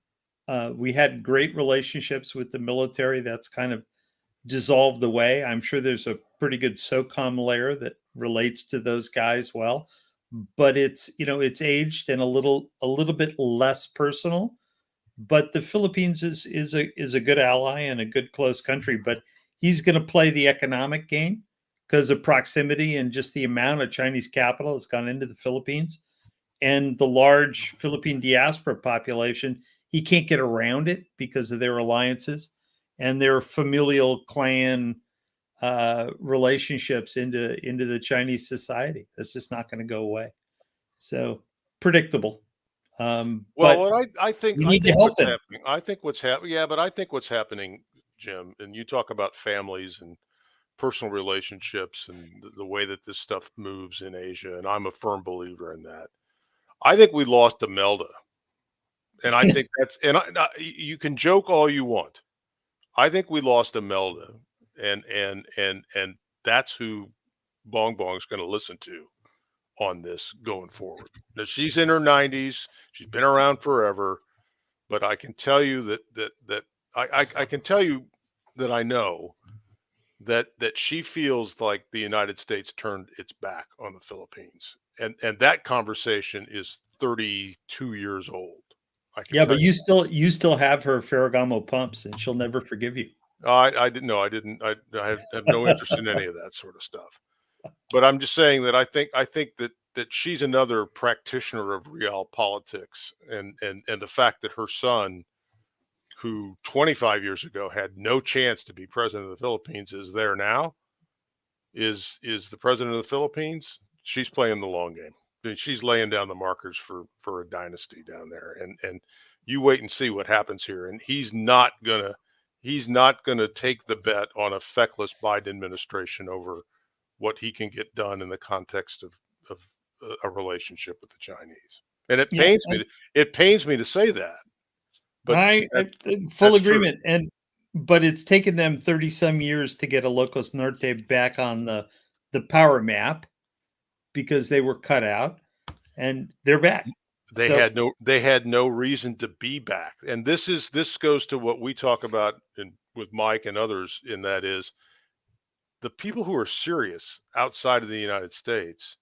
We had great relationships with the military. That's kind of dissolved away. I'm sure there's a pretty good SOCOM layer that relates to those guys well, but it's it's aged and a little bit less personal. But the Philippines is a good ally and a good close country. But he's going to play the economic game because of proximity and just the amount of Chinese capital that's gone into the Philippines and the large Philippine diaspora population. He can't get around it because of their alliances and their familial clan relationships into the Chinese society. That's just not going to go away. So predictable. Well, I think what's happening. I think what's happening. Yeah, but I think what's happening, Jim, and you talk about families and personal relationships and the way that this stuff moves in Asia, and I'm a firm believer in that. I think we lost Imelda, and I think that's you can joke all you want. I think we lost Imelda, and that's who Bong Bong's going to listen to on this going forward. Now, she's in her 90s. She's been around forever, but I can tell you that I can tell you that I know that she feels like the United States turned its back on the Philippines, and that conversation is 32 years old. But you still have her Ferragamo pumps, and she'll never forgive you. I didn't know. I have no interest in any of that sort of stuff. But I'm just saying that I think that she's another practitioner of real politics, and the fact that her son, who 25 years ago had no chance to be president of the Philippines, is there now, is the president of the Philippines. She's playing the long game. I mean, she's laying down the markers for a dynasty down there, and you wait and see what happens here. And he's not gonna take the bet on a feckless Biden administration over what he can get done in the context of a relationship with the Chinese. And it pains me to say that. But I full agreement. True. But it's taken them 30 some years to get Ilocos Norte back on the power map because they were cut out, and they're back. They had no reason to be back. And this goes to what we talk about with Mike and others, in that is the people who are serious outside of the United States,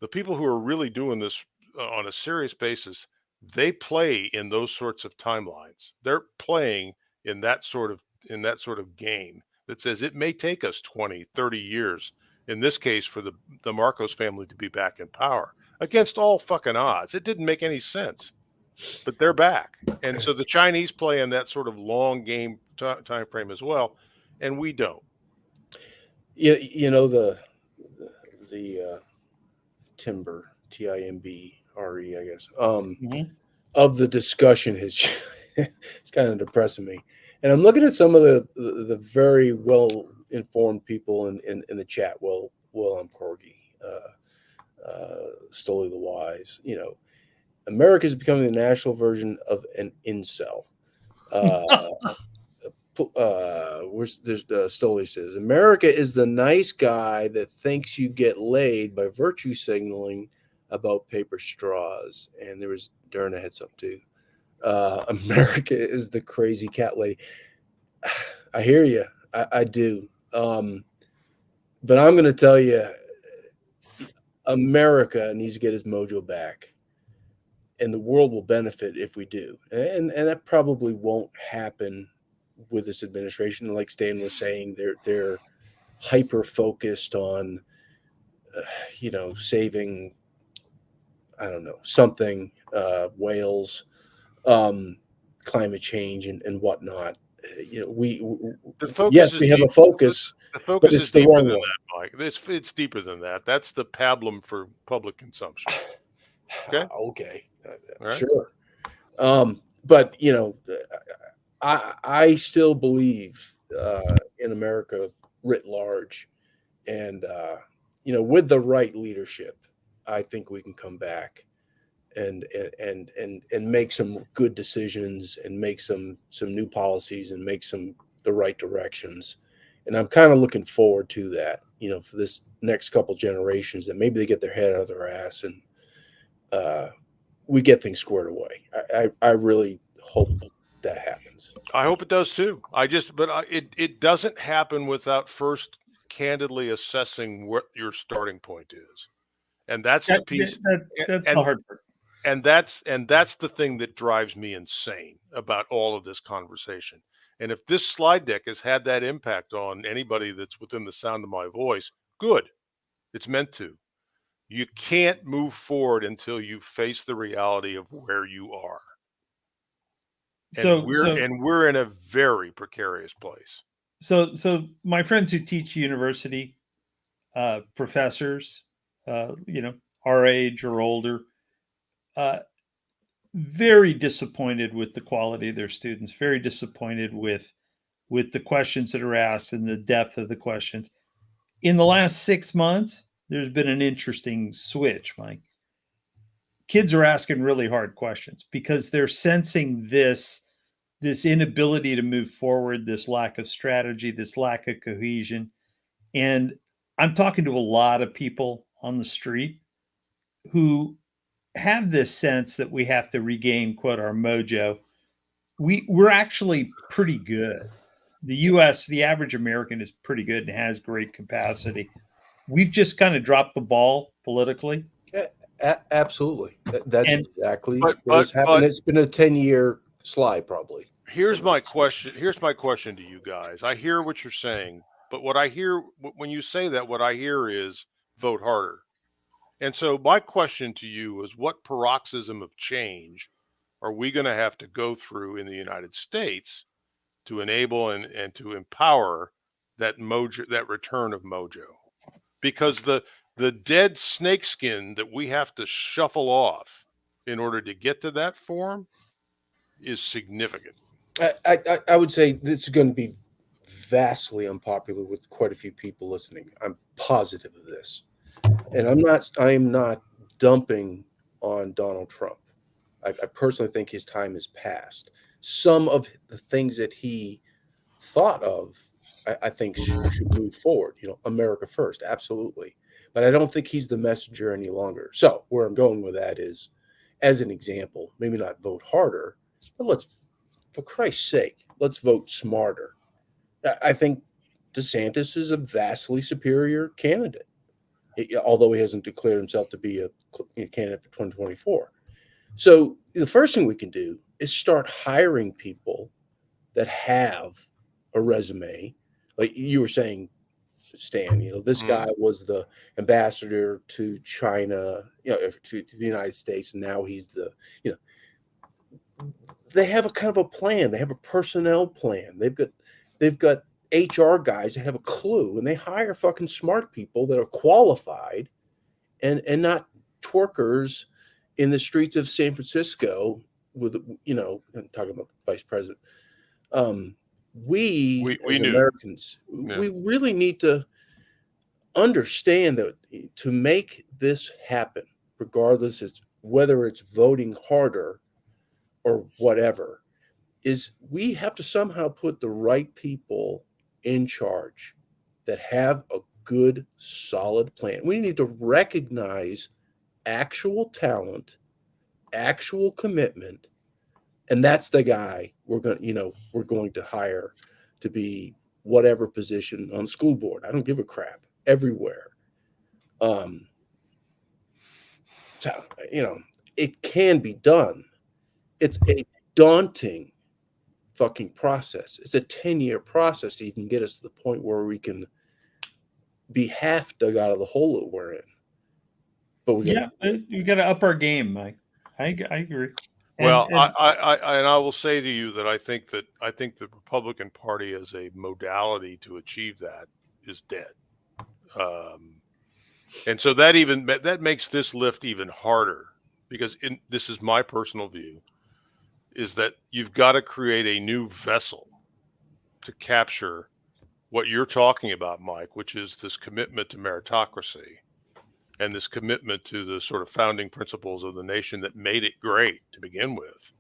the people who are really doing this on a serious basis, they play in those sorts of timelines. They're playing in that sort of game that says it may take us 20, 30 years, in this case, for the Marcos family to be back in power against all fucking odds. It didn't make any sense, but they're back. And so the Chinese play in that sort of long game time frame as well, and we don't. The timber Timbre, I guess. Mhm. Of the discussion has it's kind of depressing me. And I'm looking at some of the very well informed people in the chat. Well, I'm Corgi, Stoli the Wise. You know, America is becoming the national version of an incel. Where's there's Stoli says America is the nice guy that thinks you get laid by virtue signaling about paper straws. And there was Derna had something too. America is the crazy cat lady. I hear you. I do. But I'm going to tell you, America needs to get his mojo back, and the world will benefit if we do. And that probably won't happen with this administration. Like Stan was saying, they're hyper focused on, saving, I don't know, something, whales, climate change and whatnot. The focus Yes, is we have a deep. focus, The but focus it's is the deeper wrong than one. that, Mike. It's deeper than that. That's the pablum for public consumption. Okay. Okay. All right. Sure. But I still believe in America writ large, and with the right leadership, I think we can come back and make some good decisions and make some new policies and make the right directions. And I'm kind of looking forward to that, for this next couple generations, that maybe they get their head out of their ass and we get things squared away. I really hope that happens. I hope it does too. It doesn't happen without first candidly assessing what your starting point is, and that's the piece. That's and, the hard part. and that's the thing that drives me insane about all of this conversation. And if this slide deck has had that impact on anybody that's within the sound of my voice, good. It's meant to. You can't move forward until you face the reality of where you are. And we're in a very precarious place. So my friends who teach university, professors, our age or older, very disappointed with the quality of their students. Very disappointed with the questions that are asked and the depth of the questions. In the last 6 months, there's been an interesting switch, Mike. Kids are asking really hard questions because they're sensing this inability to move forward, this lack of strategy, this lack of cohesion. And I'm talking to a lot of people on the street who have this sense that we have to regain, quote, our mojo. We're actually pretty good. The US, the average American is pretty good and has great capacity. We've just kind of dropped the ball politically. Absolutely. That's exactly what's happened. But it's been a 10-year slide, probably. Here's my question to you guys. I hear what you're saying, but what I hear when you say that, what I hear is vote harder. And so my question to you is, what paroxysm of change are we going to have to go through in the United States to enable and to empower that mojo, that return of mojo? Because the dead snakeskin that we have to shuffle off in order to get to that form is significant. I would say this is going to be vastly unpopular with quite a few people listening. I'm positive of this. And I am not dumping on Donald Trump. I personally think his time is past. Some of the things that he thought of, I think should move forward. America first, absolutely. But I don't think he's the messenger any longer. So where I'm going with that is, as an example, maybe not vote harder, but for Christ's sake, let's vote smarter. I think DeSantis is a vastly superior candidate, although he hasn't declared himself to be a candidate for 2024. So the first thing we can do is start hiring people that have a resume. Like you were saying, Stan, this guy was the ambassador to China, to the United States, and now he's they have a kind of a plan. They have a personnel plan. They've got HR guys that have a clue, and they hire fucking smart people that are qualified and not twerkers in the streets of San Francisco with, I'm talking about the vice president. We as knew. Americans, Yeah. we really need to understand that to make this happen, regardless whether it's voting harder or whatever, is we have to somehow put the right people in charge that have a good, solid plan. We need to recognize actual talent, actual commitment, and that's the guy we're going to hire to be whatever position on the school board. I don't give a crap. Everywhere. So, it can be done. It's a daunting fucking process. It's a 10-year process to even get us to the point where we can be half dug out of the hole that we're in. But we got to up our game, Mike. I agree. Well, I will say to you that I think the Republican Party as a modality to achieve that is dead. And so that makes this lift even harder, because this is my personal view, is that you've got to create a new vessel to capture what you're talking about, Mike, which is this commitment to meritocracy and this commitment to the sort of founding principles of the nation that made it great to begin with.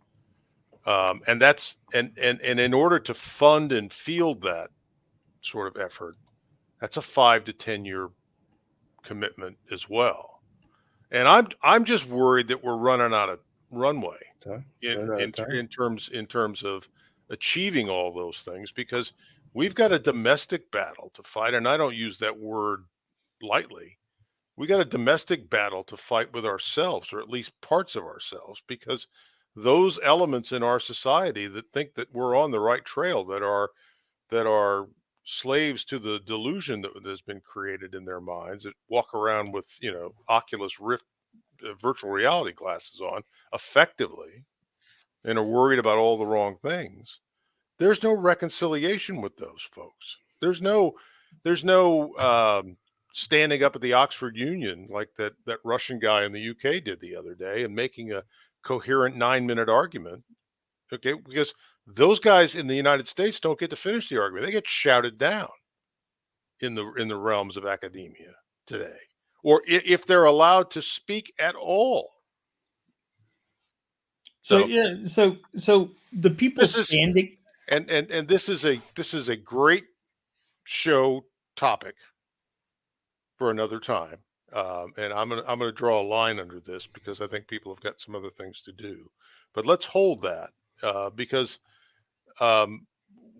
And in order to fund and field that sort of effort, that's a 5 to 10 year commitment as well. And I'm just worried that we're running out of runway in terms of achieving all those things, because we've got a domestic battle to fight, and I don't use that word lightly. We got a domestic battle to fight with ourselves, or at least parts of ourselves, because those elements in our society that think that we're on the right trail, that are slaves to the delusion that has been created in their minds, that walk around with, Oculus Rift virtual reality glasses on effectively and are worried about all the wrong things. There's no reconciliation with those folks. There's no standing up at the Oxford Union like that Russian guy in the UK did the other day and making a coherent 9-minute argument. Okay, because those guys in the United States don't get to finish the argument. They get shouted down in the realms of academia today, or if they're allowed to speak at all. So the people standing, and this is a great show topic for another time. And I'm gonna draw a line under this, because I think people have got some other things to do. But let's hold that, because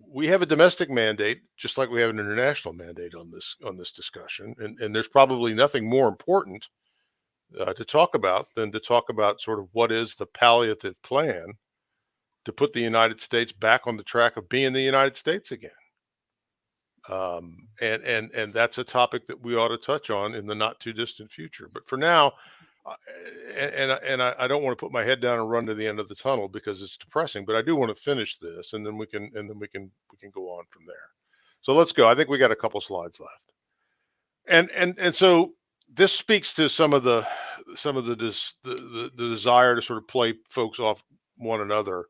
we have a domestic mandate, just like we have an international mandate on this discussion, and there's probably nothing more important to talk about than to talk about sort of what is the palliative plan to put the United States back on the track of being the United States again. And that's a topic that we ought to touch on in the not too distant future. But for now, I don't want to put my head down and run to the end of the tunnel, because it's depressing. But I do want to finish this, and then we can go on from there. So let's go. I think we got a couple slides left, and so this speaks to some of the desire to sort of play folks off one another.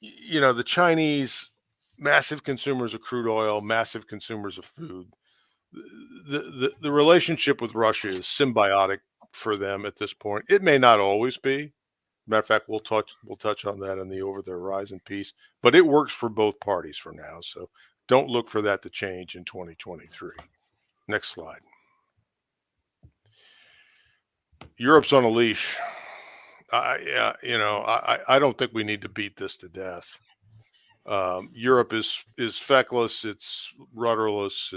The Chinese, massive consumers of crude oil, massive consumers of food. The relationship with Russia is symbiotic for them at this point. It may not always be. Matter of fact, we'll touch on that in the Over the Horizon piece, but it works for both parties for now. So don't look for that to change in 2023. Next slide. Europe's on a leash. I don't think we need to beat this to death. Europe is feckless. It's rudderless.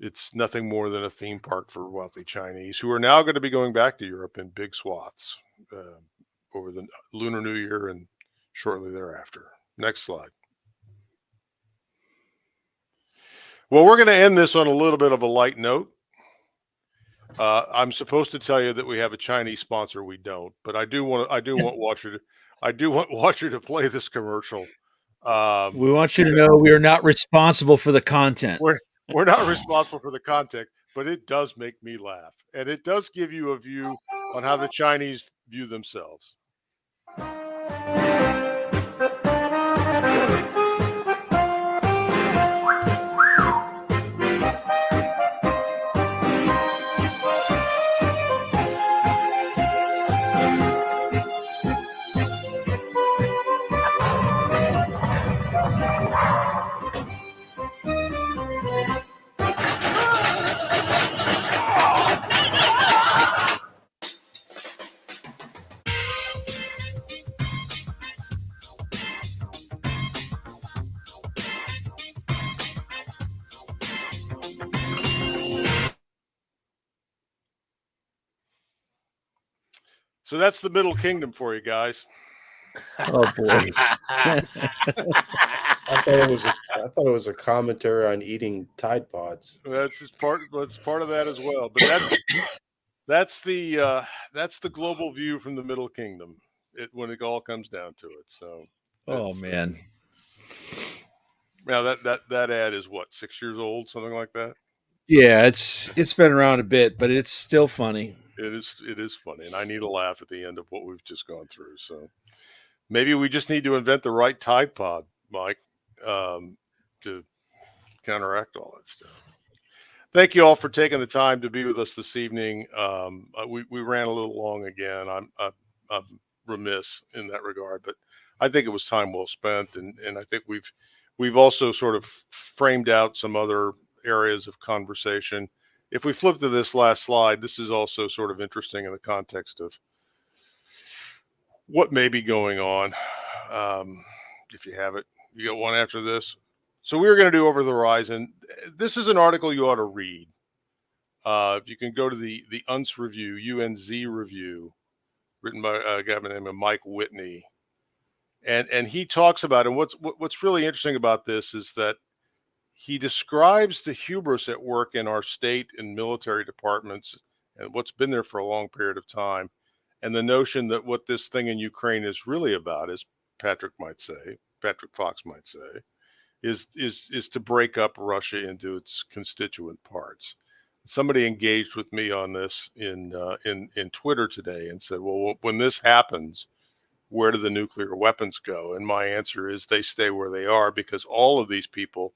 It's nothing more than a theme park for wealthy Chinese, who are now going to be going back to Europe in big swaths over the Lunar New Year and shortly thereafter. Next slide. Well, we're going to end this on a little bit of a light note. I'm supposed to tell you that we have a Chinese sponsor. We don't, but I do want Watcher to play this commercial. We want you to know we are not responsible for the content. We're not responsible for the content, but it does make me laugh. And it does give you a view on how the Chinese view themselves. So that's the Middle Kingdom for you guys. Oh boy. I thought it was a commentary on eating Tide Pods. That's part of that as well. But that's the global view from the Middle Kingdom. When it all comes down to it. So. Oh man. Now that ad is what, 6 years old, something like that. Yeah, it's been around a bit, but it's still funny. It is funny, and I need a laugh at the end of what we've just gone through. So maybe we just need to invent the right Tide Pod, Mike, to counteract all that stuff. Thank you all for taking the time to be with us this evening. We ran a little long again. I'm remiss in that regard, but I think it was time well spent, and I think we've also sort of framed out some other areas of conversation. If we flip to this last slide, this is also sort of interesting in the context of what may be going on. If you have it, you got one after this. So we were going to do Over the Horizon. This is an article you ought to read. If you can go to the UNZ review, written by a guy by the name of Mike Whitney. And he talks about, and what's really interesting about this is that he describes the hubris at work in our state and military departments and what's been there for a long period of time. And the notion that what this thing in Ukraine is really about, as Patrick Fox might say, is to break up Russia into its constituent parts. Somebody engaged with me on this in Twitter today and said, well, when this happens, where do the nuclear weapons go? And my answer is they stay where they are, because all of these people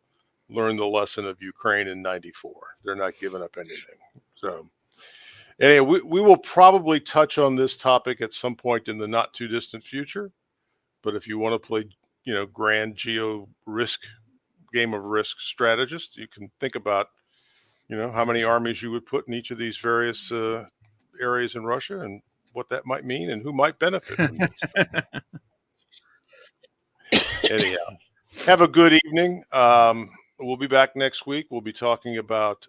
learned the lesson of Ukraine in '94. They're not giving up anything. So anyway, we will probably touch on this topic at some point in the not too distant future. But if you want to play, grand game of risk strategist, you can think about, how many armies you would put in each of these various areas in Russia and what that might mean and who might benefit from this. Anyhow, have a good evening. We'll be back next week. We'll be talking about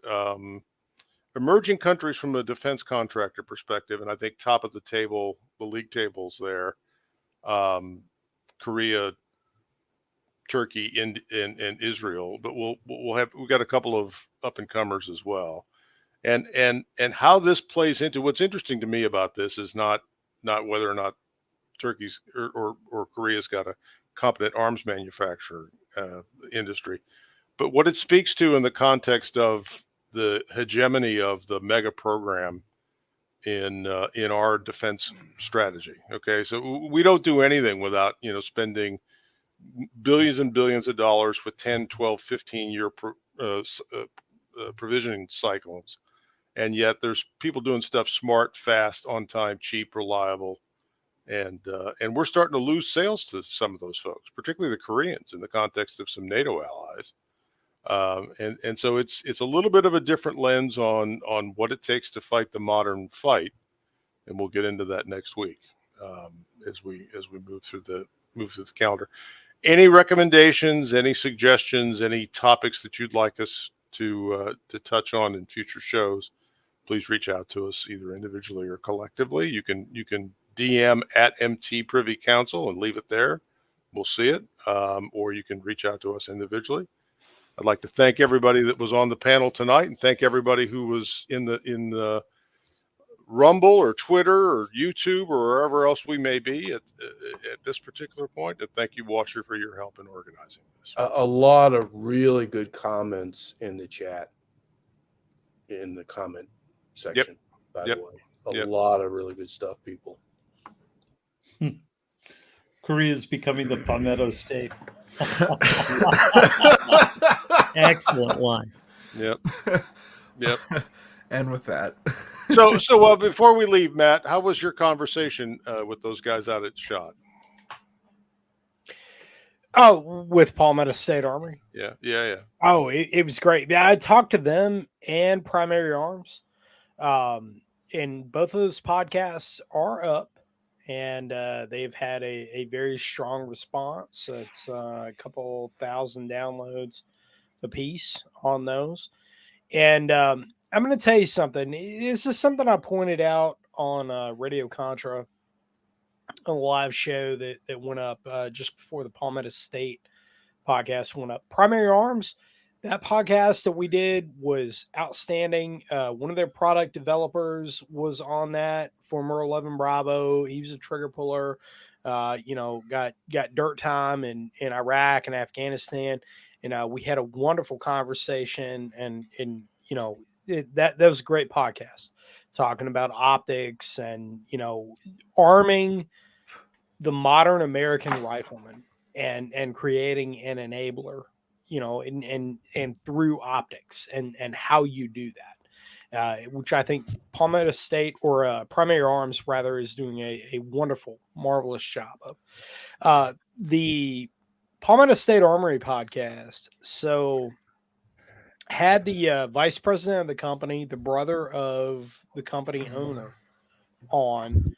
emerging countries from a defense contractor perspective. And I think top of the table, the league tables there, Korea, Turkey, and Israel. But we've got a couple of up and comers as well. And how this plays into, what's interesting to me about this is not whether or not Turkey's or Korea's got a competent arms manufacturing industry, but what it speaks to in the context of the hegemony of the mega program in our defense strategy. Okay, so we don't do anything without spending billions and billions of dollars with 10, 12, 15-year provisioning cycles. And yet there's people doing stuff smart, fast, on time, cheap, reliable. And we're starting to lose sales to some of those folks, particularly the Koreans, in the context of some NATO allies. And so it's a little bit of a different lens on what it takes to fight the modern fight. And we'll get into that next week as we move through the calendar. Any recommendations, any suggestions, any topics that you'd like us to touch on in future shows, please reach out to us either individually or collectively. You can DM at MT Privy Council and leave it there. We'll see it. Or you can reach out to us individually. I'd like to thank everybody that was on the panel tonight, and thank everybody who was in the Rumble or Twitter or YouTube or wherever else we may be at this particular point. And thank you, Washer, for your help in organizing this. A lot of really good comments in the chat. in the comment section. By Yep. the way, a Yep. lot of really good stuff, people. Korea is becoming the Palmetto State. Excellent line. Yep. Yep. And with that, So before we leave, Matt, how was your conversation with those guys out at SHOT? Oh, with Palmetto State Armory. Yeah. Oh, it was great. Yeah, I talked to them and Primary Arms. And both of those podcasts are up, and they've had a very strong response. It's a couple thousand downloads a piece on those. And I'm going to tell you something. This is something I pointed out on Radio Contra, a live show that went up just before the Palmetto State podcast went up. Primary Arms, that podcast that we did was outstanding. One of their product developers was on that, former 11 Bravo. He was a trigger puller. Got dirt time in Iraq and Afghanistan, and we had a wonderful conversation. And that was a great podcast, talking about optics and arming the modern American rifleman and creating an enabler, and through optics and how you do that, which I think Palmetto State or Primary Arms rather is doing a wonderful, marvelous job of. The Palmetto State Armory podcast. So had the vice president of the company, the brother of the company owner, on,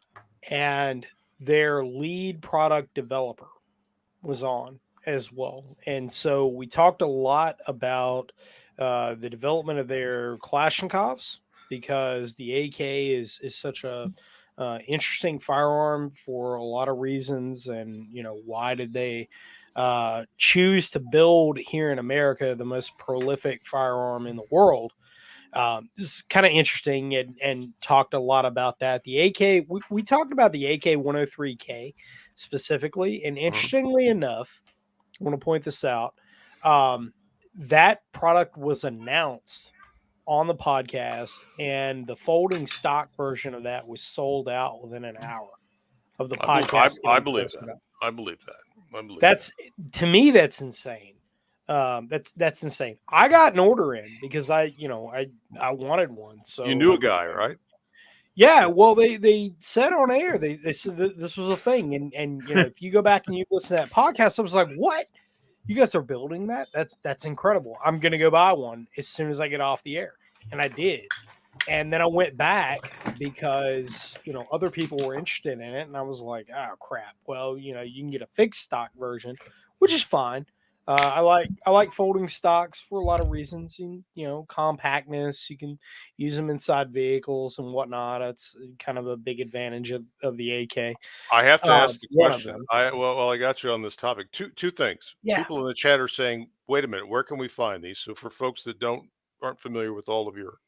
and their lead product developer was on as well. And so we talked a lot about the development of their Kalashnikovs, because the AK is such a interesting firearm for a lot of reasons. And, why did they choose to build here in America the most prolific firearm in the world? This is kind of interesting, and talked a lot about that. The AK, we talked about the AK 103K specifically, and interestingly enough, I want to point this out. That product was announced on the podcast, and the folding stock version of that was sold out within an hour of the podcast. I believe that. I believe that. That's, to me, that's insane. That's insane. I got an order in because I wanted one. So you knew a guy, right? Yeah. Well, they said on air, they said that this was a thing. And if you go back and you listen to that podcast, I was like, what? You guys are building that? That's incredible. I'm going to go buy one as soon as I get off the air. And I did. And then I went back because, other people were interested in it. And I was like, oh, crap. Well, you can get a fixed stock version, which is fine. I like folding stocks for a lot of reasons. Compactness. You can use them inside vehicles and whatnot. It's kind of a big advantage of the AK. I have to ask the one of question. them. I got you on this topic. Two things. Yeah. People in the chat are saying, "Wait a minute, where can we find these?" So for folks that aren't familiar with all of your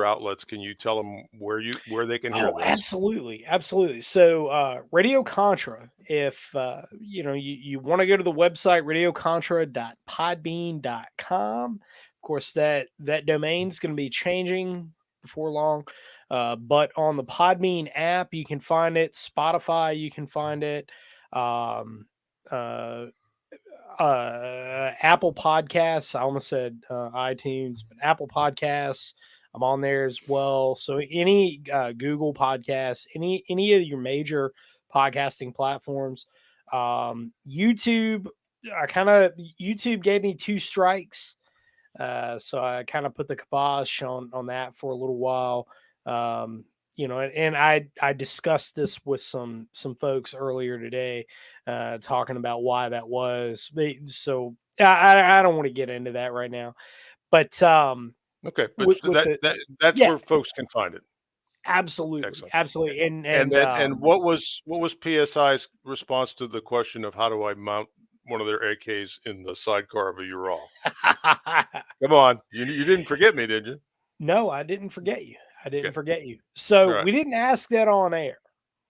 outlets, can you tell them where they can hear this? Absolutely. So Radio Contra, if you want to go to the website, radiocontra.podbean.com. Of course, that domain is going to be changing before long. But on the Podbean app, you can find it. Spotify, you can find it. Apple Podcasts. I almost said iTunes, but Apple Podcasts. I'm on there as well. So any Google Podcasts, any of your major podcasting platforms, YouTube. YouTube gave me 2 strikes, so I kind of put the kibosh on that for a little while. And I discussed this with some folks earlier today, talking about why that was. So I don't want to get into that right now, but okay, but that's where folks can find it. Absolutely. Excellent. Absolutely. And what was PSI's response to the question of how do I mount one of their AKs in the sidecar of a Ural? Come on, you didn't forget me, did you? No, I didn't forget you. Forget you. So right. We didn't ask that on air.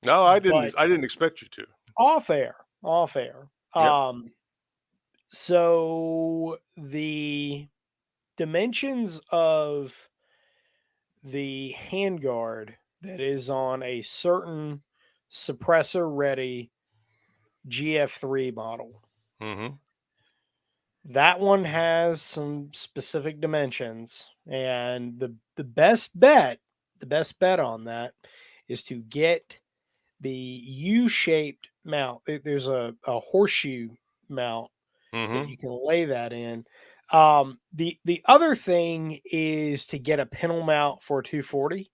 No, I didn't. I didn't expect you to. Off air. Yep. So the dimensions of the handguard that is on a certain suppressor ready GF3 model. Mm-hmm. That one has some specific dimensions, and the best bet on that is to get the U-shaped mount. There's a horseshoe mount that Mm-hmm. you can lay that in. The other thing is to get a pintle mount for a 240,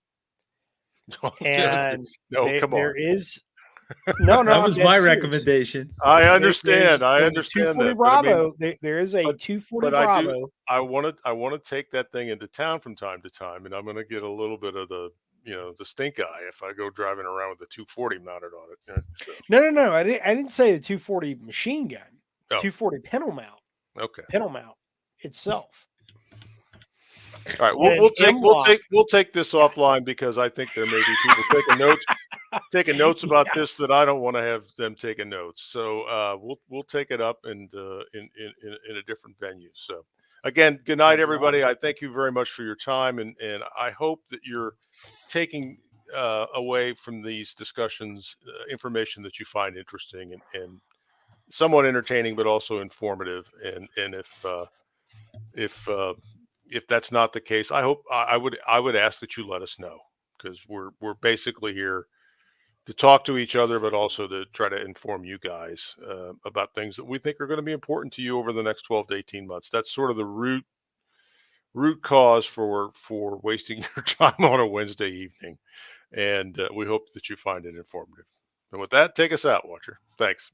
and No, come there on. is no, That I'm was dead my serious. recommendation. I There's understand. I a understand 240 that. But I mean, Bravo. There is a but 240 but I Bravo. do. I want to take that thing into town from time to time, and I'm going to get a little bit of the the stink eye if I go driving around with the 240 mounted on it. Yeah, so, No. I didn't say the 240 machine gun. Oh. 240 pintle mount. okay. Pintle mount itself. All right, And an we'll take this offline because I think there may be people taking notes about this that I don't want to have them taking notes. So we'll take it up and in a different venue. So again, good night, everybody. I thank you very much for your time, and I hope that you're taking away from these discussions information that you find interesting and somewhat entertaining, but also informative. And if that's not the case, I hope I would ask that you let us know, because we're basically here to talk to each other, but also to try to inform you guys about things that we think are going to be important to you over the next 12 to 18 months. That's sort of the root cause for wasting your time on a Wednesday evening, and we hope that you find it informative. And with that, take us out, Watcher. Thanks.